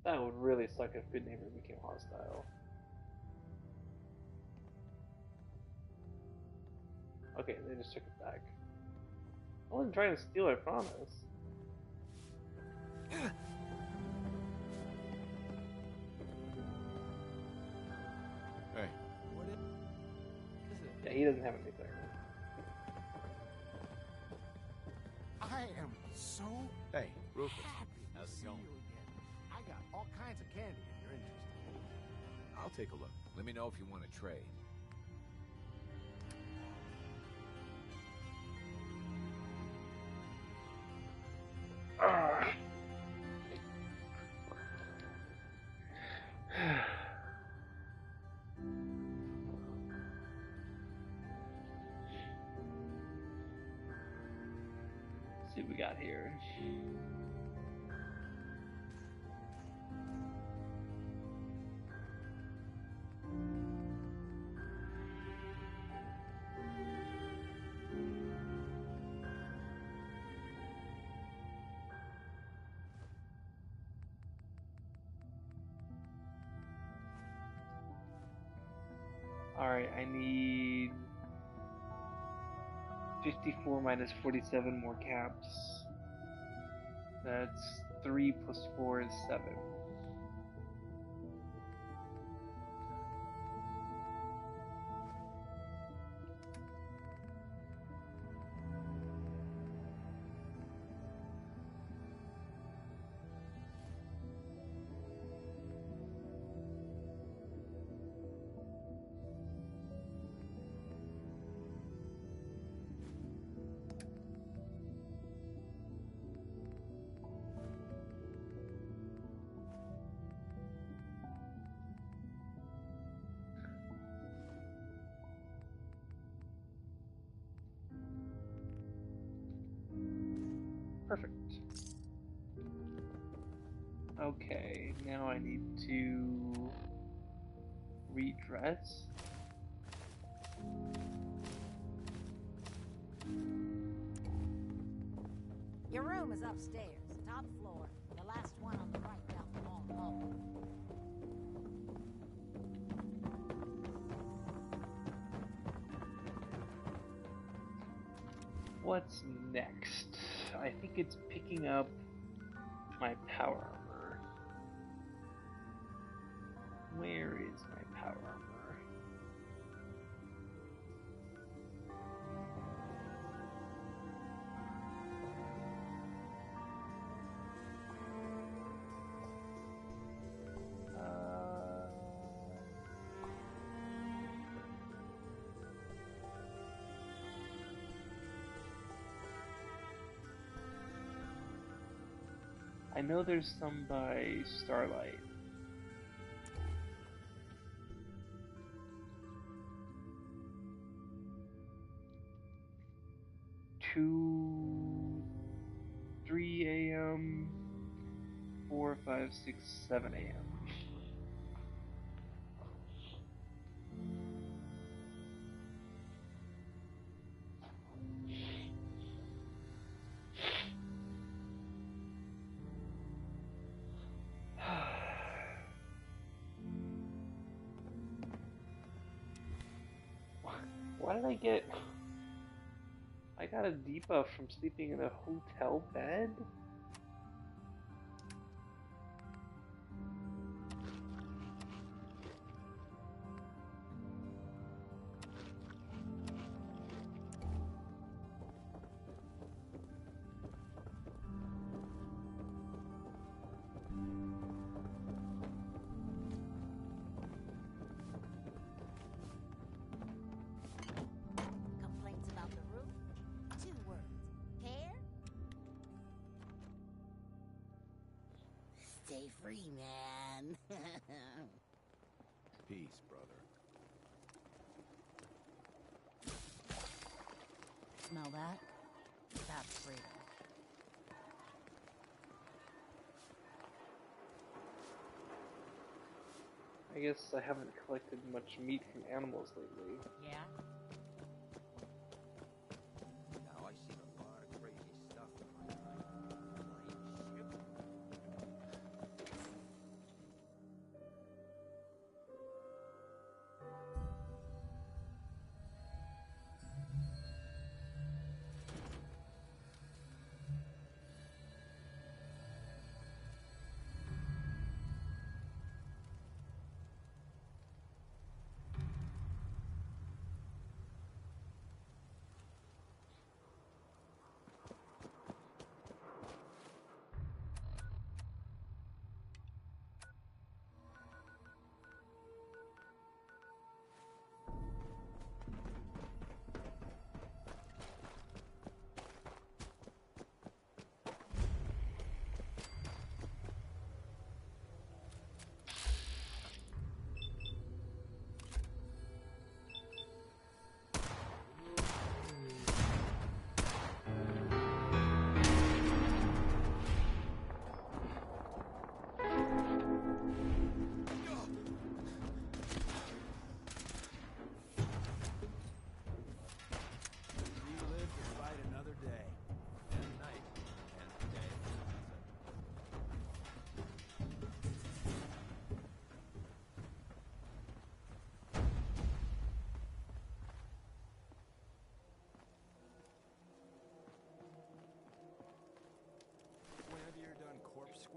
[SPEAKER 5] That would really suck if Good Neighbor became hostile. Okay, they just took it back. I wasn't trying to steal, I promise.
[SPEAKER 6] Hey.
[SPEAKER 8] What is it?
[SPEAKER 5] Yeah, he doesn't have anything.
[SPEAKER 8] I am so
[SPEAKER 6] Hey, Rufus.
[SPEAKER 8] happy to
[SPEAKER 6] How's it
[SPEAKER 8] see
[SPEAKER 6] going?
[SPEAKER 8] you again. I got all kinds of candy if you're interested.
[SPEAKER 6] I'll take a look. Let me know if you want to trade.
[SPEAKER 5] Let's see what we got here. Alright, I need 54 minus 47 more caps. That's 3 plus 4 is 7. Perfect. Okay, now I need to redress.
[SPEAKER 2] Your room is upstairs, top floor. The last one on the right down the long hall.
[SPEAKER 5] What's next? I think it's picking up my power armor. Where is my power armor? I know there's some by Starlight. Two, 3 a.m., 4, 5, 6, 7 a.m. Why did I get... I got a debuff from sleeping in a hotel bed?
[SPEAKER 2] Complaints about the roof? 2 words. Care? Stay free, man.
[SPEAKER 1] Peace, brother.
[SPEAKER 7] Smell that? That's freedom.
[SPEAKER 5] I guess I haven't collected much meat from animals lately.
[SPEAKER 7] Yeah?
[SPEAKER 13] Now I seen a lot of crazy stuff in my life. Flying ship.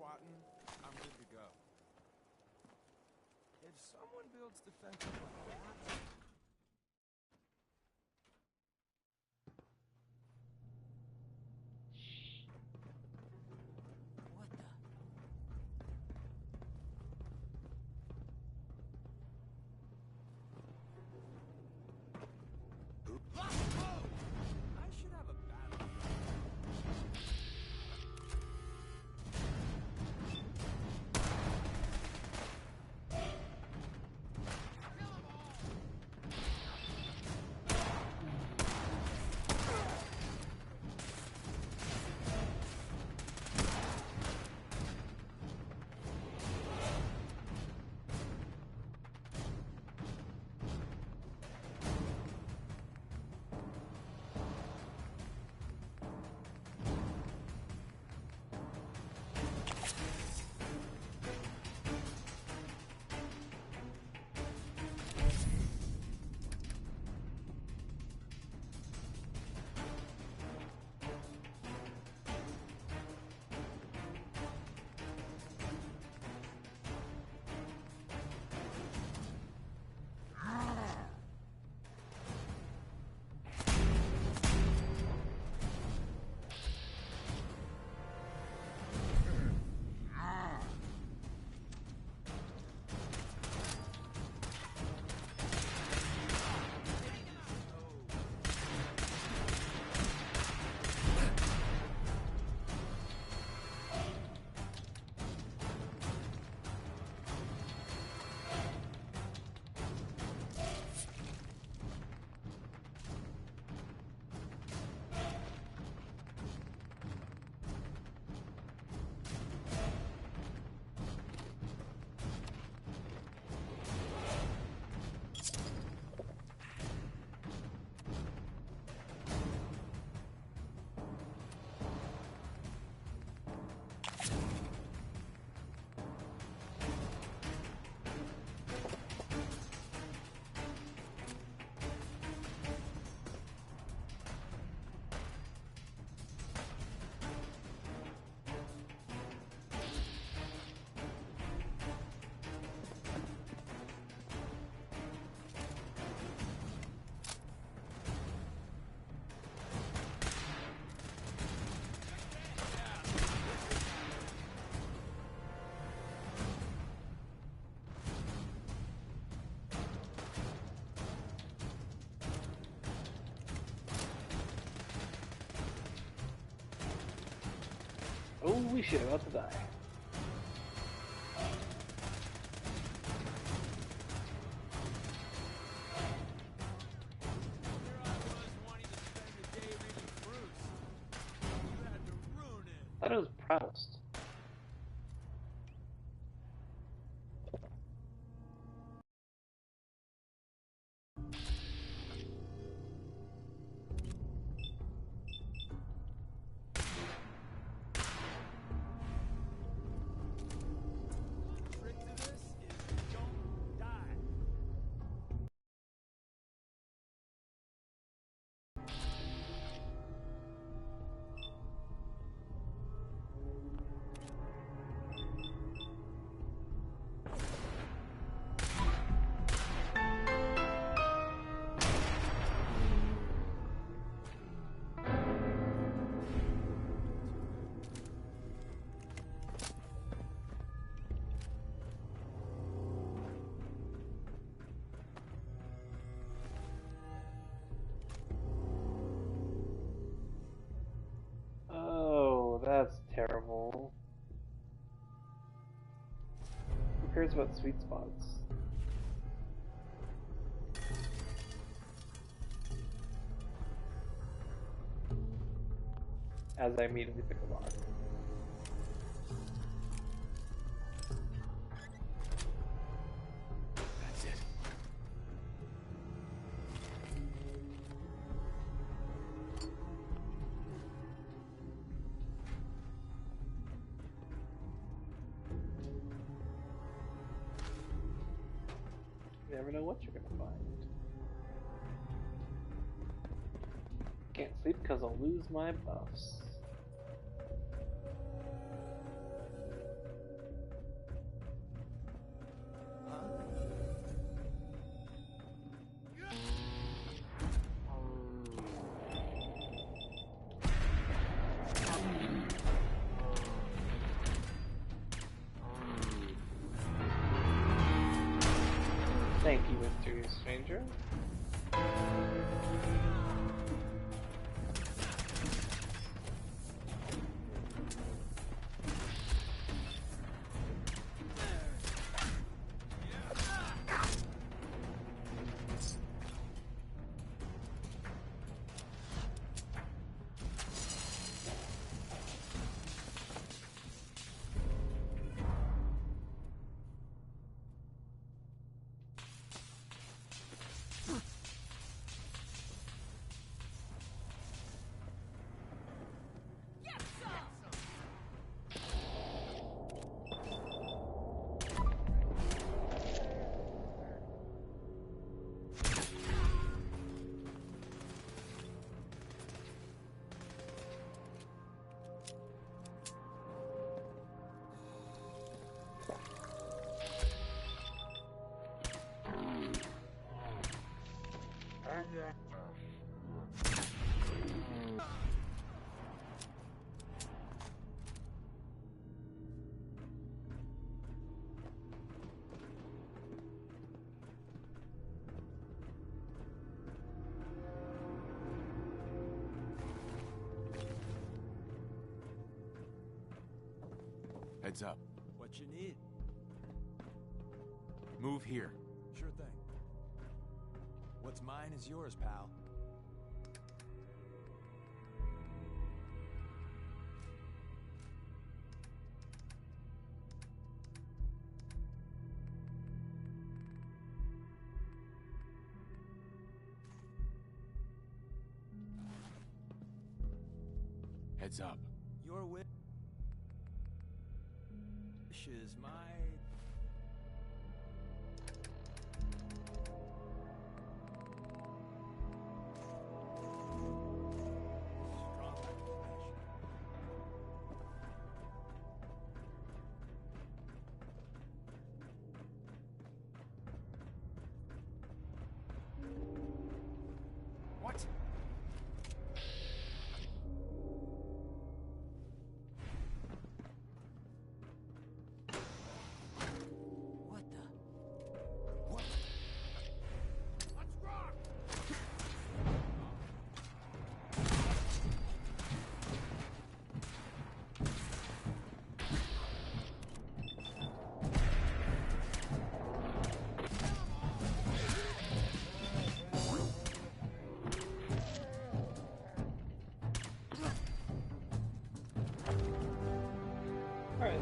[SPEAKER 8] squatting, I'm good to go. If someone builds defenses like that...
[SPEAKER 7] What the?
[SPEAKER 8] I should have a battle.
[SPEAKER 5] Holy shit, about to die. I thought it was Proust. Oh, that's terrible. Who cares about sweet spots? As I immediately pick a lock.
[SPEAKER 9] That's it.
[SPEAKER 5] You never know what you're gonna find. Can't sleep because I'll lose my buffs. Thank you, mysterious stranger.
[SPEAKER 9] Heads up.
[SPEAKER 10] What you need?
[SPEAKER 9] Move here.
[SPEAKER 10] Sure thing. What's mine is yours, pal.
[SPEAKER 9] Heads up.
[SPEAKER 10] Your wish is my...
[SPEAKER 9] What?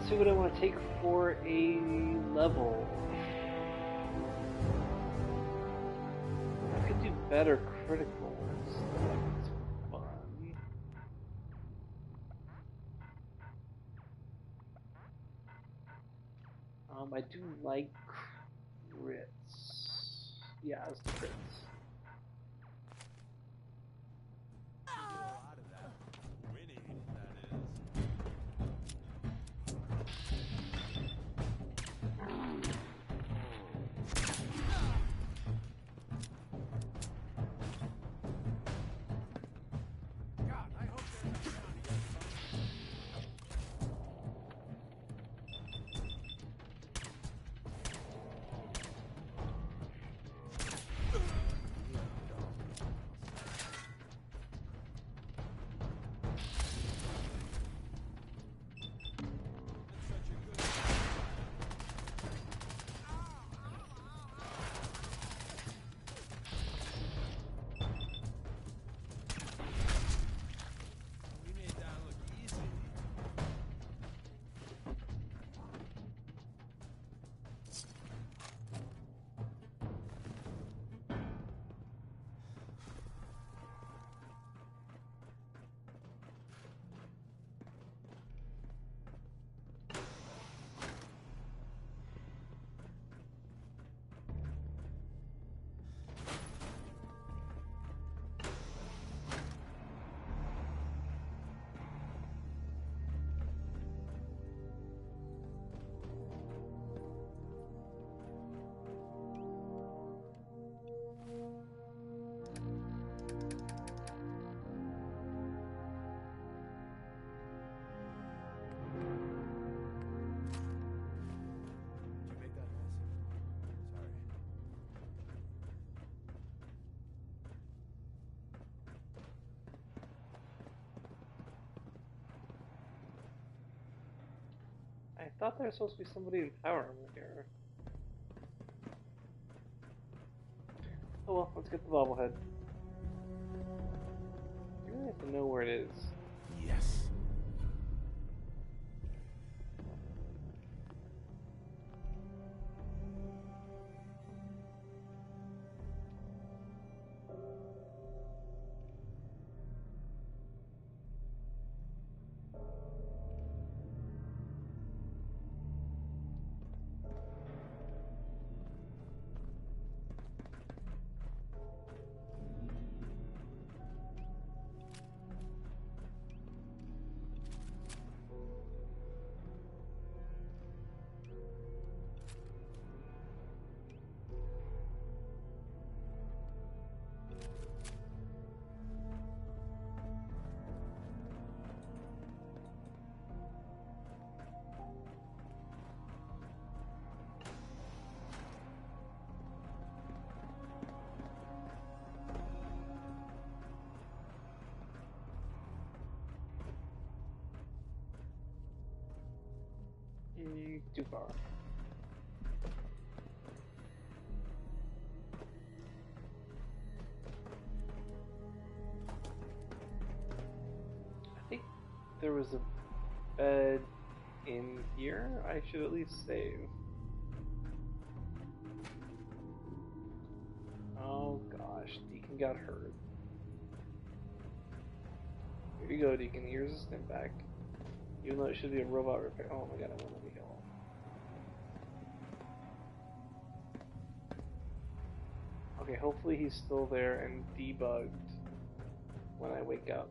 [SPEAKER 5] see what I want to take for a level. I could do better criticals. That's fun. I do like crits. Yeah, it's the crits. I thought there was supposed to be somebody in power over here. Oh well, let's get the bobblehead. I really have to know where it is.
[SPEAKER 6] Yes.
[SPEAKER 5] Too far. I think there was a bed in here. I should at least save. Oh gosh, Deacon got hurt. Here you go, Deacon. Here's a stim pack. Even though it should be a robot repair. Oh my god, I want to be healed. Okay, hopefully he's still there and debugged when I wake up.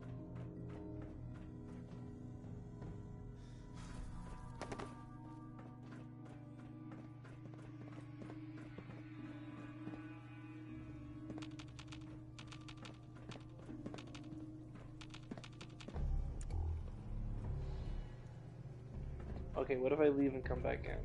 [SPEAKER 5] Okay, what if I leave and come back in?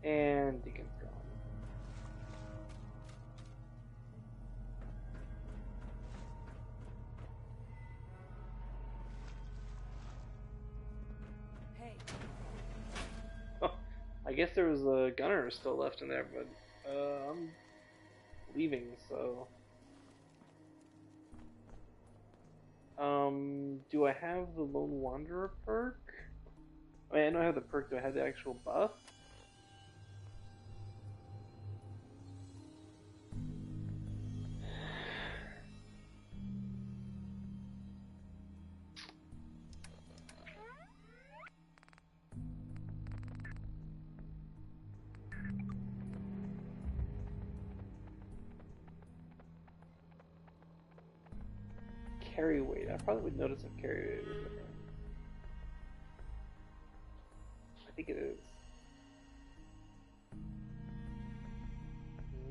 [SPEAKER 5] And Deacon's gone. I guess there was a gunner still left in there, but I'm leaving, so... do I have the Lone Wanderer perk? I mean, I know I have the perk, do I have the actual buff? Carry weight. I probably would notice if carry weight was different. I think it is.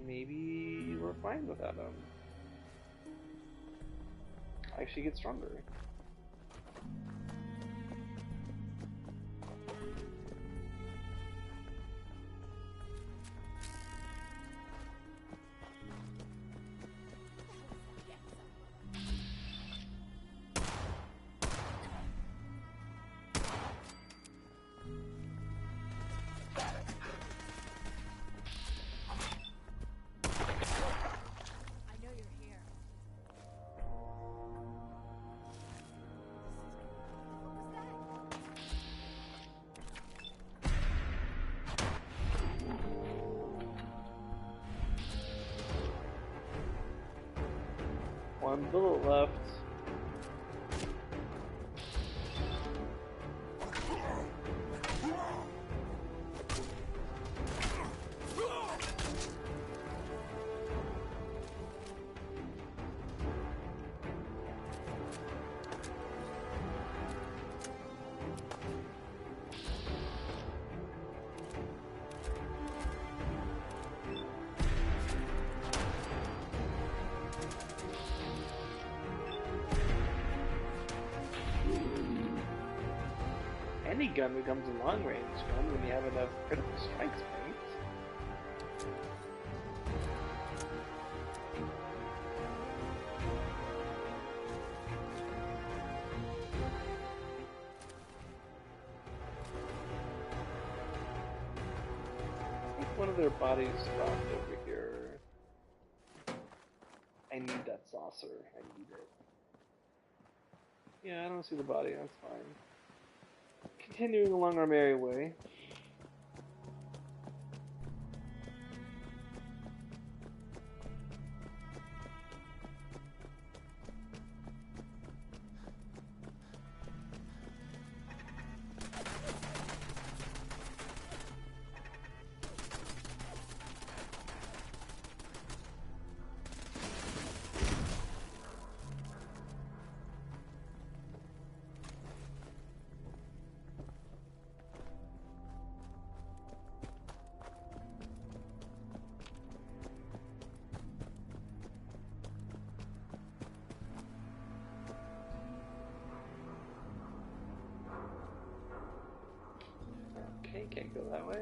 [SPEAKER 5] Maybe we're fine without him. I actually get stronger. One bullet left. Any gun becomes a long-range gun when you have enough critical strikes points. I think one of their bodies dropped over here. I need that saucer. I need it. Yeah, I don't see the body. That's fine. Continuing along our merry way. Okay, can't go that way.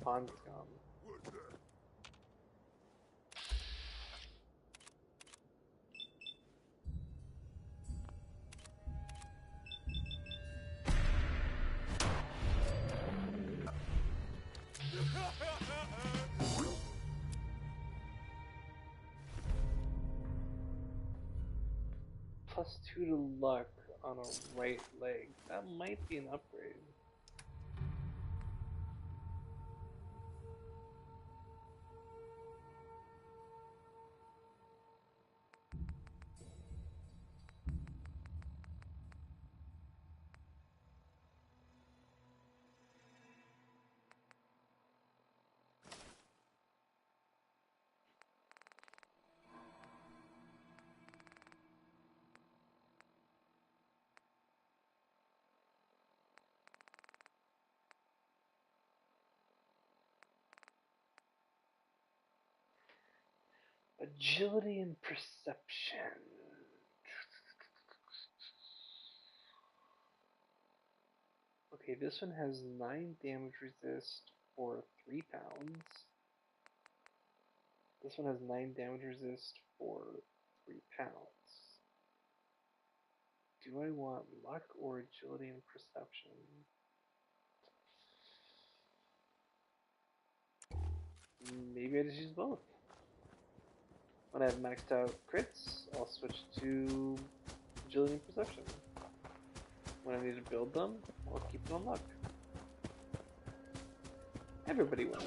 [SPEAKER 5] pawn's gone. +2 to luck on a right leg. That might be an upgrade. Agility and perception. Okay, this one has 9 damage resist for 3 pounds. This one has 9 damage resist for 3 pounds. Do I want luck or agility and perception? Maybe I just use both. When I have maxed out crits, I'll switch to agility and perception. When I need to build them, I'll keep them on luck. Everybody wins.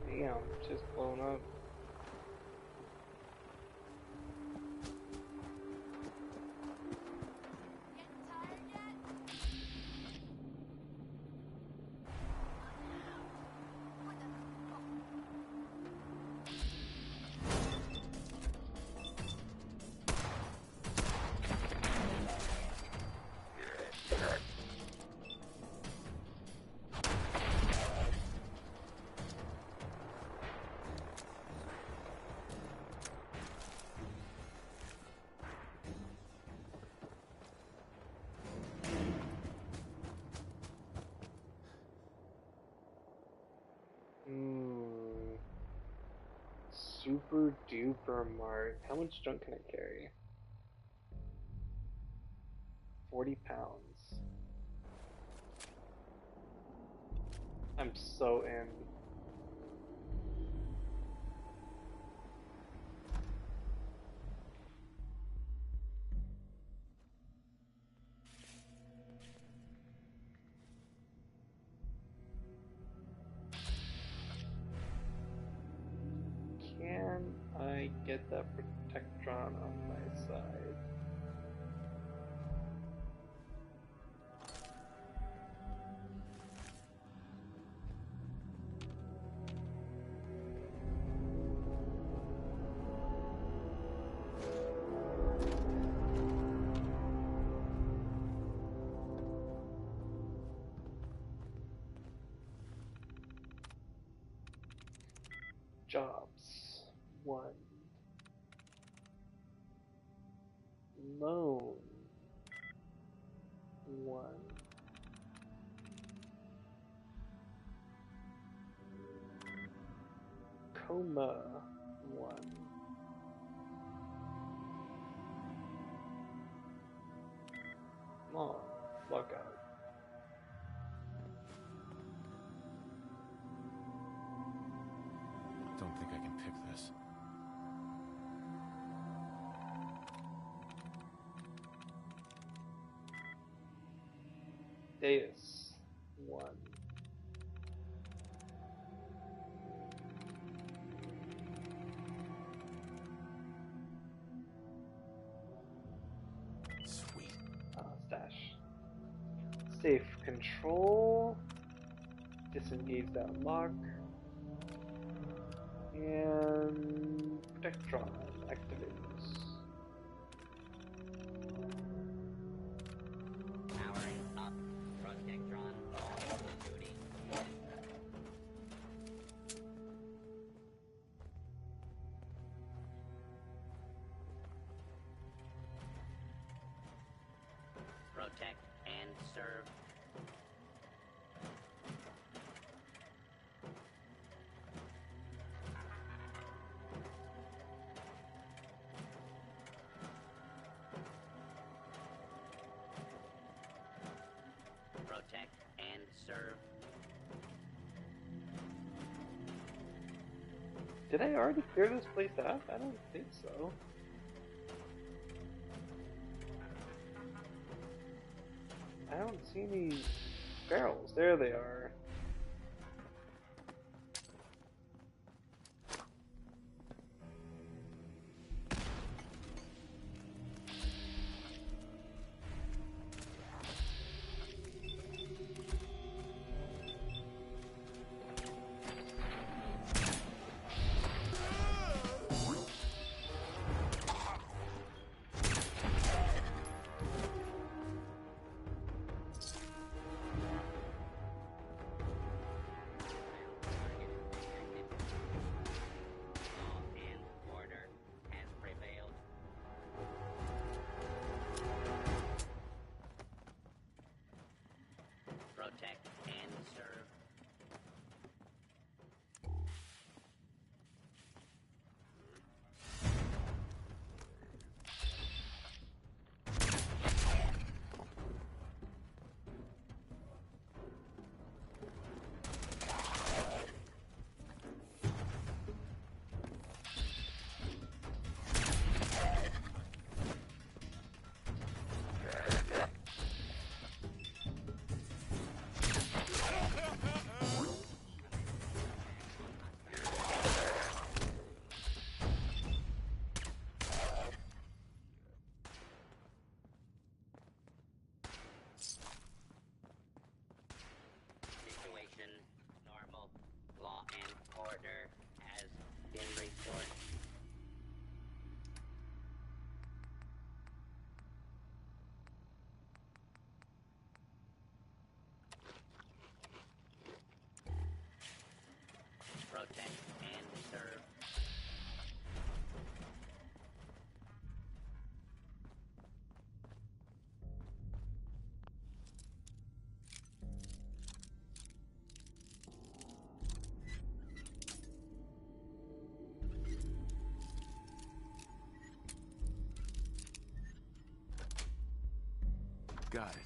[SPEAKER 5] Damn, just blown up. Super duper mart. How much junk can I carry? 40 pounds. I'm so in. Can I get that Protectron on my side? Jobs. 1. Loan. 1. Coma. 1. Come on, lockout.
[SPEAKER 9] Don't think I can pick this.
[SPEAKER 5] Deus. 1.
[SPEAKER 9] Sweet.
[SPEAKER 5] Stash. Safe control. Disengage that lock. And Protectron activates.
[SPEAKER 3] Powering up. Protectron on duty. Protect and serve. Protect and serve.
[SPEAKER 5] Did I already clear this place out? I don't think so. I don't see any barrels. There they are.
[SPEAKER 3] Protect and serve. Situation normal. Law and order has been restored. Protect and serve.
[SPEAKER 9] Got it.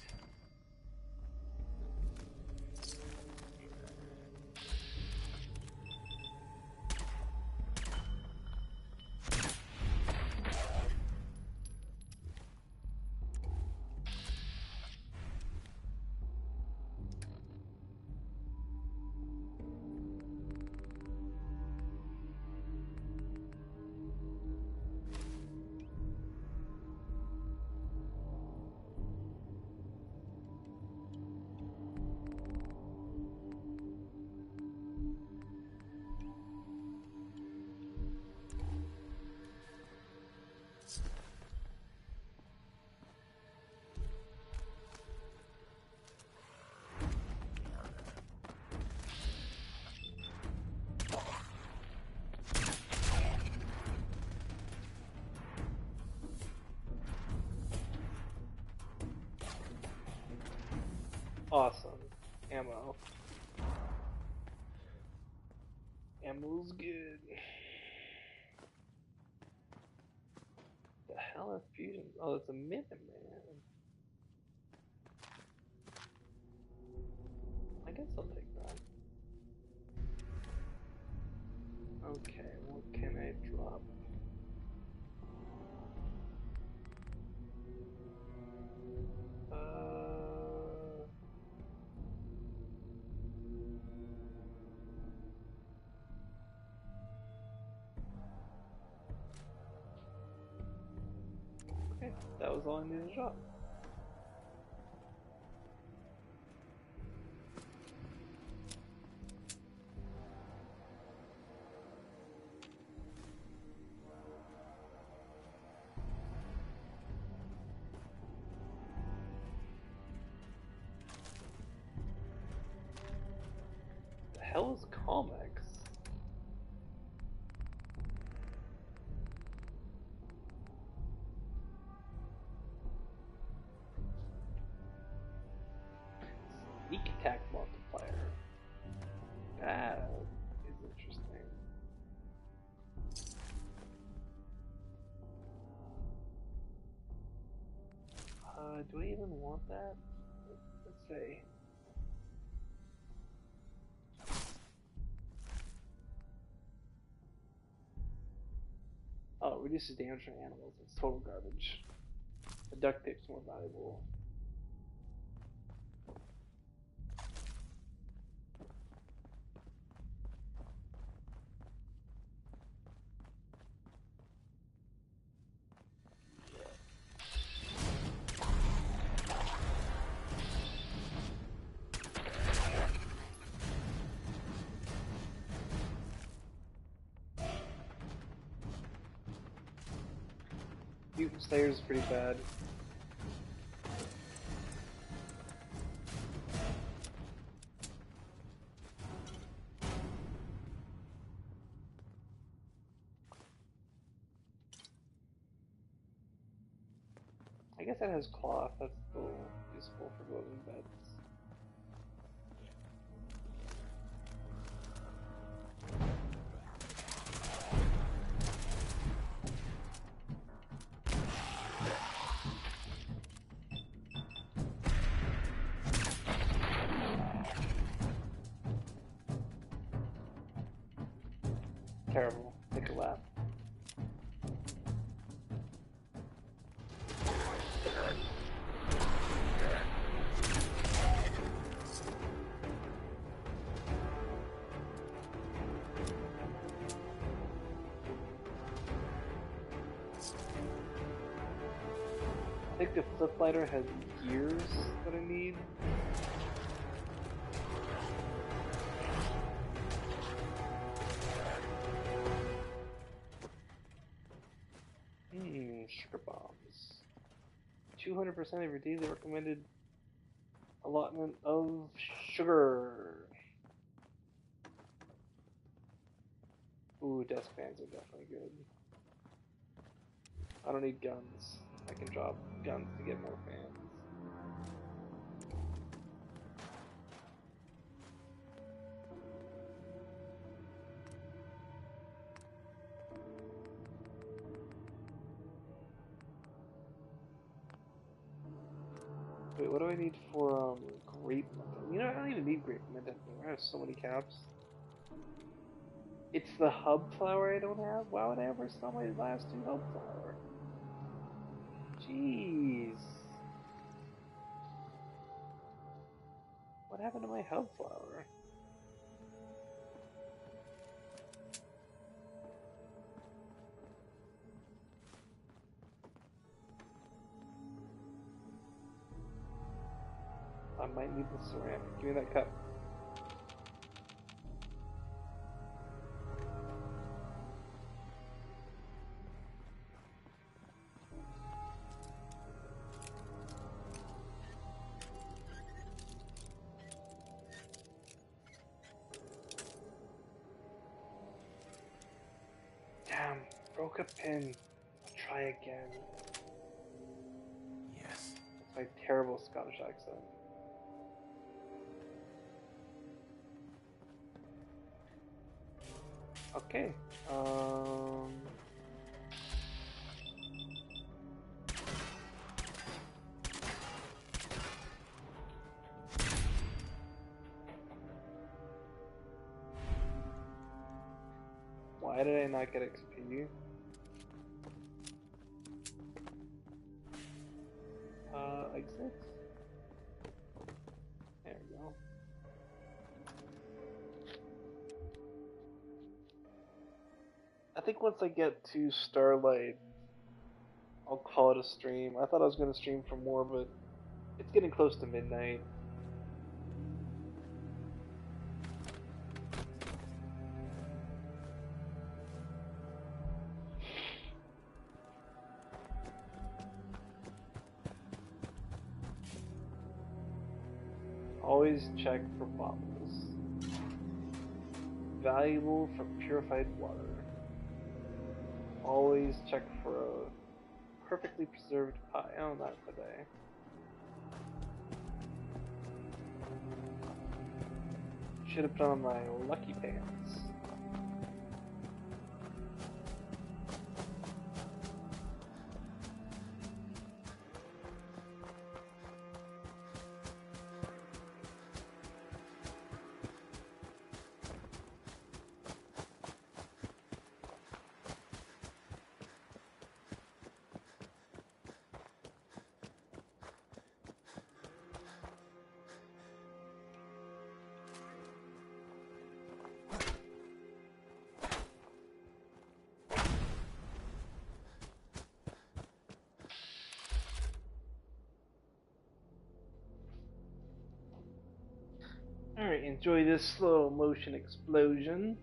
[SPEAKER 5] ammo. Ammo's good. The hell is fusion? Oh, it's a Minuteman. I guess I'll take that. Okay, what can I drop? Okay, that was all I needed to drop. The hell is Comex? Sneak attack multiplier. That is interesting. Do I even want that? Let's see. Oh, it reduces damage from animals. It's total garbage. The duct tape's more valuable. Mutant Slayer's pretty bad. I guess that has cloth. That's still useful for building beds. Terrible. Take a lap. I think the flip lighter has gears that I need. Sugar bombs. 200% of your daily recommended allotment of sugar. Ooh, desk fans are definitely good. I don't need guns. I can drop guns to get more fans. Wait, what do I need for grape? You know, I don't even need grape mint anymore. I have so many caps. It's the hub flower I don't have? Why would I ever sell my last two hub flower? Jeez. What happened to my hub flower? I might need the ceramic. Give me that cup. Damn, broke a pin. I'll try again.
[SPEAKER 20] Yes.
[SPEAKER 5] That's my terrible Scottish accent. Okay. Why did I not get XP? Exit? There we go. I think once I get to Starlight, I'll call it a stream. I thought I was going to stream for more, but it's getting close to midnight. Always check for bottles. Valuable from purified water. Always check for a perfectly preserved pie. Oh, not today. Should have put on my lucky pants. Alright, enjoy this slow motion explosion.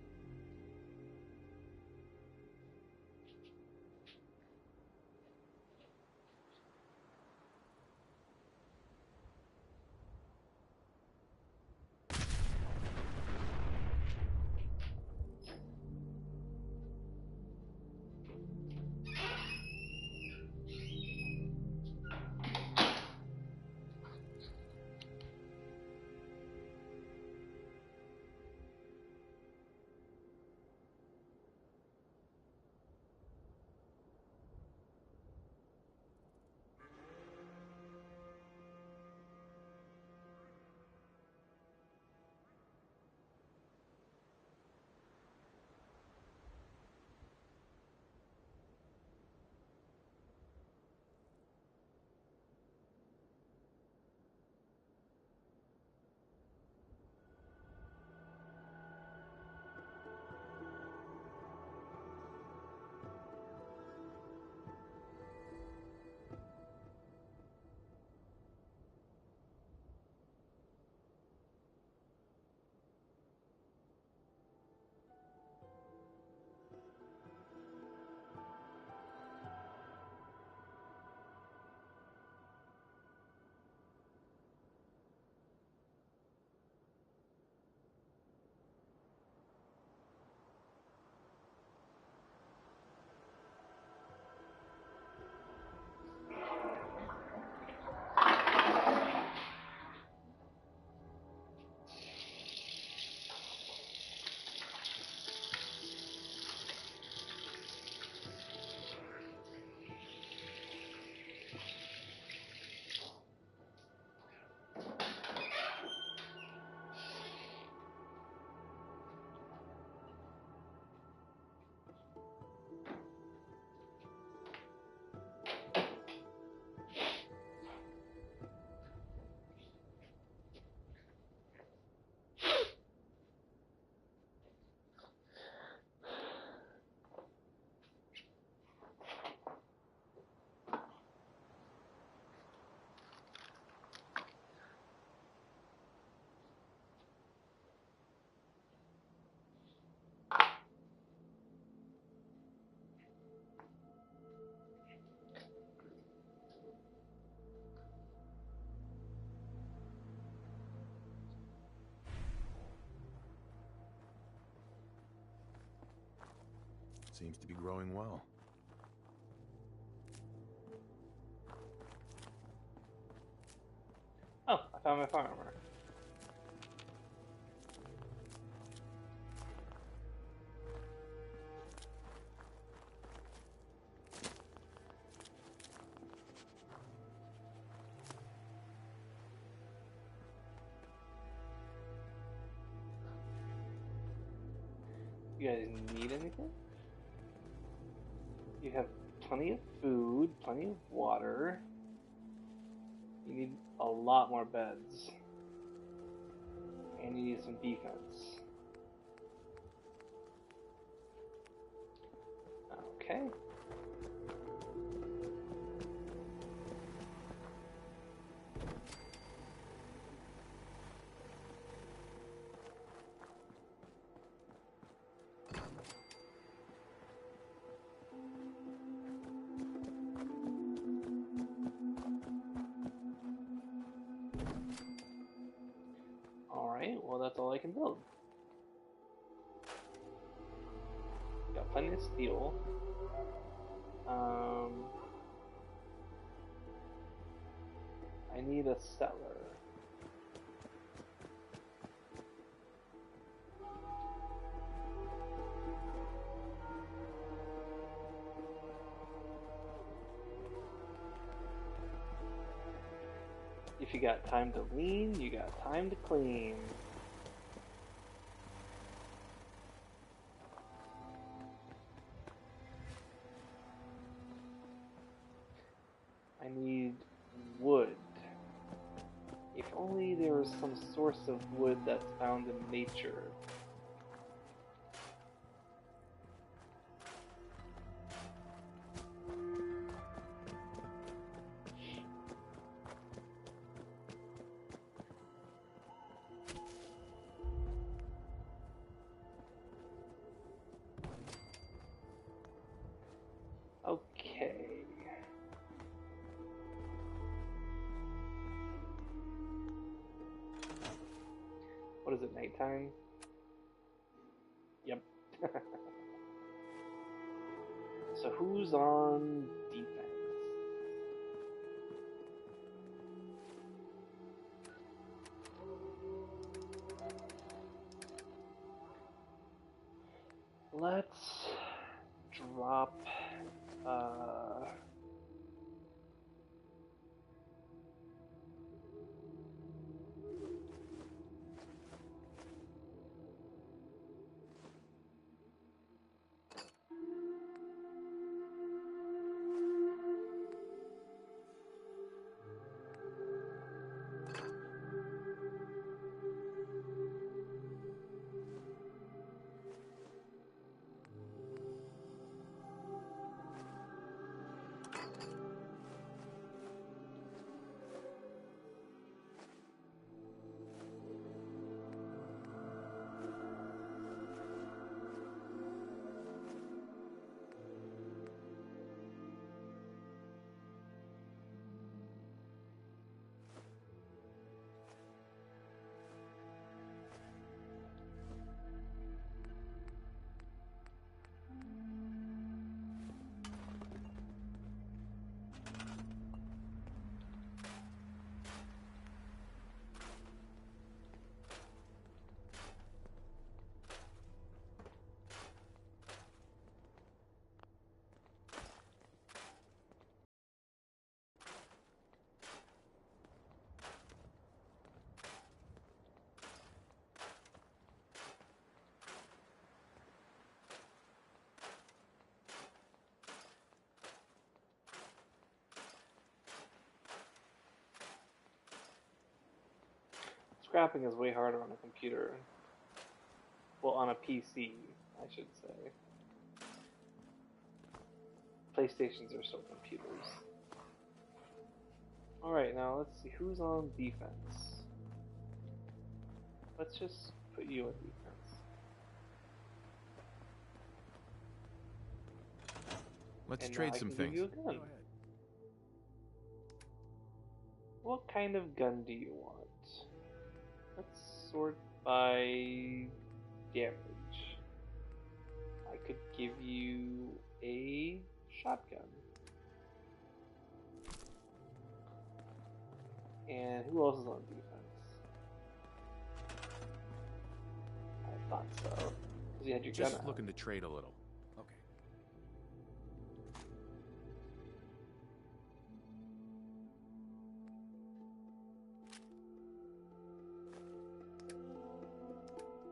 [SPEAKER 9] Seems to be growing well.
[SPEAKER 5] Oh, I found my firearmor. You guys need anything? You have plenty of food, plenty of water. You need a lot more beds. And you need some defense. Okay. Alright, well that's all I can build. Got plenty of steel. I need a cellar. If you got time to lean, you got time to clean. I need wood. If only there was some source of wood that's found in nature. Okay. What is it, nighttime? Yep. So who's on defense? Let's drop Scrapping is way harder on a computer. Well, on a PC, I should say. PlayStations are still computers. Alright, now let's see who's on defense. Let's just put you on defense.
[SPEAKER 9] Let's
[SPEAKER 5] And
[SPEAKER 9] trade
[SPEAKER 5] now I
[SPEAKER 9] some
[SPEAKER 5] can give
[SPEAKER 9] things.
[SPEAKER 5] you a gun. What kind of gun do you want? Let's sort by damage. I could give you a shotgun. And who else is on defense? I thought so. Because you had your gun
[SPEAKER 9] Just
[SPEAKER 5] out.
[SPEAKER 9] looking to trade a little.
[SPEAKER 6] Okay.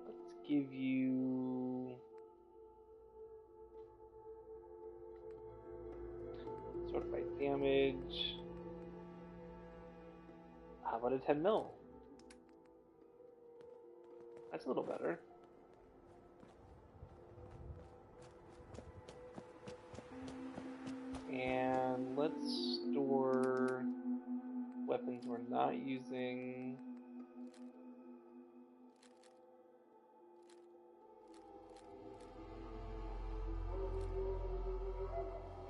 [SPEAKER 5] Let's give you Sort by damage. How about a 10 mil? That's a little better. And let's store weapons we're not using.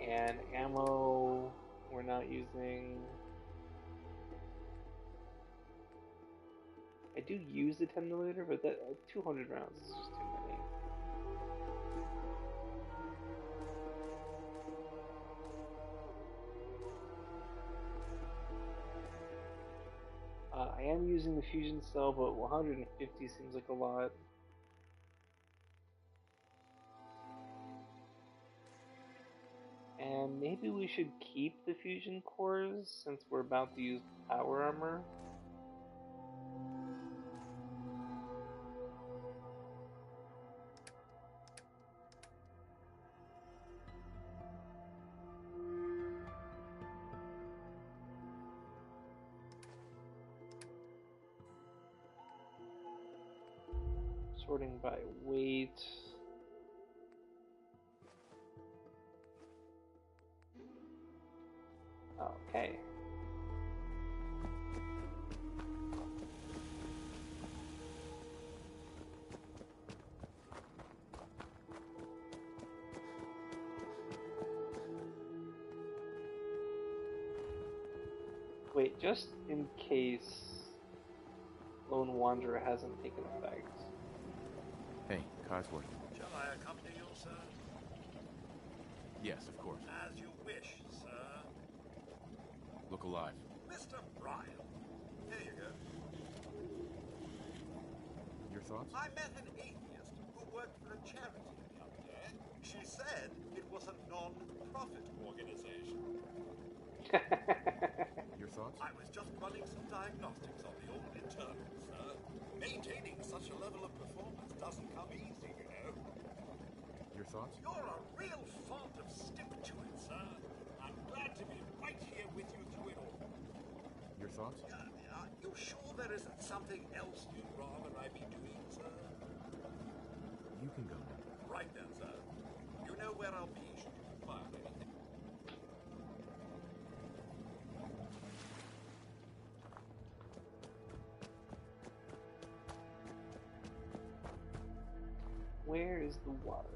[SPEAKER 5] And ammo we're not using. I do use the 10mm, but that 200 rounds is just too many. I am using the fusion cell, but 150 seems like a lot. And maybe we should keep the fusion cores since we're about to use power armor. Sorting by weight. Okay. Wait, just in case Lone Wanderer hasn't taken effect.
[SPEAKER 9] Hey, Codsworth.
[SPEAKER 12] Shall I accompany you, sir?
[SPEAKER 9] Yes, of course.
[SPEAKER 12] As you wish, sir.
[SPEAKER 9] Look alive.
[SPEAKER 12] Mr. Bryan, here you go.
[SPEAKER 9] Your thoughts?
[SPEAKER 12] I met an atheist who worked for a charity the other day. She said it was a non-profit organization.
[SPEAKER 9] Your thoughts?
[SPEAKER 12] I was just running some diagnostics on the old internal, sir. Maintaining such a level of performance doesn't come easy, you know.
[SPEAKER 9] Your thoughts?
[SPEAKER 12] You're a real font of stick to it, sir. I'm glad to be right here with you through it all.
[SPEAKER 9] Your thoughts?
[SPEAKER 12] Are you sure there isn't something else you'd rather I be doing, sir?
[SPEAKER 9] You can go now.
[SPEAKER 12] Right then, sir. You know where I'll be should you require anything.
[SPEAKER 5] Where is the water?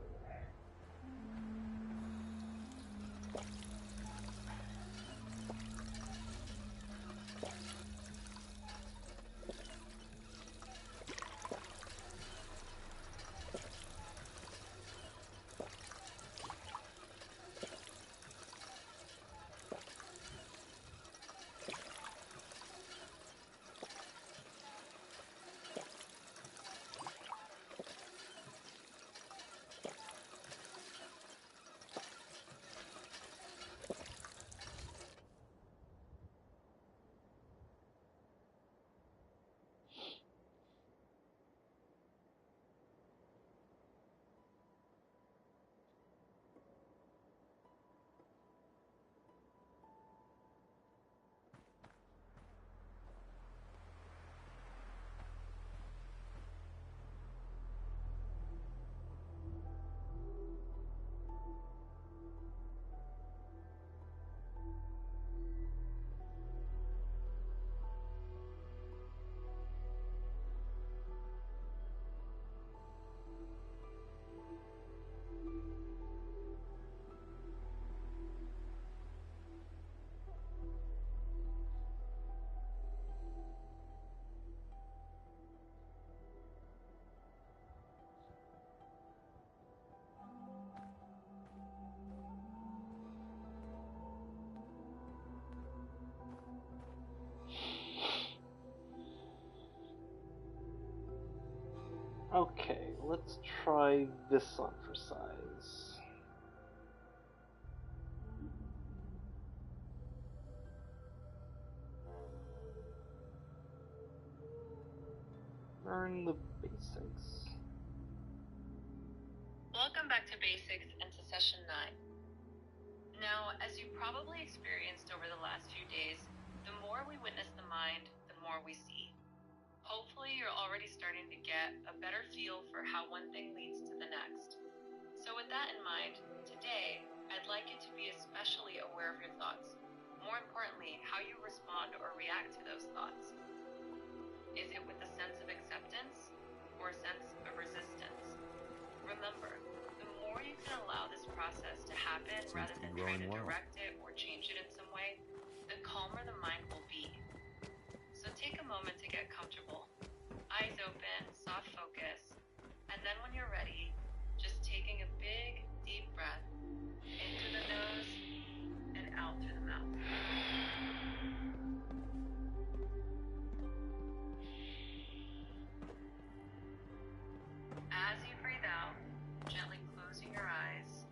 [SPEAKER 5] Okay, let's try this one for size. Learn the basics.
[SPEAKER 11] Welcome back to Basics and to Session 9. Now, as you probably experienced over the last few days, the more we witness the mind, the more we see. Hopefully, you're already starting to get a better feel for how one thing leads to the next. So with that in mind, today, I'd like you to be especially aware of your thoughts. More importantly, how you respond or react to those thoughts. Is it with a sense of acceptance or a sense of resistance? Remember, the more you can allow this process to happen rather than trying to direct it or change it in some way, the calmer the mind will be. So take a moment to get comfortable. Eyes open, soft focus, and then when you're ready, just taking a big, deep breath into the nose and out through the mouth. As you breathe out, gently closing your eyes,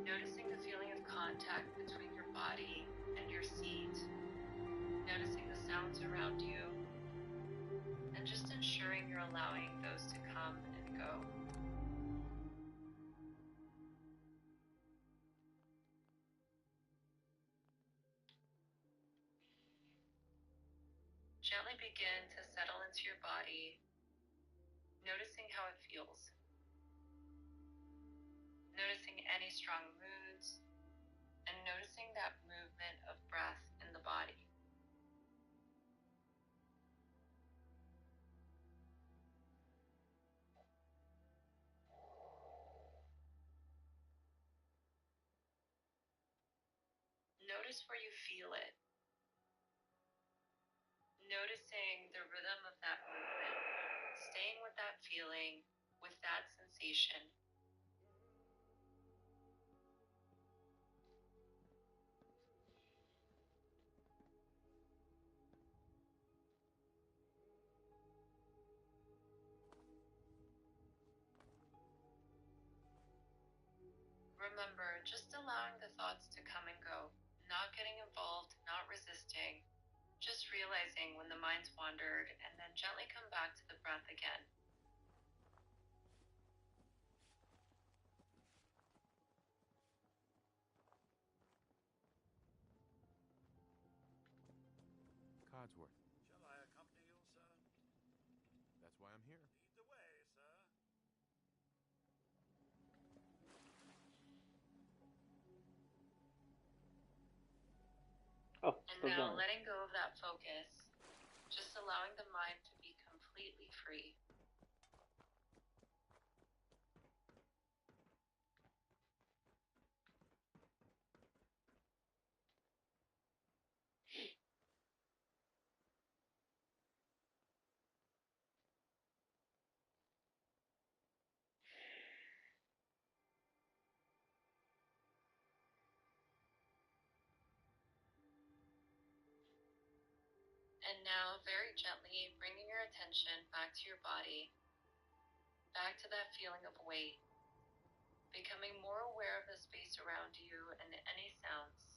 [SPEAKER 11] noticing the feeling of contact between your body and your seat, noticing the sounds around you, and just ensuring you're allowing those to come and go. Gently begin to settle into your body, noticing how it feels. Noticing any strong moods, and noticing that movement of breath in the body. Notice where you feel it. Noticing the rhythm of that movement, staying with that feeling, with that sensation. Remember, just allowing the thoughts to come and go, not getting involved, not resisting, just realizing when the mind's wandered and then gently come back to the breath again.
[SPEAKER 9] Codsworth.
[SPEAKER 14] Shall I accompany you, sir?
[SPEAKER 9] That's why I'm here.
[SPEAKER 14] Lead the way, sir.
[SPEAKER 5] Oh,
[SPEAKER 11] And
[SPEAKER 5] still
[SPEAKER 11] now
[SPEAKER 5] going.
[SPEAKER 11] letting go of that focus, just allowing the mind to be completely free. And now, very gently, bringing your attention back to your body, back to that feeling of weight, becoming more aware of the space around you and any sounds.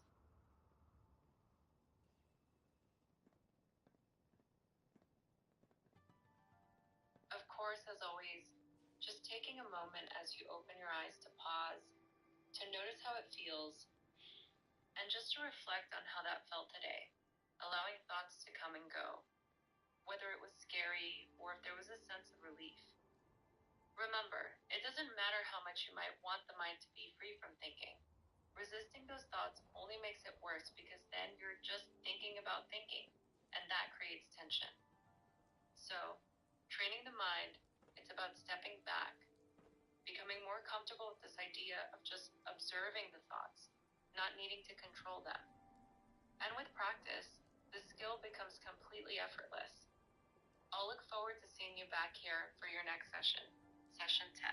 [SPEAKER 11] Of course, as always, just taking a moment as you open your eyes to pause, to notice how it feels, and just to reflect on how that felt today, allowing thoughts to come and go, whether it was scary or if there was a sense of relief. Remember, it doesn't matter how much you might want the mind to be free from thinking. Resisting those thoughts only makes it worse because then you're just thinking about thinking, and that creates tension. So, training the mind, it's about stepping back, becoming more comfortable with this idea of just observing the thoughts, not needing to control them. And with practice, the skill becomes completely effortless. I'll look forward to seeing you back here for your next session, session 10.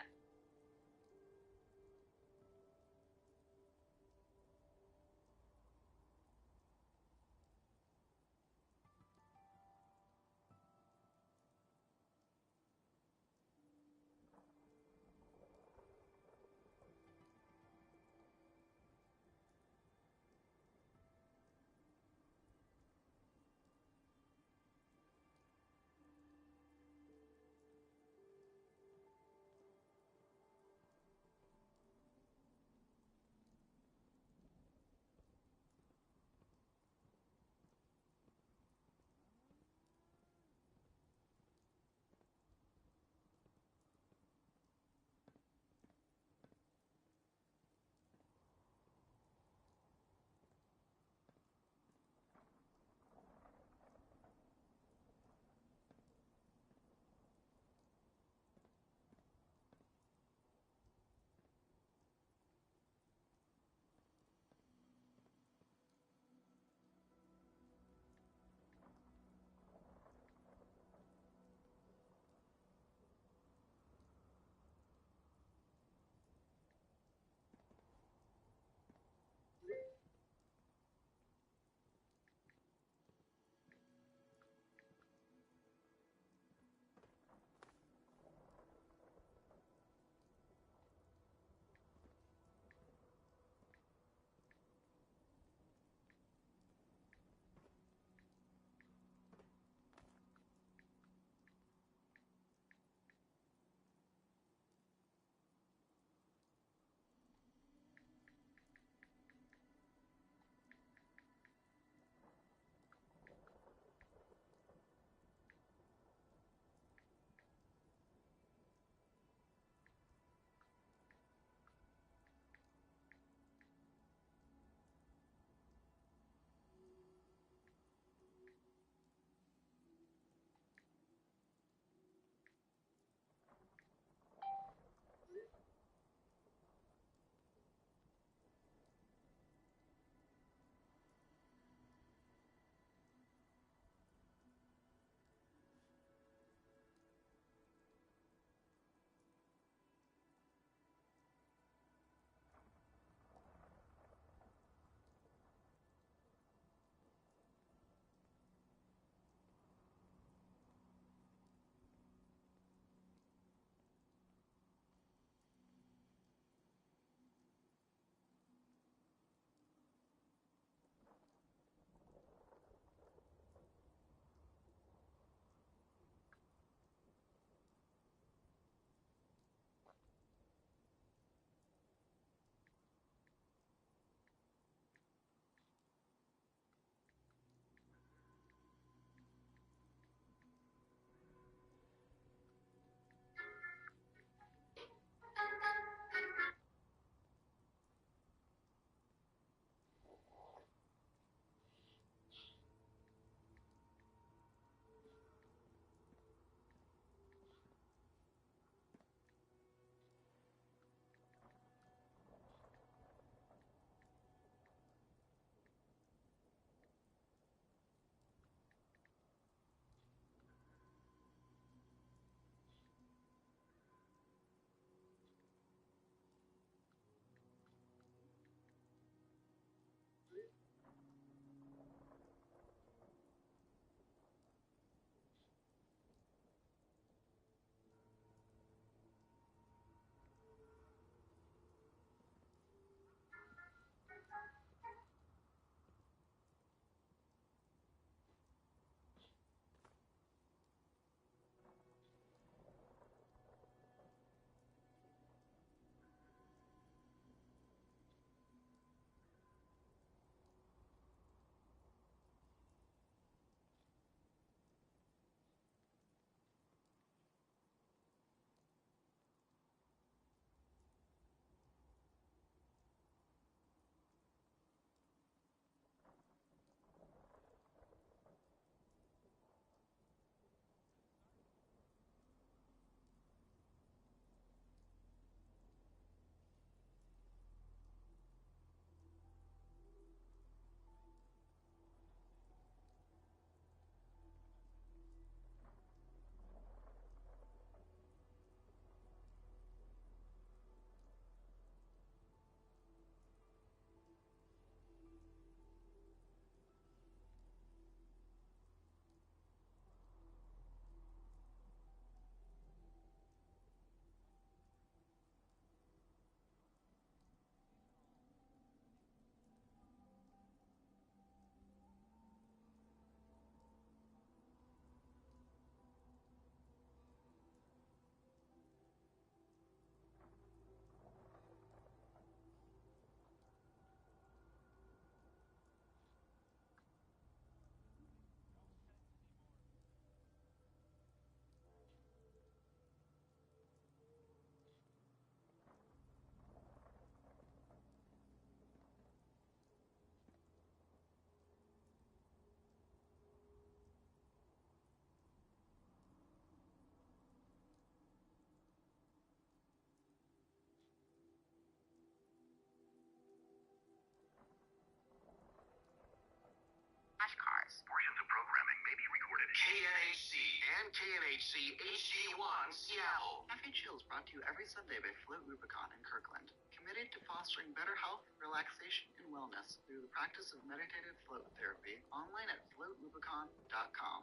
[SPEAKER 15] flashcards.
[SPEAKER 21] Portions of programming may be recorded. KNHC and KNHC HD1 Seattle.
[SPEAKER 23] Cafe Chill is brought to you every Sunday by Float Rubicon in Kirkland, committed to fostering better health, relaxation, and wellness through the practice of meditative float therapy. Online at floatrubicon.com.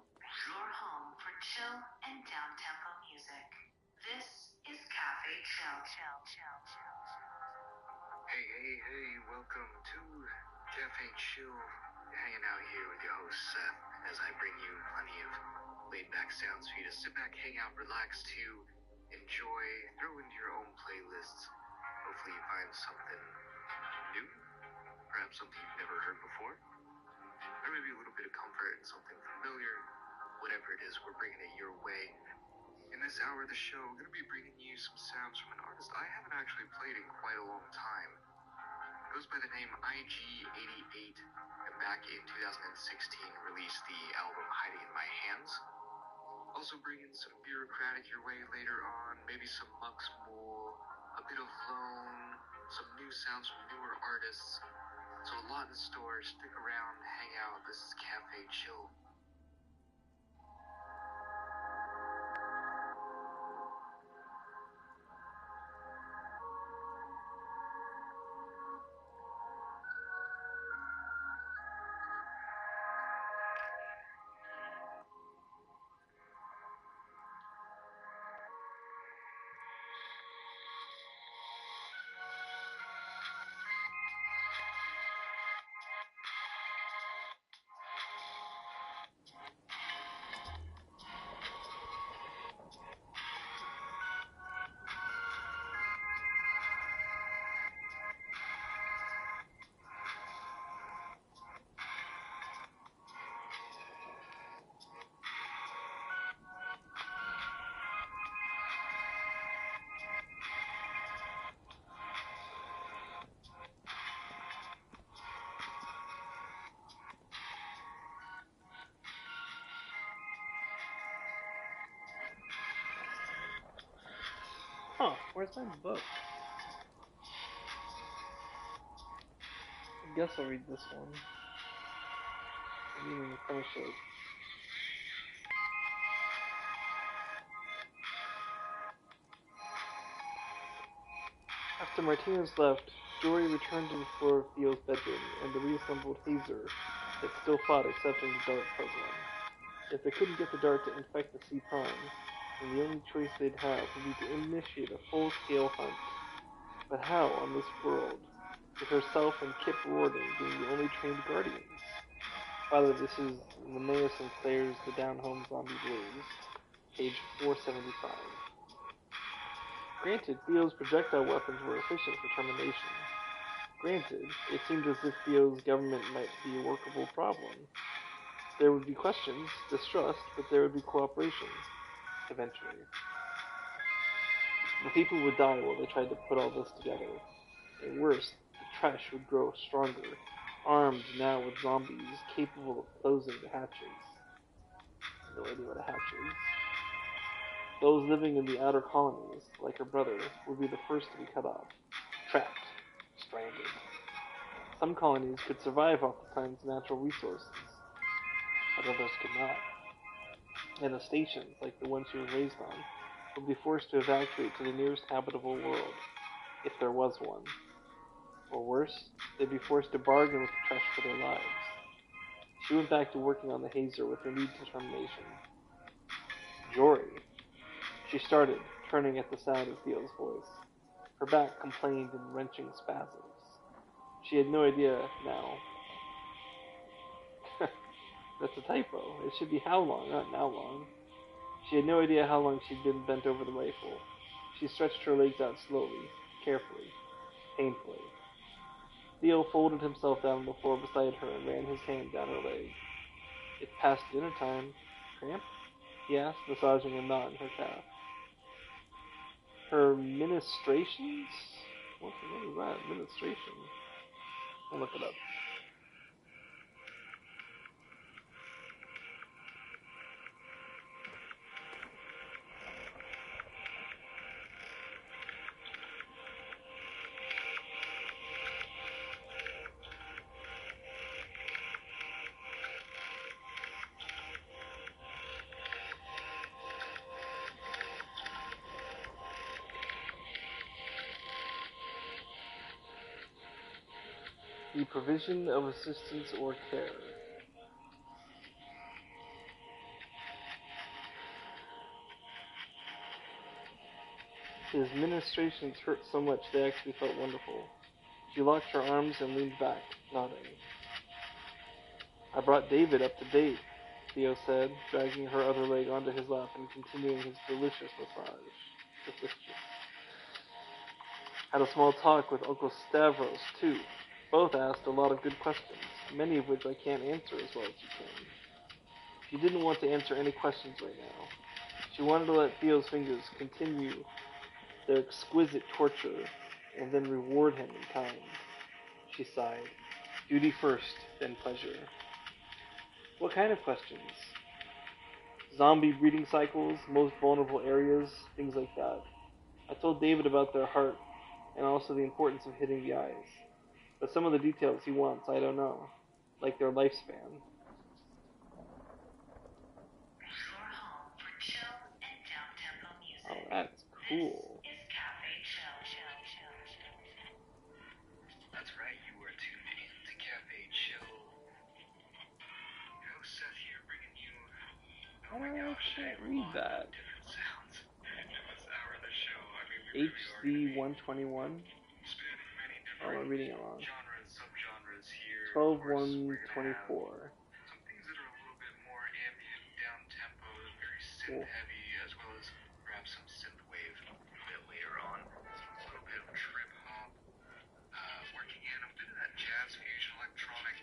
[SPEAKER 22] Your home for chill and down-tempo music. This is Cafe Chill.
[SPEAKER 21] Hey, welcome to Cafe Chill. Hanging out here with your host Seth, as I bring you plenty of laid-back sounds for you to sit back, hang out, relax to, enjoy, throw into your own playlists. Hopefully you find something new, perhaps something you've never heard before, or maybe a little bit of comfort and something familiar. Whatever it is, we're bringing it your way. In this hour of the show, we're going to be bringing you some sounds from an artist I haven't actually played in quite a long time. It goes by the name IG88, and back in 2016 released the album Hiding in My Hands. Also bringing some Bureaucratic your way later on, maybe some Mux Mole, a bit of Lone, some new sounds from newer artists. So a lot in store. Stick around, hang out. This is Cafe Chill.
[SPEAKER 5] Huh, where's my book? I guess I'll read this one. I didn't even finish it. After Martinez left, Jory returned to the floor of Theo's bedroom and the reassembled Hazer that still fought accepting the DART program. If they couldn't get the DART to infect the C-Prime, then the only choice they'd have would be to initiate a full-scale hunt. But how on this world, with herself and Kip Riordan being the only trained guardians? Father, this is Linnea Sinclair's The Down Home Zombie Blues, page 475. Granted, Theo's projectile weapons were efficient for termination. Granted, it seemed as if Theo's government might be a workable problem. There would be questions, distrust, but there would be cooperation. Eventually. The people would die while they tried to put all this together. And worse, the trash would grow stronger, armed now with zombies capable of closing the hatches. No idea what a hatch is. Those living in the outer colonies, like her brother, would be the first to be cut off, trapped, stranded. Some colonies could survive off the planet's natural resources, but others could not. And the stations, like the one she was raised on, would be forced to evacuate to the nearest habitable world, if there was one. Or worse, they'd be forced to bargain with the trash for their lives. She went back to working on the Hazer with renewed determination. Jory. She started, turning at the sound of Theo's voice. Her back complained in wrenching spasms. She had no idea now. That's a typo. It should be how long, not now long. She had no idea how long she'd been bent over the rifle. She stretched her legs out slowly, carefully, painfully. Theo folded himself down on the floor beside her and ran his hand down her leg. It's past dinner time. Cramp? He asked, massaging a knot in her calf. Her ministrations? What is that? Ministration? I'll look it up. the provision of assistance or care. His ministrations hurt so much they actually felt wonderful. She locked her arms and leaned back, nodding. I brought David up to date, Theo said, dragging her other leg onto his lap and continuing his delicious massage. Had a small talk with Uncle Stavros, too. Both asked a lot of good questions, many of which I can't answer as well as you can. She didn't want to answer any questions right now. She wanted to let Theo's fingers continue their exquisite torture and then reward him in kind. She sighed. Duty first, then pleasure. What kind of questions? Zombie breeding cycles, most vulnerable areas, things like that. I told David about their heart and also the importance of hitting the eyes. But some of the details he wants, I don't know. Like their lifespan. Oh, that's cool.
[SPEAKER 21] That's right, you were tuned in to Cafe Chill. Your host Seth here, bringing you, oh my gosh,
[SPEAKER 5] can't read that.
[SPEAKER 21] different sounds in this hour of the show. I mean, we
[SPEAKER 5] HC 121.
[SPEAKER 21] spanning many
[SPEAKER 5] Oh, I'm
[SPEAKER 21] different
[SPEAKER 5] reading it wrong.
[SPEAKER 21] genres, subgenres here.
[SPEAKER 5] 12124.
[SPEAKER 21] Some things that are a little bit more ambient, down tempo, very synth heavy, as well as perhaps some synth wave a bit later on. A little bit of trip hop, working in a bit of that jazz fusion electronic.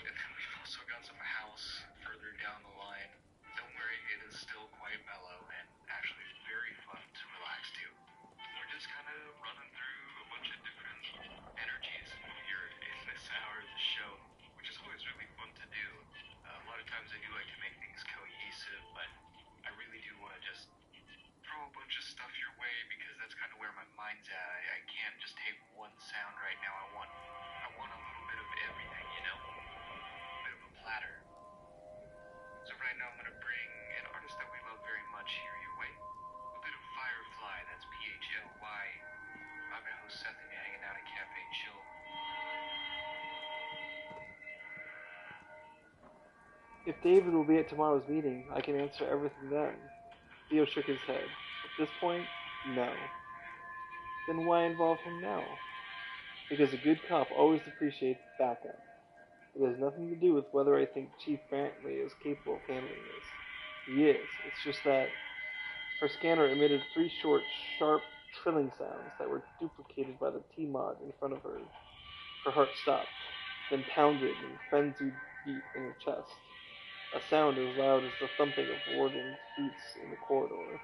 [SPEAKER 21] And then we've also got some house further down the line. Don't worry, it is still quite mellow and actually very fun to relax to. We're just kind of running through a bunch of different energies here in this hour of the show, which is always really fun to do. A lot of times I do like to make things cohesive, but I really do want to just throw a bunch of stuff your way because that's kind of where my mind's at. I can't just take one sound right now. I want a little bit of everything, you know? A bit of a platter. So right now I'm going to bring an artist that we love very much here your way. A bit of Firefly, that's Phly. I'm your host Seth and you're hanging out at Cafe Chill.
[SPEAKER 5] If David will be at tomorrow's meeting, I can answer everything then. Theo shook his head. At this point, no. Then why involve him now? Because a good cop always appreciates backup. It has nothing to do with whether I think Chief Brantley is capable of handling this. He is. It's just that her scanner emitted 3 short, sharp, trilling sounds that were duplicated by the T-mod in front of her. Her heart stopped, then pounded in frenzied beat in her chest. A sound as loud as the thumping of Warden's boots in the corridor.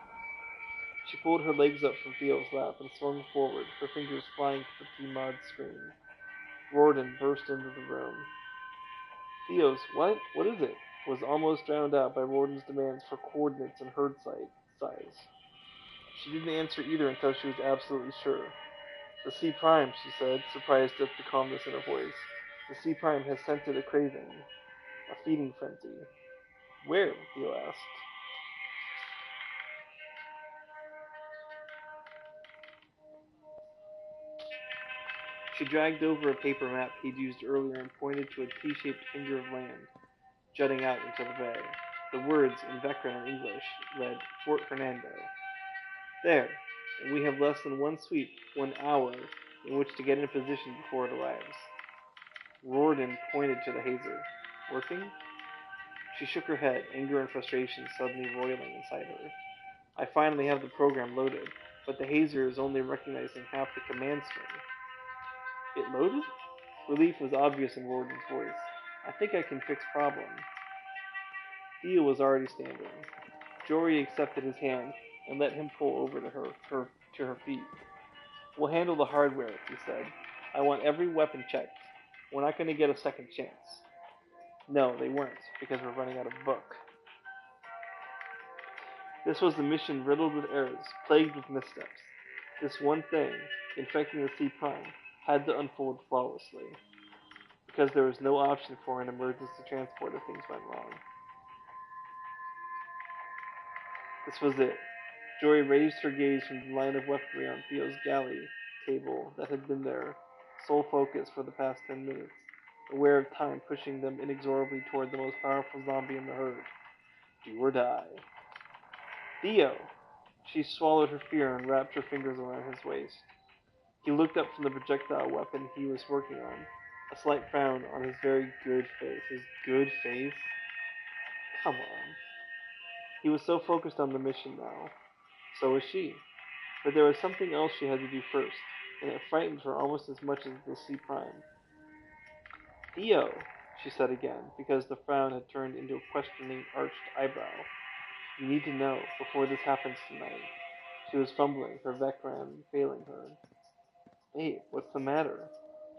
[SPEAKER 5] She pulled her legs up from Theo's lap and swung forward, her fingers flying to the T-mod screen. Warden burst into the room. Theo's, what? What is it? Was almost drowned out by Warden's demands for coordinates and herd size. She didn't answer either until she was absolutely sure. The C Prime, she said, surprised at the calmness in her voice. The C Prime has scented a craving, a feeding frenzy. Where? Theo asked. She dragged over a paper map he'd used earlier and pointed to a T-shaped finger of land, jutting out into the bay. The words, in Vecran English, read, Fort Hernando. There, and we have less than 1 sweep, 1 hour, in which to get in position before it arrives. Warden pointed to the hazer. Working? She shook her head, anger and frustration suddenly roiling inside her. I finally have the program loaded, but the hazer is only recognizing half the command string. It loaded? Relief was obvious in Warden's voice. I think I can fix problem. Theo was already standing. Jory accepted his hand and let him pull over to her feet. We'll handle the hardware, he said. I want every weapon checked. We're not going to get a second chance. No, they weren't, because we're running out of book. This was a mission riddled with errors, plagued with missteps. This one thing, infecting the C Prime, had to unfold flawlessly, because there was no option for an emergency transport if things went wrong. This was it. Jory raised her gaze from the line of weaponry on Theo's galley table that had been there sole focus for the past 10 minutes, aware of time pushing them inexorably toward the most powerful zombie in the herd. Do or die. Theo! She swallowed her fear and wrapped her fingers around his waist. He looked up from the projectile weapon he was working on, a slight frown on his very good face. His good face? Come on. He was so focused on the mission now. So was she. But there was something else she had to do first, and it frightened her almost as much as the C prime. Theo, she said again, because the frown had turned into a questioning, arched eyebrow. You need to know, before this happens tonight. She was fumbling, her Vecran failing her. Hey, what's the matter?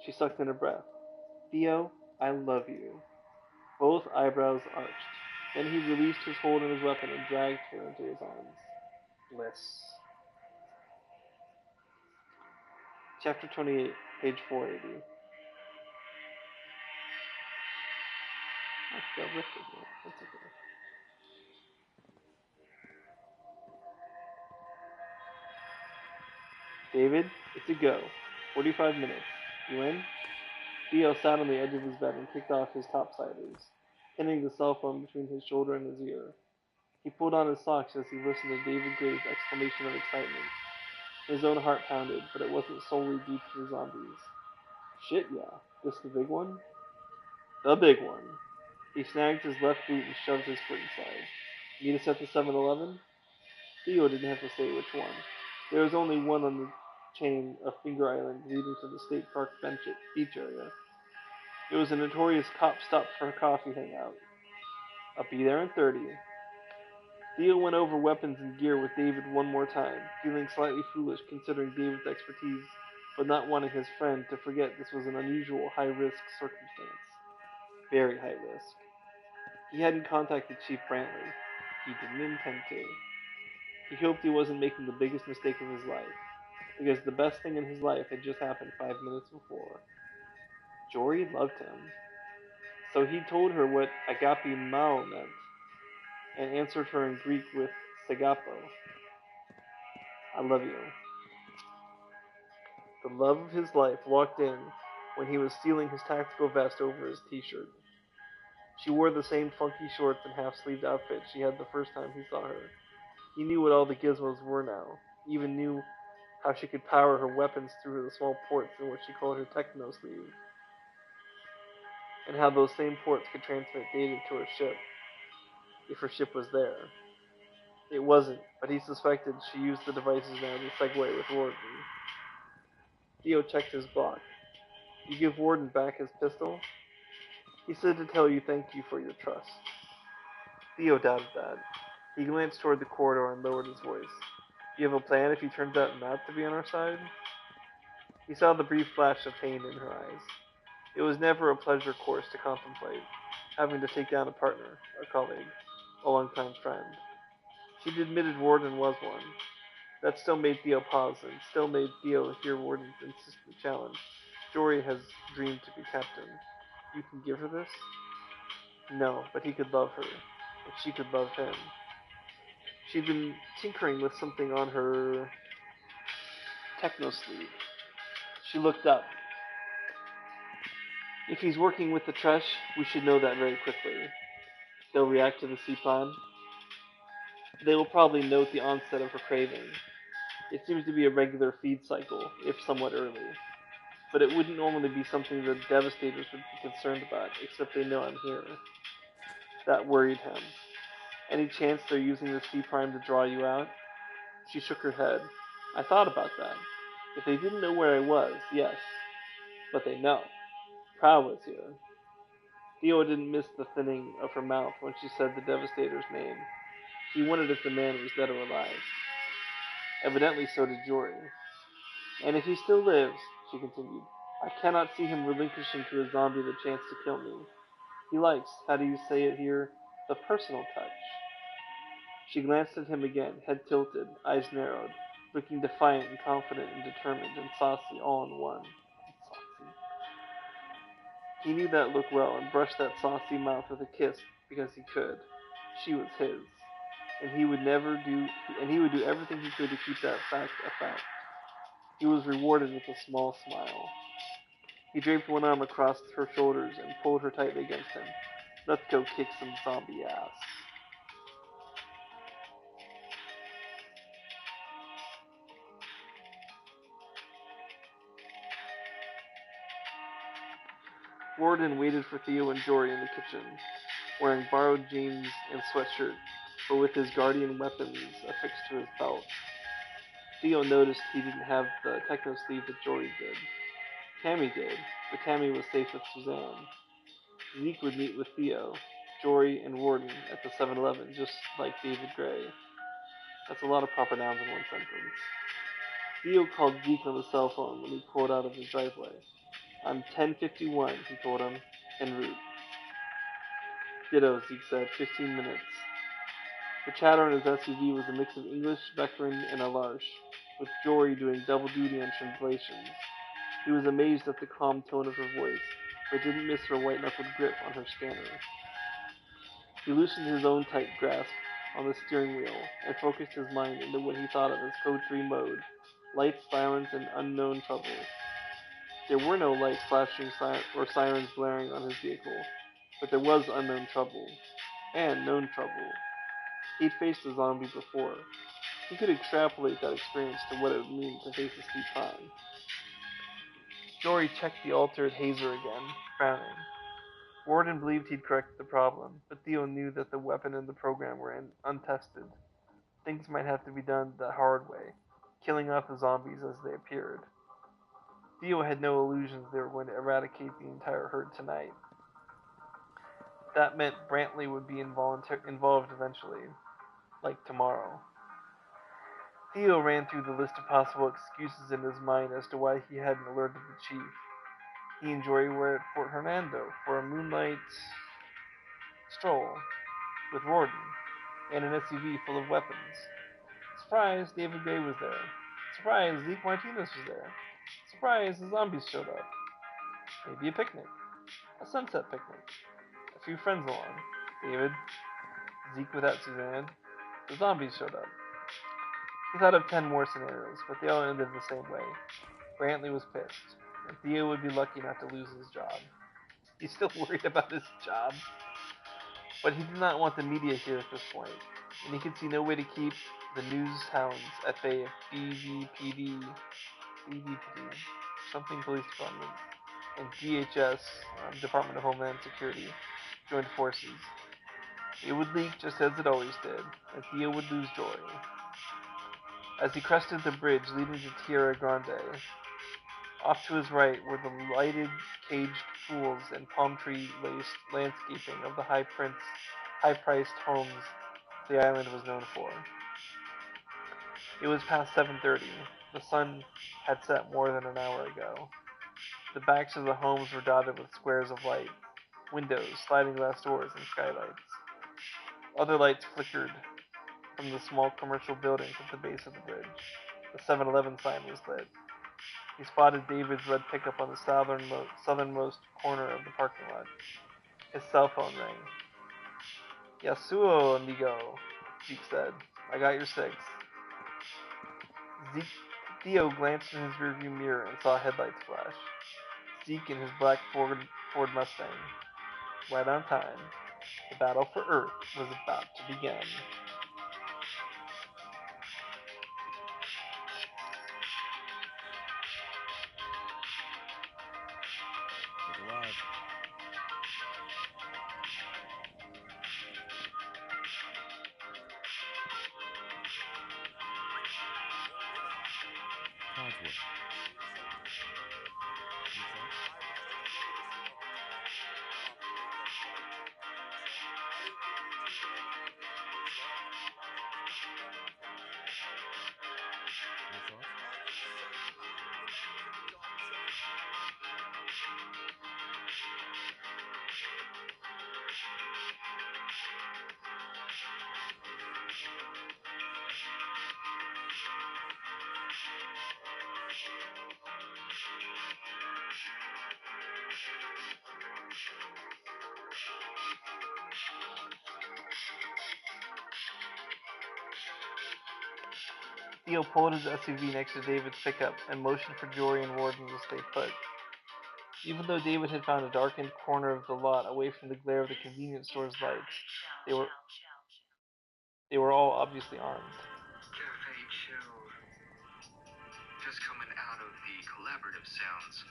[SPEAKER 5] She sucked in her breath. Theo, I love you. Both eyebrows arched. Then he released his hold on his weapon and dragged her into his arms. Bliss. Chapter 28, page 480. I got ripped again. That's okay. David, it's a go. 45 minutes. You in? Theo sat on the edge of his bed and kicked off his topsiders, pinning the cell phone between his shoulder and his ear. He pulled on his socks as he listened to David Gray's exclamation of excitement. His own heart pounded, but it wasn't solely due to the zombies. Shit, yeah. This the big one? The big one. He snagged his left boot and shoved his foot inside. Meet us at the 7-Eleven? Theo didn't have to say which one. There was only one on the chain of Finger Island leading to the state park beach area. It was a notorious cop stop for a coffee hangout. I'll be there in 30. Theo went over weapons and gear with David one more time, feeling slightly foolish considering David's expertise, but not wanting his friend to forget this was an unusual high-risk circumstance. Very high risk. He hadn't contacted Chief Brantley. He didn't intend to. He hoped he wasn't making the biggest mistake of his life, because the best thing in his life had just happened 5 minutes before. Jory loved him. So he told her what agapimao meant, and answered her in Greek with sagapo. I love you. The love of his life walked in when he was stealing his tactical vest over his t-shirt. She wore the same funky shorts and half-sleeved outfit she had the first time he saw her. He knew what all the gizmos were now. He even knew how she could power her weapons through the small ports in what she called her techno sleeve, and how those same ports could transmit data to her ship, if her ship was there. It wasn't, but he suspected she used the devices now to segue with Warden. Theo checked his block. You give Warden back his pistol? He said to tell you thank you for your trust. Theo doubted that. He glanced toward the corridor and lowered his voice. Do you have a plan if he turns out not to be on our side? He saw the brief flash of pain in her eyes. It was never a pleasure course to contemplate, having to take down a partner, a colleague, a longtime friend. She'd admitted Warden was one. That still made Theo pause, and still made Theo hear Warden's insistent challenge. Jory has dreamed to be captain. You can give her this? No, but he could love her, and she could love him. She'd been tinkering with something on her techno sleeve. She looked up. If he's working with the Tresh, we should know that very quickly. They'll react to the C-Prime. They will probably note the onset of her craving. It seems to be a regular feed cycle, if somewhat early. But it wouldn't normally be something the Devastators would be concerned about, except they know I'm here. That worried him. Any chance they're using the C-Prime to draw you out? She shook her head. I thought about that. If they didn't know where I was, yes. But they know. Prowl is here. Theo didn't miss the thinning of her mouth when she said the Devastator's name. He wondered if the man was dead or alive. Evidently so did Jory. And if he still lives, she continued, I cannot see him relinquishing to a zombie the chance to kill me. He likes, how do you say it here, the personal touch. She glanced at him again, head tilted, eyes narrowed, looking defiant and confident and determined and saucy all in one. Saucy. He knew that look well and brushed that saucy mouth with a kiss because he could. She was his. And he would do everything he could to keep that fact a fact. He was rewarded with a small smile. He draped one arm across her shoulders and pulled her tightly against him. Let's go kick some zombie ass. Warden waited for Theo and Jory in the kitchen, wearing borrowed jeans and sweatshirt, but with his guardian weapons affixed to his belt. Theo noticed he didn't have the techno sleeve that Jory did. Tammy did, but Tammy was safe with Suzanne. Zeke would meet with Theo, Jory, and Warden at the 7-Eleven, just like David Gray. That's a lot of proper nouns in one sentence. Theo called Zeke on the cell phone when he pulled out of his driveway. I'm 1051, he told him, en route. Ditto, Zeke said, 15 minutes. The chatter in his SUV was a mix of English, Vectran, and Alarsh, with Jory doing double duty on translations. He was amazed at the calm tone of her voice, but didn't miss her white-knuckled grip on her scanner. He loosened his own tight grasp on the steering wheel and focused his mind into what he thought of as Code 3 mode, lights, sirens, and unknown trouble. There were no lights flashing or sirens blaring on his vehicle, but there was unknown trouble, and known trouble. He'd faced a zombie before. He could extrapolate that experience to what it would mean to face a steep climb. Jory checked the altered hazer again, frowning. Warden believed he'd corrected the problem, but Theo knew that the weapon and the program were untested. Things might have to be done the hard way, killing off the zombies as they appeared. Theo had no illusions they were going to eradicate the entire herd tonight. That meant Brantley would be involved eventually, like tomorrow. Theo ran through the list of possible excuses in his mind as to why he hadn't alerted the chief. He and Jory were at Fort Hernando for a moonlight stroll with Warden and an SUV full of weapons. Surprise, David Gray was there. Surprise, Zeke Martinez was there. Surprise, the zombies showed up. Maybe a picnic. A sunset picnic. A few friends along. David, Zeke without Suzanne. The zombies showed up. He thought of 10 more scenarios, but they all ended the same way. Brantley was pissed, and Theo would be lucky not to lose his job. He's still worried about his job. But he did not want the media here at this point, and he could see no way to keep the news hounds at bay if BVPD, something police department, and DHS, Department of Homeland Security, joined forces. It would leak just as it always did, and Theo would lose Jory. As he crested the bridge leading to Tierra Grande, off to his right were the lighted, caged pools and palm tree-laced landscaping of the high-priced homes the island was known for. It was past 7:30. The sun had set more than an hour ago. The backs of the homes were dotted with squares of light, windows, sliding glass doors, and skylights. Other lights flickered from the small commercial buildings at the base of the bridge. The 7-Eleven sign was lit. He spotted David's red pickup on the southernmost corner of the parking lot. His cell phone rang. Yasuo, amigo, Zeke said. I got your 6. Theo glanced in his rearview mirror and saw headlights flash. Zeke in his black Ford Mustang. Right on time. The battle for Earth was about to begin.
[SPEAKER 10] Look alive. Codsworth.
[SPEAKER 5] Theo pulled his SUV next to David's pickup and motioned for Jory and Warden to stay put. Even though David had found a darkened corner of the lot away from the glare of the convenience store's lights, they were all obviously armed.
[SPEAKER 21] Cafe Chill. Just coming out of the collaborative sounds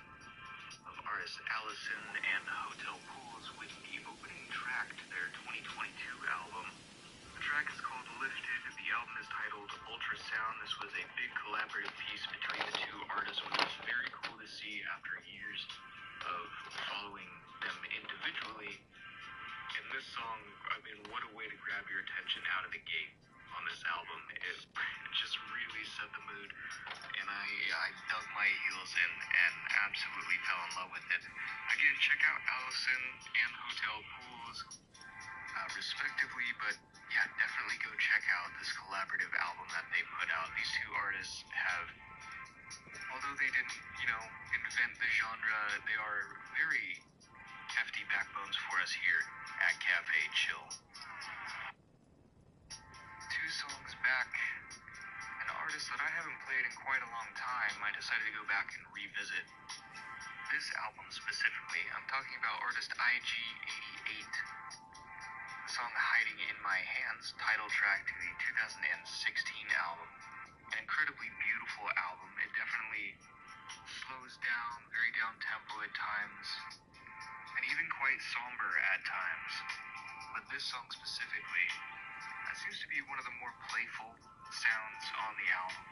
[SPEAKER 21] of artist Allison and Hotel Pools with the opening track to their 2022 album. The track is called Lifted. The album is titled Ultrasound. This was a big collaborative piece between the two artists, which was very cool to see after years of following them individually. And this song, I mean, what a way to grab your attention out of the gate on this album. It just really set the mood, and I dug my heels in and absolutely fell in love with it. Again, check out Allison and Hotel Pools, respectively, but yeah, definitely go check out this collaborative album that they put out. These two artists have, although they didn't, invent the genre, they are very hefty backbones for us here at Cafe Chill. 2 songs back, an artist that I haven't played in quite a long time. I decided to go back and revisit this album specifically. I'm talking about artist IG88. The song Hiding in My Hands, title track to the 2016 album. An incredibly beautiful album. It definitely slows down, very down-tempo at times, and even quite somber at times. But this song specifically, that seems to be one of the more playful sounds on the album.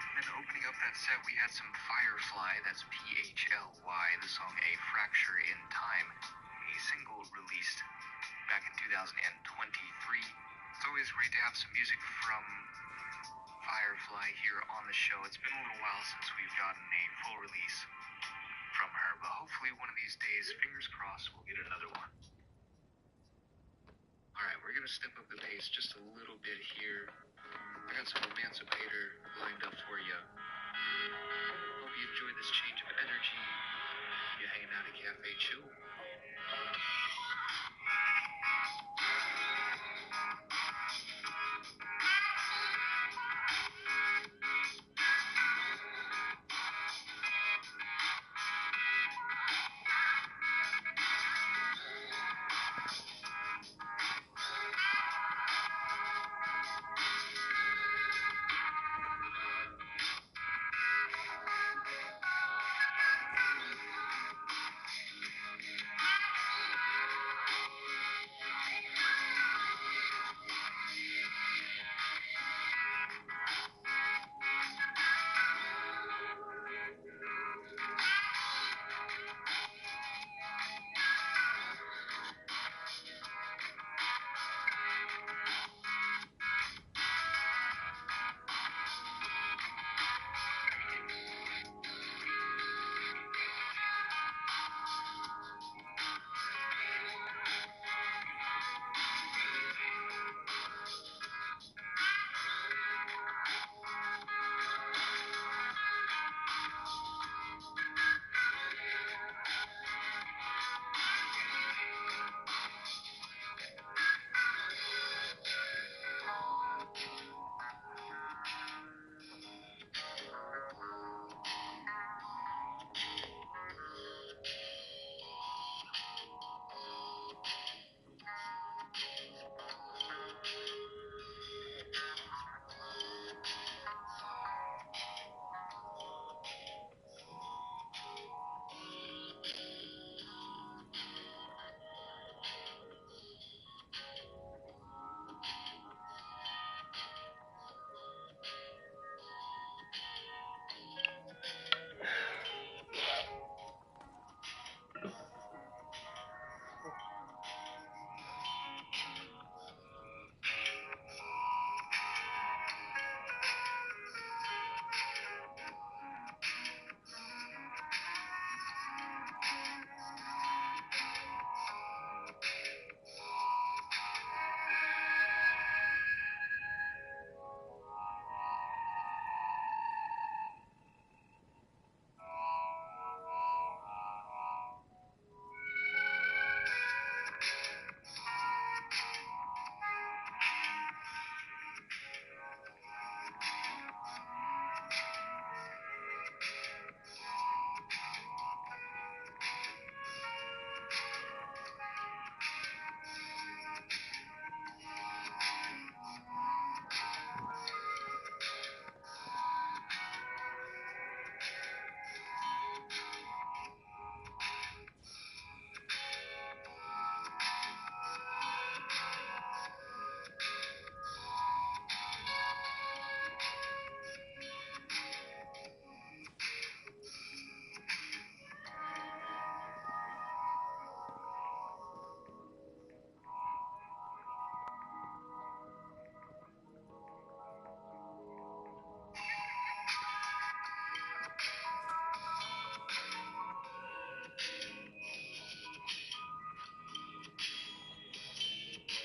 [SPEAKER 21] And then opening up that set, we had some Firefly, that's PHLY, the song A Fracture in Time, a single released back in 2023. It's always great to have some music from Firefly here on the show. It's been a little while since we've gotten a full release from her, but hopefully one of these days, fingers crossed, we'll get another one. Alright, we're gonna step up the pace just a little bit here. I got some Emancipator lined up for you. Hope you enjoyed this change of energy. You hanging out at Cafe Chill.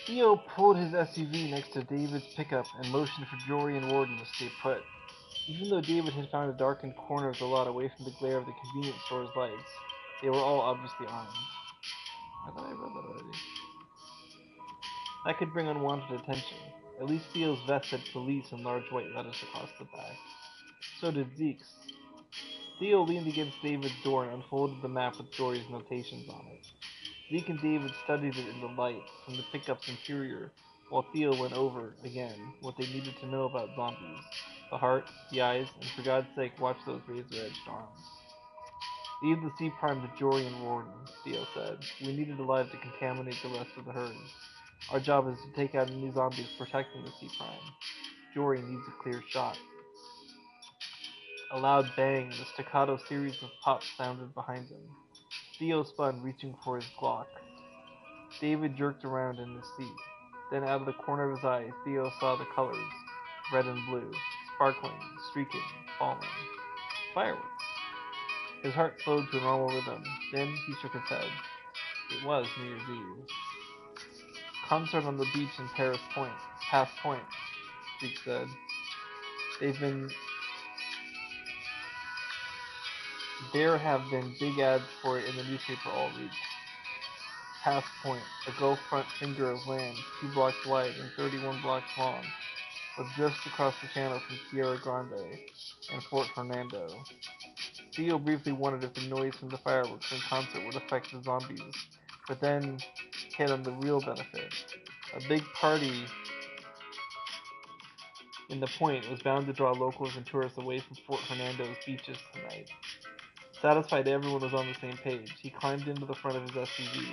[SPEAKER 5] Theo pulled his SUV next to David's pickup and motioned for Jory and Warden to stay put. Even though David had found a darkened corner of the lot away from the glare of the convenience store's lights, they were all obviously armed. I thought I read that already. That could bring unwanted attention. At least Theo's vest said police in large white letters across the back. So did Zeke's. Theo leaned against David's door and unfolded the map with Jory's notations on it. Zeke and David studied it in the light from the pickup's interior, while Theo went over, again, what they needed to know about zombies. The heart, the eyes, and for God's sake, watch those razor-edged arms. Leave the C-Prime to Jory and Warden, Theo said. We need it alive to contaminate the rest of the herd. Our job is to take out any zombies protecting the C-Prime. Jory needs a clear shot. A loud bang and a staccato series of pops sounded behind him. Theo spun, reaching for his Glock. David jerked around in his seat. Then out of the corner of his eye, Theo saw the colors, red and blue, sparkling, streaking, falling. Fireworks. His heart slowed to a normal rhythm. Then he shook his head. It was New Year's Eve. Concert on the beach in Paris Point. Pass Point, Zeke said. There have been big ads for it in the newspaper all week. Pass Point, a Gulf front finger of land, 2 blocks wide and 31 blocks long, was just across the channel from Tierra Grande and Fort Fernando. Theo briefly wondered if the noise from the fireworks and concert would affect the zombies, but then hit on the real benefit. A big party in the point was bound to draw locals and tourists away from Fort Fernando's beaches tonight. Satisfied everyone was on the same page, he climbed into the front of his SUV.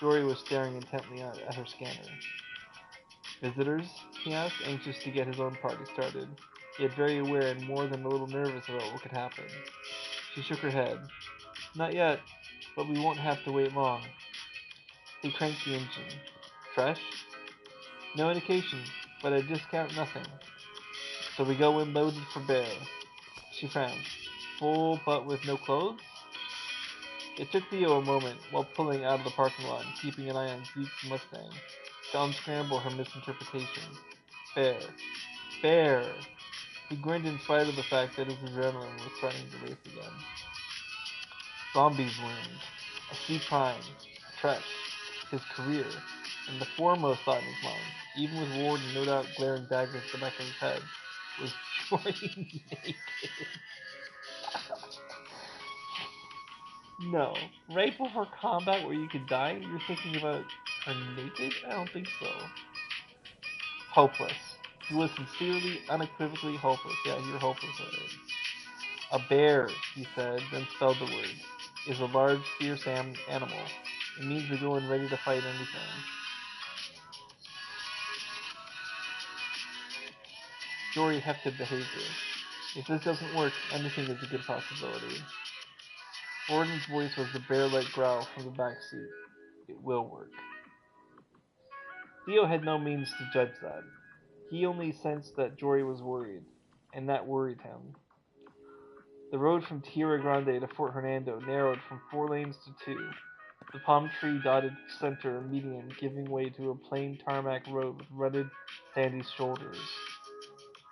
[SPEAKER 5] Jory was staring intently at her scanner. Visitors? He asked, anxious to get his own party started, yet very aware and more than a little nervous about what could happen. She shook her head. Not yet, but we won't have to wait long. He cranked the engine. Fresh? No indication, but I discount nothing. So we go in loaded for bear. She frowned. Full but with no clothes? It took Theo a moment, while pulling out of the parking lot and keeping an eye on Zeke's Mustang, to unscramble her misinterpretation. Bear. Bear! He grinned in spite of the fact that his adrenaline was starting to race again. Zombies loomed. A C-Prime. Trek. His career. And the foremost thought in his mind, even with Warden no doubt glaring daggers at the back of his head, was Jory naked. No. Right before combat where you could die, you're thinking about her naked? I don't think so. Hopeless. He was sincerely, unequivocally hopeless. Yeah, you're hopeless, alright. A bear, he said, then spelled the word, is a large, fierce animal. It means we go in ready to fight anything. Jory hefted behavior. If this doesn't work, anything is a good possibility. Warden's voice was the bear-like growl from the back seat. It will work. Theo had no means to judge that. He only sensed that Jory was worried, and that worried him. The road from Tierra Grande to Fort Hernando narrowed from 4 lanes to 2, the palm tree-dotted center median giving way to a plain tarmac road with rutted, sandy shoulders.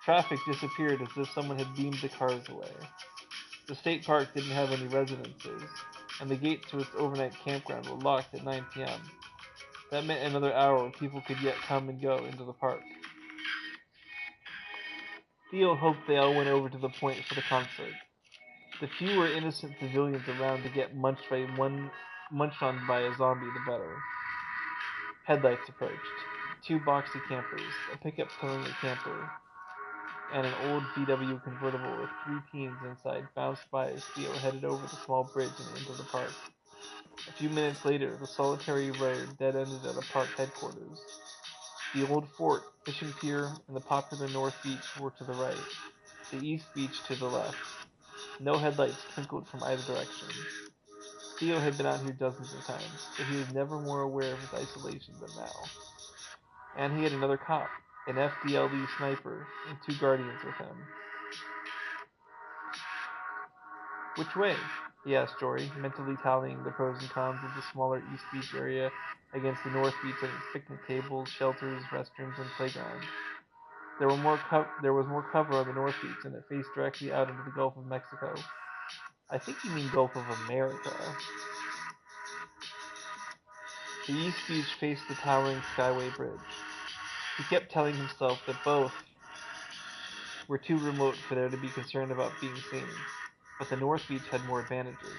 [SPEAKER 5] Traffic disappeared as if someone had beamed the cars away. The state park didn't have any residences, and the gates to its overnight campground were locked at 9 p.m. That meant another hour where people could yet come and go into the park. Theo hoped they all went over to the point for the concert. The fewer innocent civilians around to get munched on by a zombie, the better. Headlights approached. 2 boxy campers, a pickup towing a camper, and an old VW convertible with 3 teens inside bounced by as Theo headed over the small bridge and into the park. A few minutes later, the solitary road dead-ended at a park headquarters. The old fort, fishing pier, and the popular North Beach were to the right, the East Beach to the left. No headlights twinkled from either direction. Theo had been out here dozens of times, but he was never more aware of his isolation than now. And he had another cop, an FDLE sniper, and 2 guardians with him. Which way? he asked Jory, mentally tallying the pros and cons of the smaller East Beach area against the North Beach and its picnic tables, shelters, restrooms, and playground. There was more cover on the North Beach, and it faced directly out into the Gulf of Mexico. I think you mean Gulf of America. The East Beach faced the towering Skyway Bridge. He kept telling himself that both were too remote for there to be concern about being seen, but the North Beach had more advantages.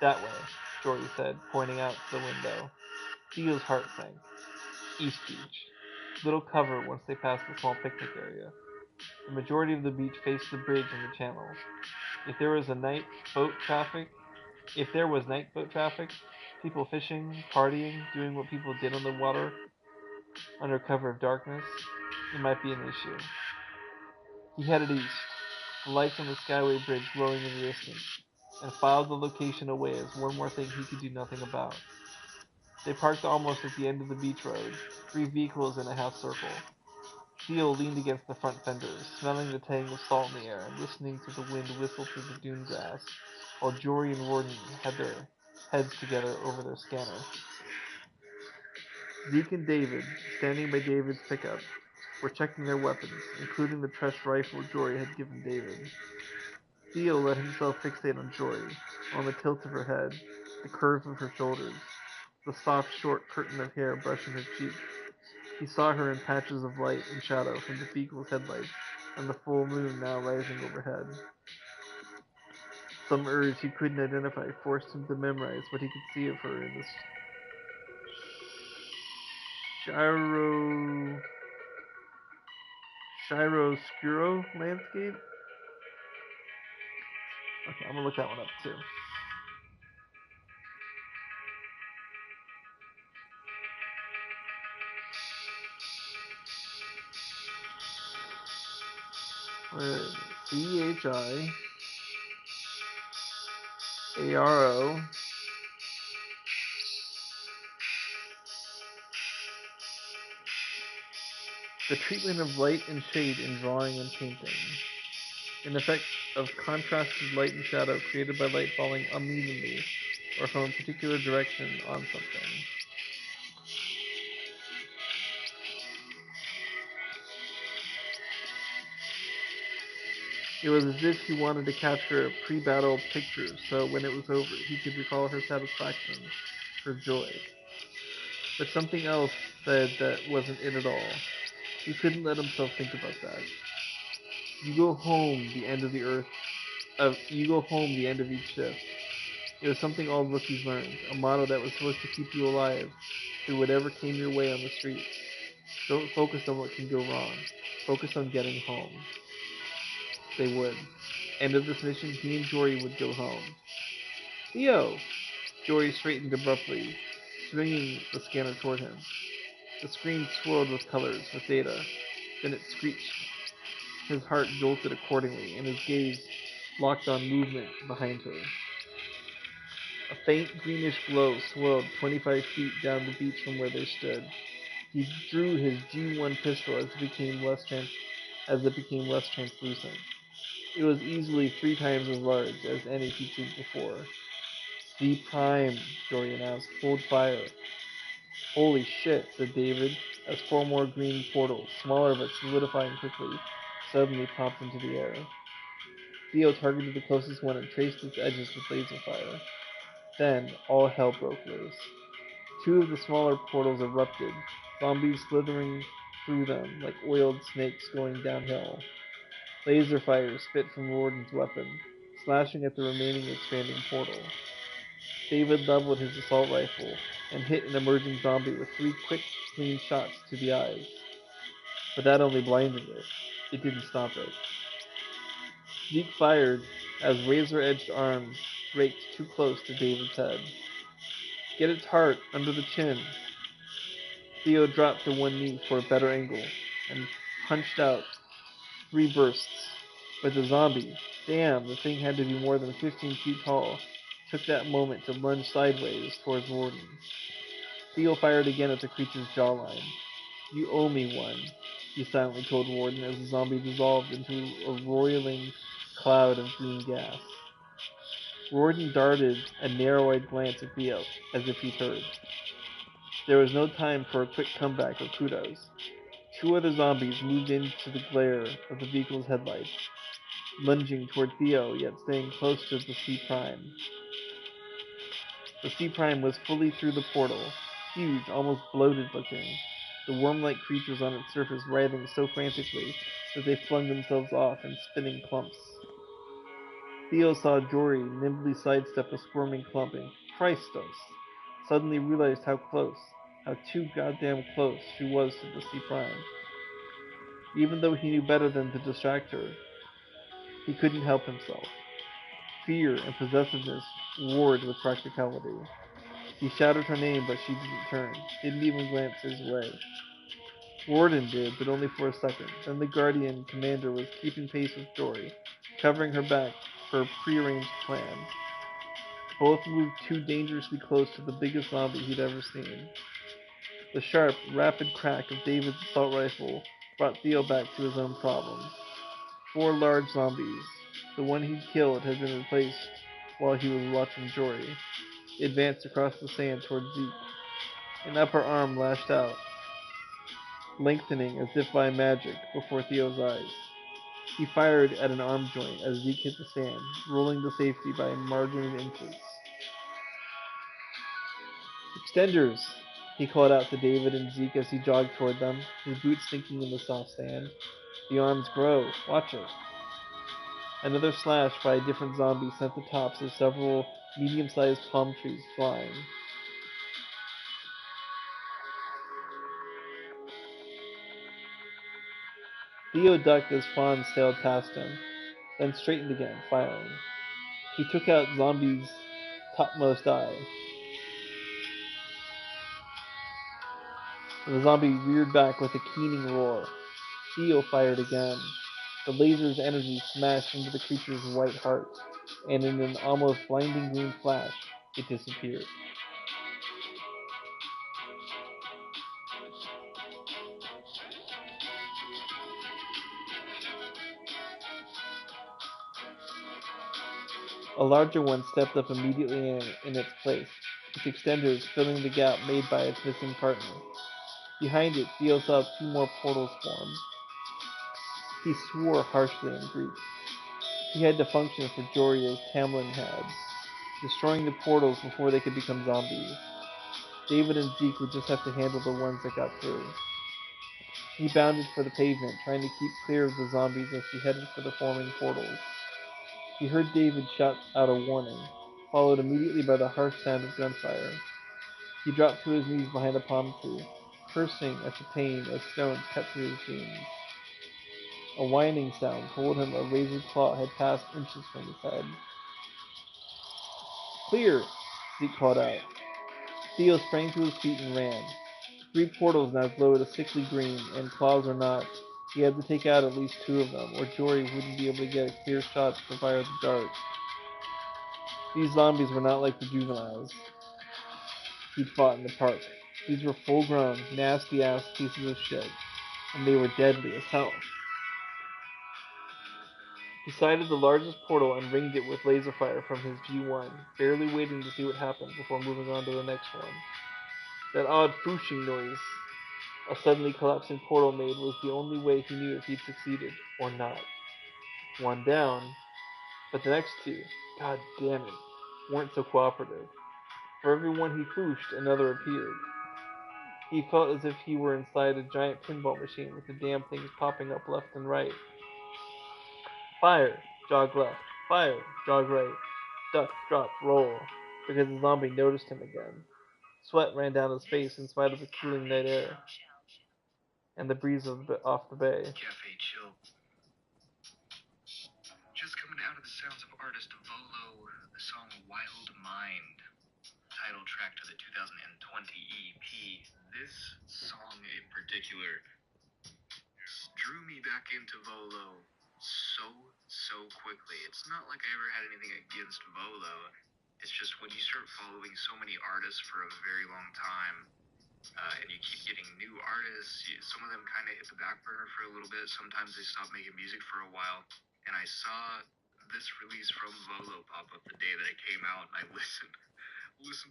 [SPEAKER 5] That way, Jory said, pointing out the window. Theo's heart sank. East Beach. Little cover once they passed the small picnic area. The majority of the beach faced the bridge and the channel. If there was night boat traffic, people fishing, partying, doing what people did on the water under cover of darkness, it might be an issue. He headed east, the lights on the Skyway Bridge glowing in the distance, and filed the location away as one more thing he could do nothing about. They parked almost at the end of the beach road, 3 vehicles in a half circle. Theo leaned against the front fenders, smelling the tang of salt in the air and listening to the wind whistle through the dune grass, while Jory and Warden had their heads together over their scanner. Zeke and David, standing by David's pickup, were checking their weapons, including the pressed rifle Jory had given David. Theo let himself fixate on Jory, on the tilt of her head, the curve of her shoulders, the soft, short curtain of hair brushing her cheek. He saw her in patches of light and shadow from the vehicle's headlights and the full moon now rising overhead. Some urge he couldn't identify forced him to memorize what he could see of her in this chiaroscuro landscape. Okay, I'm gonna look that one up too. CHIARO. The treatment of light and shade in drawing and painting. An effect of contrasted light and shadow created by light falling unevenly or from a particular direction on something. It was as if he wanted to capture a pre-battle picture, so when it was over, he could recall her satisfaction, her joy. But something else said that wasn't it at all. He couldn't let himself think about that. You go home the end of the earth. You go home the end of each shift. It was something all rookies learned, a motto that was supposed to keep you alive through whatever came your way on the streets. Don't focus on what can go wrong. Focus on getting home. They would. End of this mission, he and Jory would go home. Theo! Jory straightened abruptly, swinging the scanner toward him. The screen swirled with colors, with data. Then it screeched. His heart jolted accordingly, and his gaze locked on movement behind her. A faint greenish glow swirled 25 feet down the beach from where they stood. He drew his G1 pistol as it became less translucent. It was easily 3 times as large as any he'd seen before. The Prime, Jory announced. Hold fire. Holy shit, said David, as 4 more green portals, smaller but solidifying quickly, suddenly popped into the air. Theo targeted the closest one and traced its edges with laser fire. Then, all hell broke loose. 2 of the smaller portals erupted, zombies slithering through them like oiled snakes going downhill. Laser fire spit from Warden's weapon, slashing at the remaining expanding portal. David leveled his assault rifle and hit an emerging zombie with 3 quick, clean shots to the eyes. But that only blinded it. It didn't stop it. Zeke fired as razor-edged arms raked too close to David's head. Get its heart under the chin. Theo dropped to one knee for a better angle and punched out 3 bursts. But the zombie, damn, the thing had to be more than 15 feet tall, took that moment to lunge sideways towards Warden. Theo fired again at the creature's jawline. You owe me one, he silently told Warden as the zombie dissolved into a roiling cloud of green gas. Warden darted a narrow-eyed glance at Theo, as if he'd heard. There was no time for a quick comeback or kudos. Two other zombies moved into the glare of the vehicle's headlights, lunging toward Theo, yet staying close to the C-Prime. The C-Prime was fully through the portal, huge, almost bloated looking, the worm-like creatures on its surface writhing so frantically that they flung themselves off in spinning clumps. Theo saw Jory nimbly sidestep a squirming clump and Christos suddenly realized how too goddamn close she was to the C-Prime. Even though he knew better than to distract her, he couldn't help himself. Fear and possessiveness warred with practicality. He shouted her name, but she didn't turn, didn't even glance his way. Warden did, but only for a second. Then the Guardian commander was keeping pace with Jory, covering her back for a prearranged plan. Both moved too dangerously close to the biggest zombie he'd ever seen. The sharp, rapid crack of David's assault rifle brought Theo back to his own problems. 4 large zombies. The one he'd killed had been replaced while he was watching Jory. He advanced across the sand toward Zeke. An upper arm lashed out, lengthening as if by magic before Theo's eyes. He fired at an arm joint as Zeke hit the sand, rolling to safety by a margin of inches. "Extenders!" he called out to David and Zeke as he jogged toward them, his boots sinking in the soft sand. "The arms grow. Watch it." Another slash by a different zombie sent the tops of several medium-sized palm trees flying. Theo ducked as fawns sailed past him, then straightened again, firing. He took out Zombie's topmost eye. The zombie reared back with a keening roar. Theo fired again. The laser's energy smashed into the creature's white heart, and in an almost blinding green flash, it disappeared. A larger one stepped up immediately in its place, its extenders filling the gap made by its missing partner. Behind it, Theo saw 2 more portals form. He swore harshly in Greek. He had to function for Jory as Tamlin had, destroying the portals before they could become zombies. David and Zeke would just have to handle the ones that got through. He bounded for the pavement, trying to keep clear of the zombies as he headed for the forming portals. He heard David shout out a warning, followed immediately by the harsh sound of gunfire. He dropped to his knees behind a palm tree, cursing at the pain as stones cut through his jeans. A whining sound told him a razored claw had passed inches from his head. "Clear!" Zeke called out. Theo sprang to his feet and ran. 3 portals now glowed a sickly green, and claws or not, he had to take out at least 2 of them, or Jory wouldn't be able to get a clear shot to fire the dart. These zombies were not like the juveniles he'd fought in the park. These were full-grown, nasty-ass pieces of shit, and they were deadly as hell. He sighted the largest portal and ringed it with laser fire from his G1, barely waiting to see what happened before moving on to the next one. That odd fooshing noise a suddenly collapsing portal made was the only way he knew if he'd succeeded, or not. 1 down, but the next 2, god damn it, weren't so cooperative. For every one he fooshed, another appeared. He felt as if he were inside a giant pinball machine with the damn things popping up left and right. Fire, jog left. Fire, jog right. Duck, drop, roll, because the zombie noticed him again. Sweat ran down his face in spite of the cooling night air and the breeze off the bay.
[SPEAKER 21] Cafe Chill. Just coming out of the sounds of artist Volo, the song Wild Mind, title track to the 2020 EP. This song in particular drew me back into Volo so quickly. It's not like I ever had anything against Volo. It's just when you start following so many artists for a very long time, and you keep getting new artists, some of them kind of hit the back burner for a little bit. Sometimes they stop making music for a while. And I saw this release from Volo pop up the day that it came out, and I listened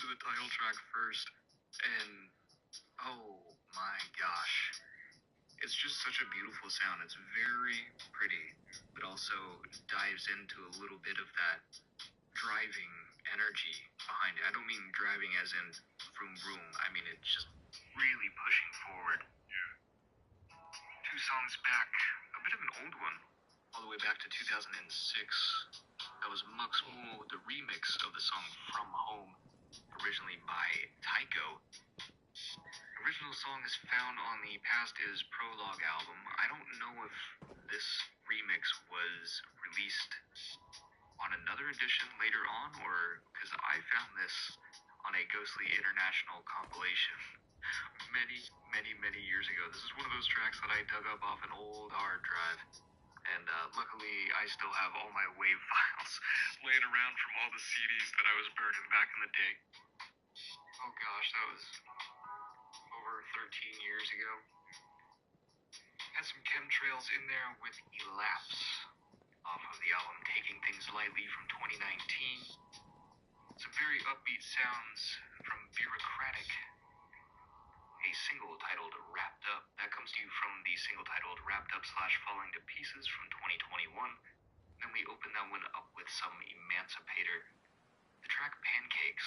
[SPEAKER 21] to the title track first, and oh my gosh, it's just such a beautiful sound. It's very pretty, but also dives into a little bit of that driving energy behind it. I don't mean driving as in vroom vroom. I mean it's just really pushing forward. Two songs back, a bit of an old one, all the way back to 2006. That was Mux Mool with the remix of the song From Home, originally by Tycho. Original song is found on the Past Is Prologue album. I don't know if this remix was released on another edition later on, or because I found this on a Ghostly International compilation many years ago. This is one of those tracks that I dug up off an old hard drive, and luckily I still have all my WAV files laying around from all the CDs that I was burning back in the day. Oh gosh, that was over 13 years ago. Had some chemtrails in there with Elapse off of the album Taking Things Lightly from 2019. Some very upbeat sounds from Bureaucratic, a single titled Wrapped Up. That comes to you from the single titled Wrapped Up / Falling to Pieces from 2021. Then we open that one up with some Emancipator, the track Pancakes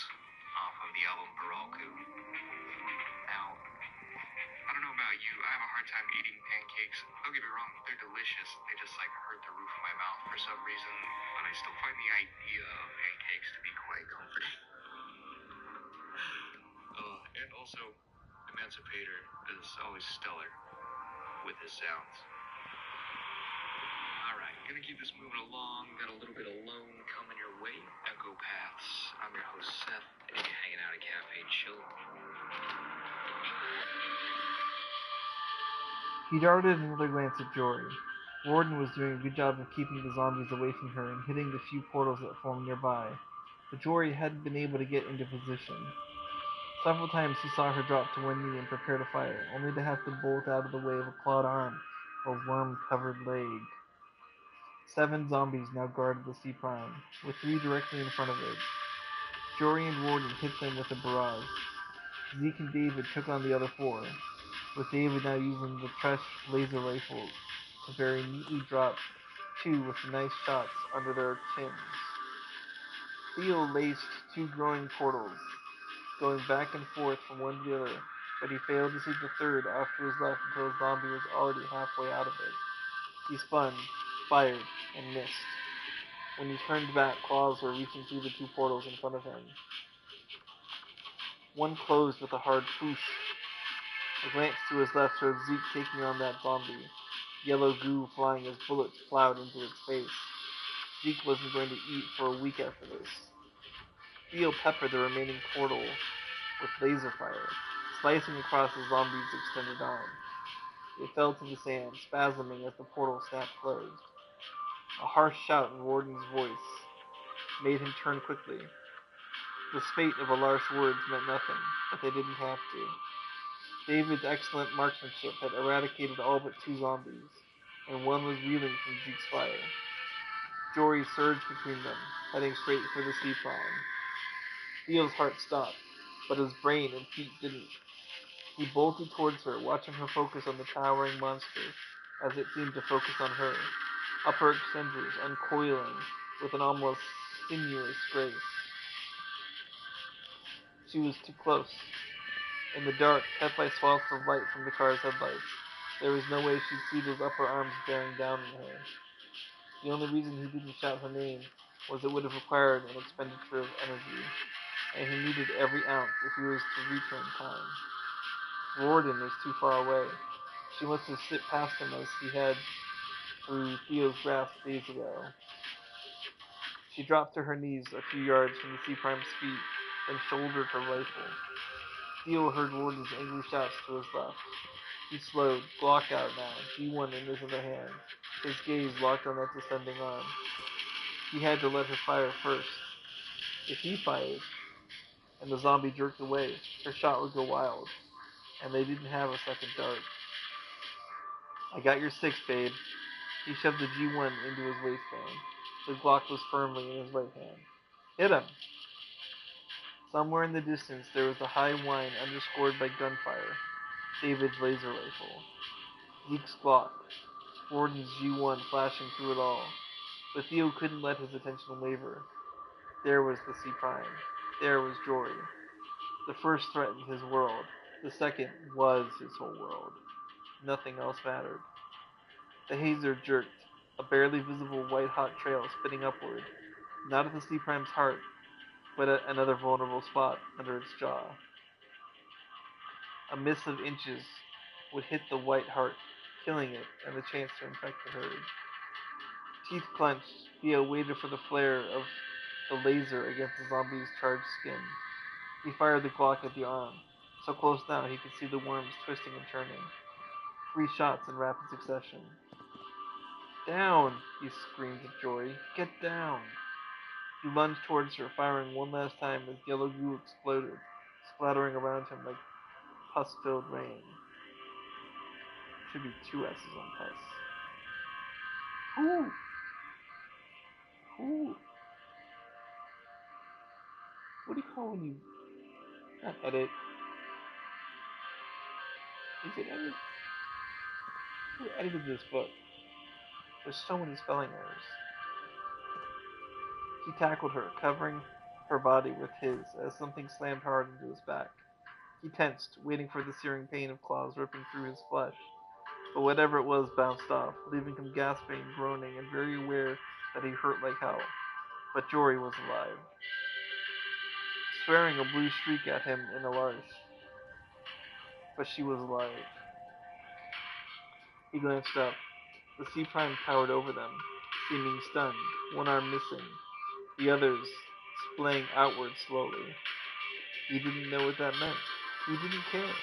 [SPEAKER 21] off of the album Baralku. Now, I don't know about you, I have a hard time eating pancakes. Don't get me wrong, they're delicious. They just like hurt the roof of my mouth for some reason, but I still find the idea of pancakes to be quite comforting. And also, Emancipator is always stellar with his sounds. Alright, gonna keep this moving along. Got a little bit of Lone coming your way. Echo Paths. I'm your host, Seth, and you're hanging out at Cafe Chill.
[SPEAKER 5] He darted another glance at Jory. Warden was doing a good job of keeping the zombies away from her and hitting the few portals that formed nearby, but Jory hadn't been able to get into position. Several times he saw her drop to one knee and prepare to fire, only to have to bolt out of the way of a clawed arm or worm-covered leg. 7 zombies now guarded the C-Prime, with 3 directly in front of it. Jory and Warden hit them with a barrage. Zeke and David took on the other 4, with David now using the Tresh laser rifles to very neatly drop 2 with nice shots under their chins. Theo laced 2 growing portals, going back and forth from one to the other, but he failed to see the third off to his left until his zombie was already halfway out of it. He spun, fired, and missed. When he turned back, claws were reaching through the 2 portals in front of him. One closed with a hard poosh. A glance to his left showed Zeke taking on that zombie, yellow goo flying as bullets plowed into its face. Zeke wasn't going to eat for a week after this. Theo peppered the remaining portal with laser fire, slicing across the zombie's extended arm. It fell to the sand, spasming as the portal snapped closed. A harsh shout in Warden's voice made him turn quickly. The spate of Alar's words meant nothing, but they didn't have to. David's excellent marksmanship had eradicated all but 2 zombies, and one was reeling from Zeke's fire. Jory surged between them, heading straight for the C-Prime. Theo's heart stopped, but his brain and feet didn't. He bolted towards her, watching her focus on the towering monster, as it seemed to focus on her, upper extenders uncoiling with an almost sinuous grace. She was too close. In the dark, cut by swaths of light from the car's headlights, there was no way she'd see those upper arms bearing down on her. The only reason he didn't shout her name was it would have required an expenditure of energy, and he needed every ounce if he was to reach her in time. Warden was too far away. She must have slipped past him as he had through Theo's grasp days ago. She dropped to her knees a few yards from the C-Prime's feet, then shouldered her rifle. Theo heard Warden's angry shouts to his left. He slowed, Glock out now, G1 in his other hand, his gaze locked on that descending arm. He had to let her fire first. If he fired, and the zombie jerked away, her shot would go wild, and they didn't have a second dart. I got your 6, babe. He shoved the G1 into his waistband. The Glock was firmly in his right hand. Hit him! Somewhere in the distance there was a high whine underscored by gunfire. David's laser rifle. Zeke's Glock. Warden's G1 flashing through it all. But Theo couldn't let his attention waver. There was the C Prime. There was Jory. The first threatened his world. The second was his whole world. Nothing else mattered. The hazer jerked, a barely visible white-hot trail spinning upward, not at the C Prime's heart, but at another vulnerable spot under its jaw. A miss of inches would hit the white heart, killing it and the chance to infect the herd. Teeth clenched, Theo waited for the flare of the laser against the zombie's charged skin. He fired the Glock at the arm, so close now he could see the worms twisting and turning. 3 shots in rapid succession. Down! He screamed at Jory. Get down! He lunged towards her, firing one last time as yellow goo exploded, splattering around him like pus-filled rain. Should be 2 S's on pus. Ooh! Ooh! What do you call when you... not edit. Is it edit? Who edited this book? There's so many spelling errors. He tackled her, covering her body with his, as something slammed hard into his back. He tensed, waiting for the searing pain of claws ripping through his flesh. But whatever it was bounced off, leaving him gasping, groaning, and very aware that he hurt like hell. But Jory was alive. Swearing a blue streak at him in a large. But she was alive. He glanced up. The C Prime towered over them, seeming stunned, one arm missing, the others splaying outward slowly. He didn't know what that meant. He didn't care.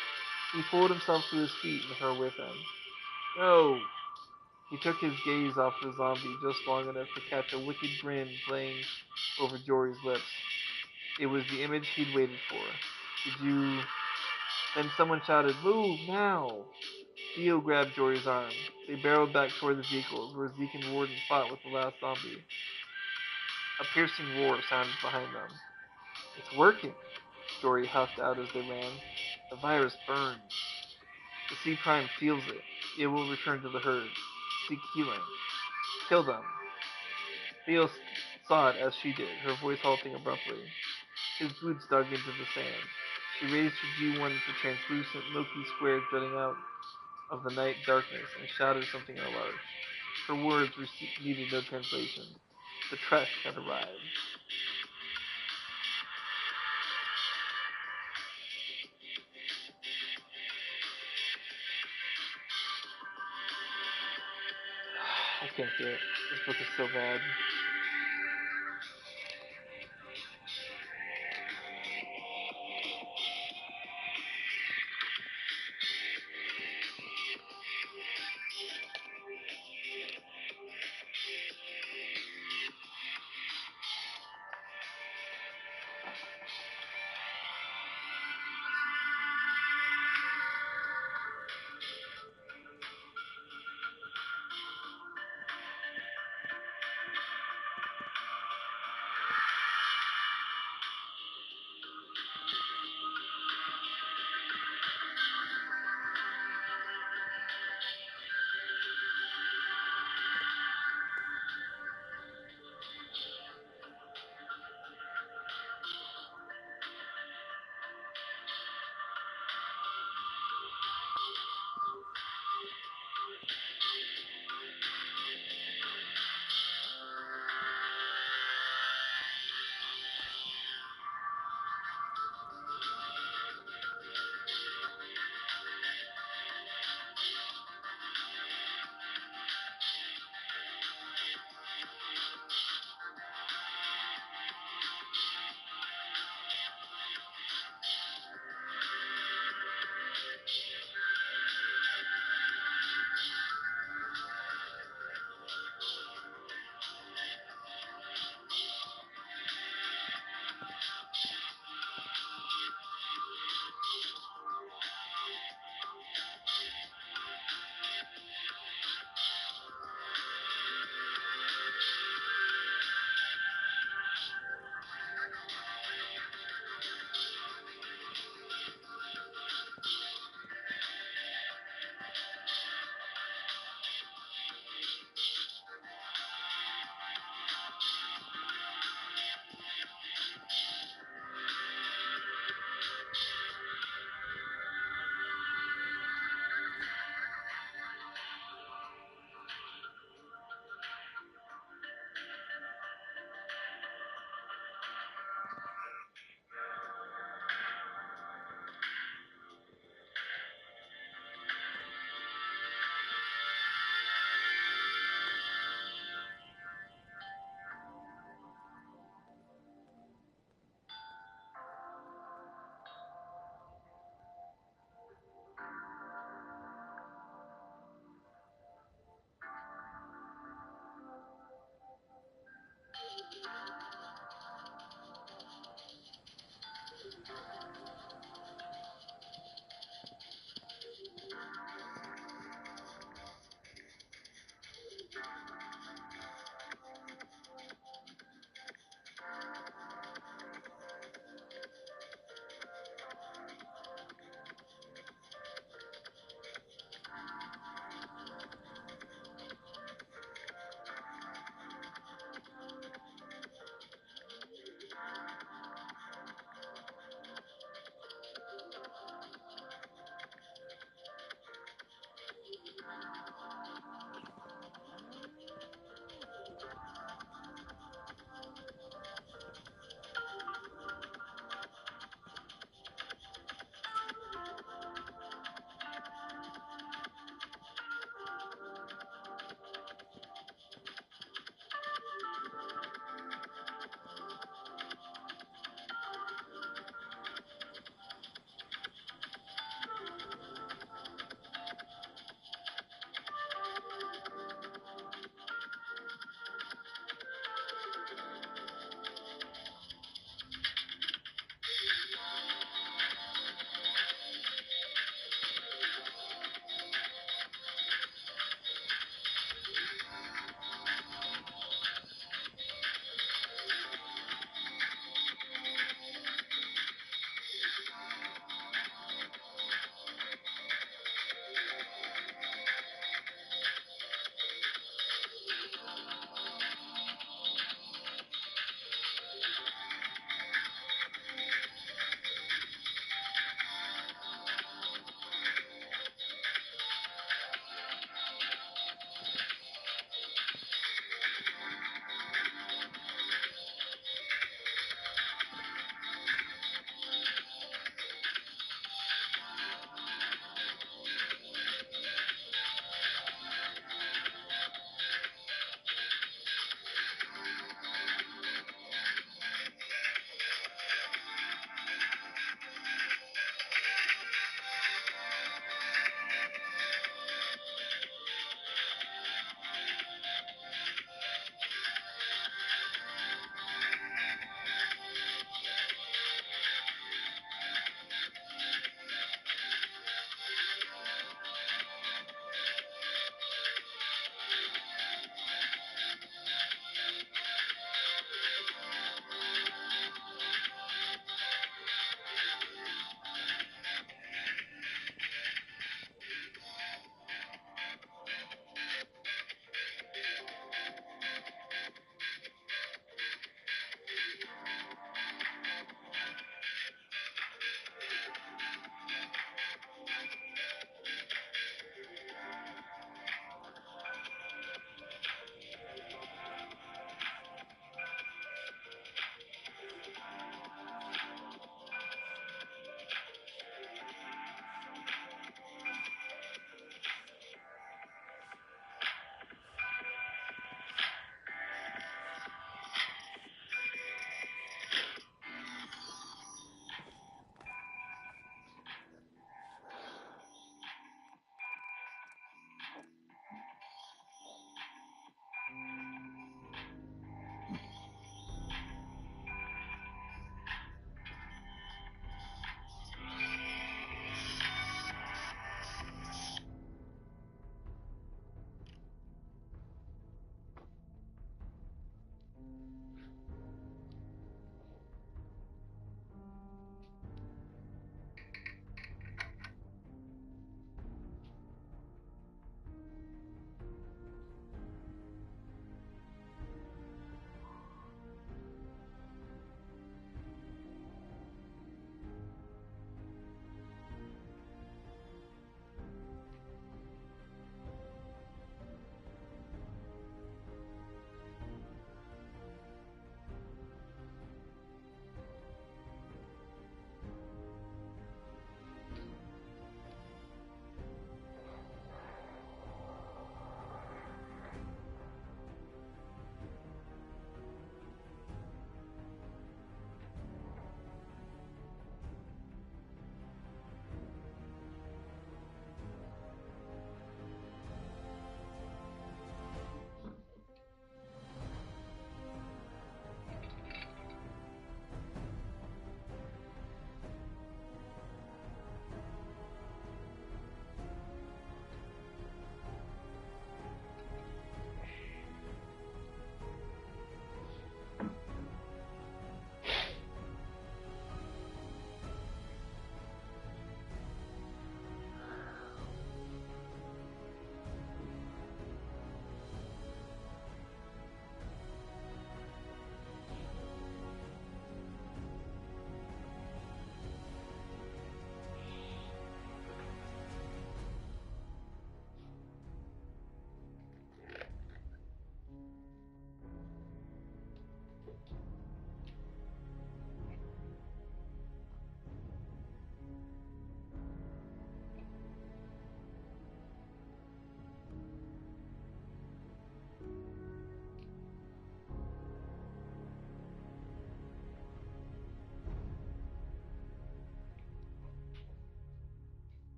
[SPEAKER 5] He pulled himself to his feet and her with him. No! He took his gaze off the zombie just long enough to catch a wicked grin playing over Jory's lips. It was the image he'd waited for. Did you... Then someone shouted, "Move, now!" Theo grabbed Jory's arm. They barreled back toward the vehicles, where Zeke and Warden fought with the last zombie. A piercing roar sounded behind them. It's working, Jory huffed out as they ran. The virus burns. The C Prime feels it. It will return to the herd. Seek healing. Kill them. Theo saw it as she did, her voice halting abruptly. His boots dug into the sand. She raised her G1 at the translucent, milky square jutting out of the night darkness and shouted something in a large. Her words needed no translation. The Trek had arrived. I can't do it. This book is so bad.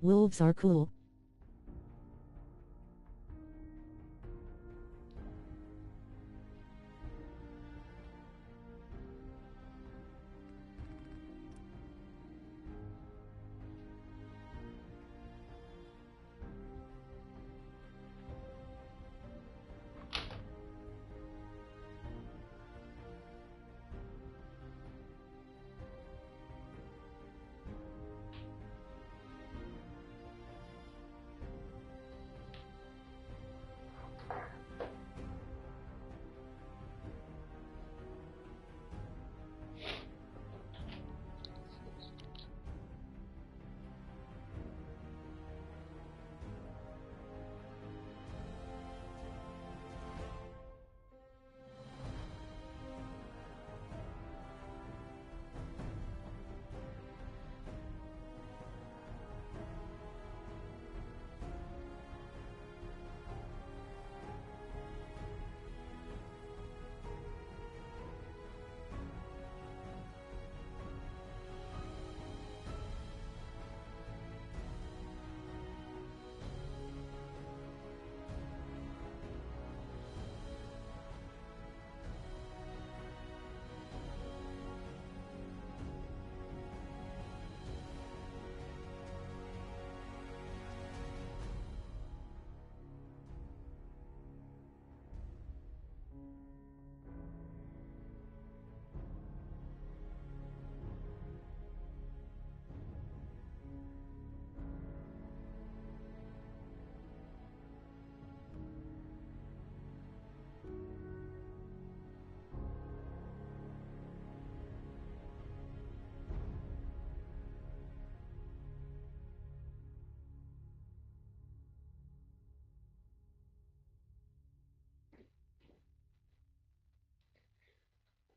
[SPEAKER 15] Wolves are cool.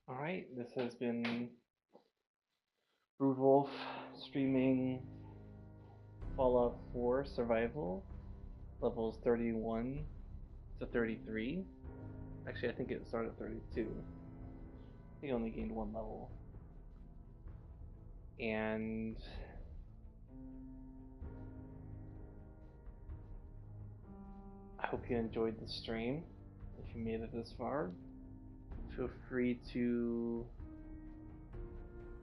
[SPEAKER 5] Alright, this has been Broodwolf streaming Fallout 4 Survival, levels 31 to 33. Actually, I think it started at 32. I think I only gained one level. And I hope you enjoyed the stream. If you made it this far, feel free to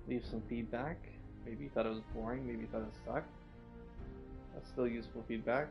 [SPEAKER 5] leave some feedback. Maybe you thought it was boring, maybe you thought it sucked. That's still useful feedback.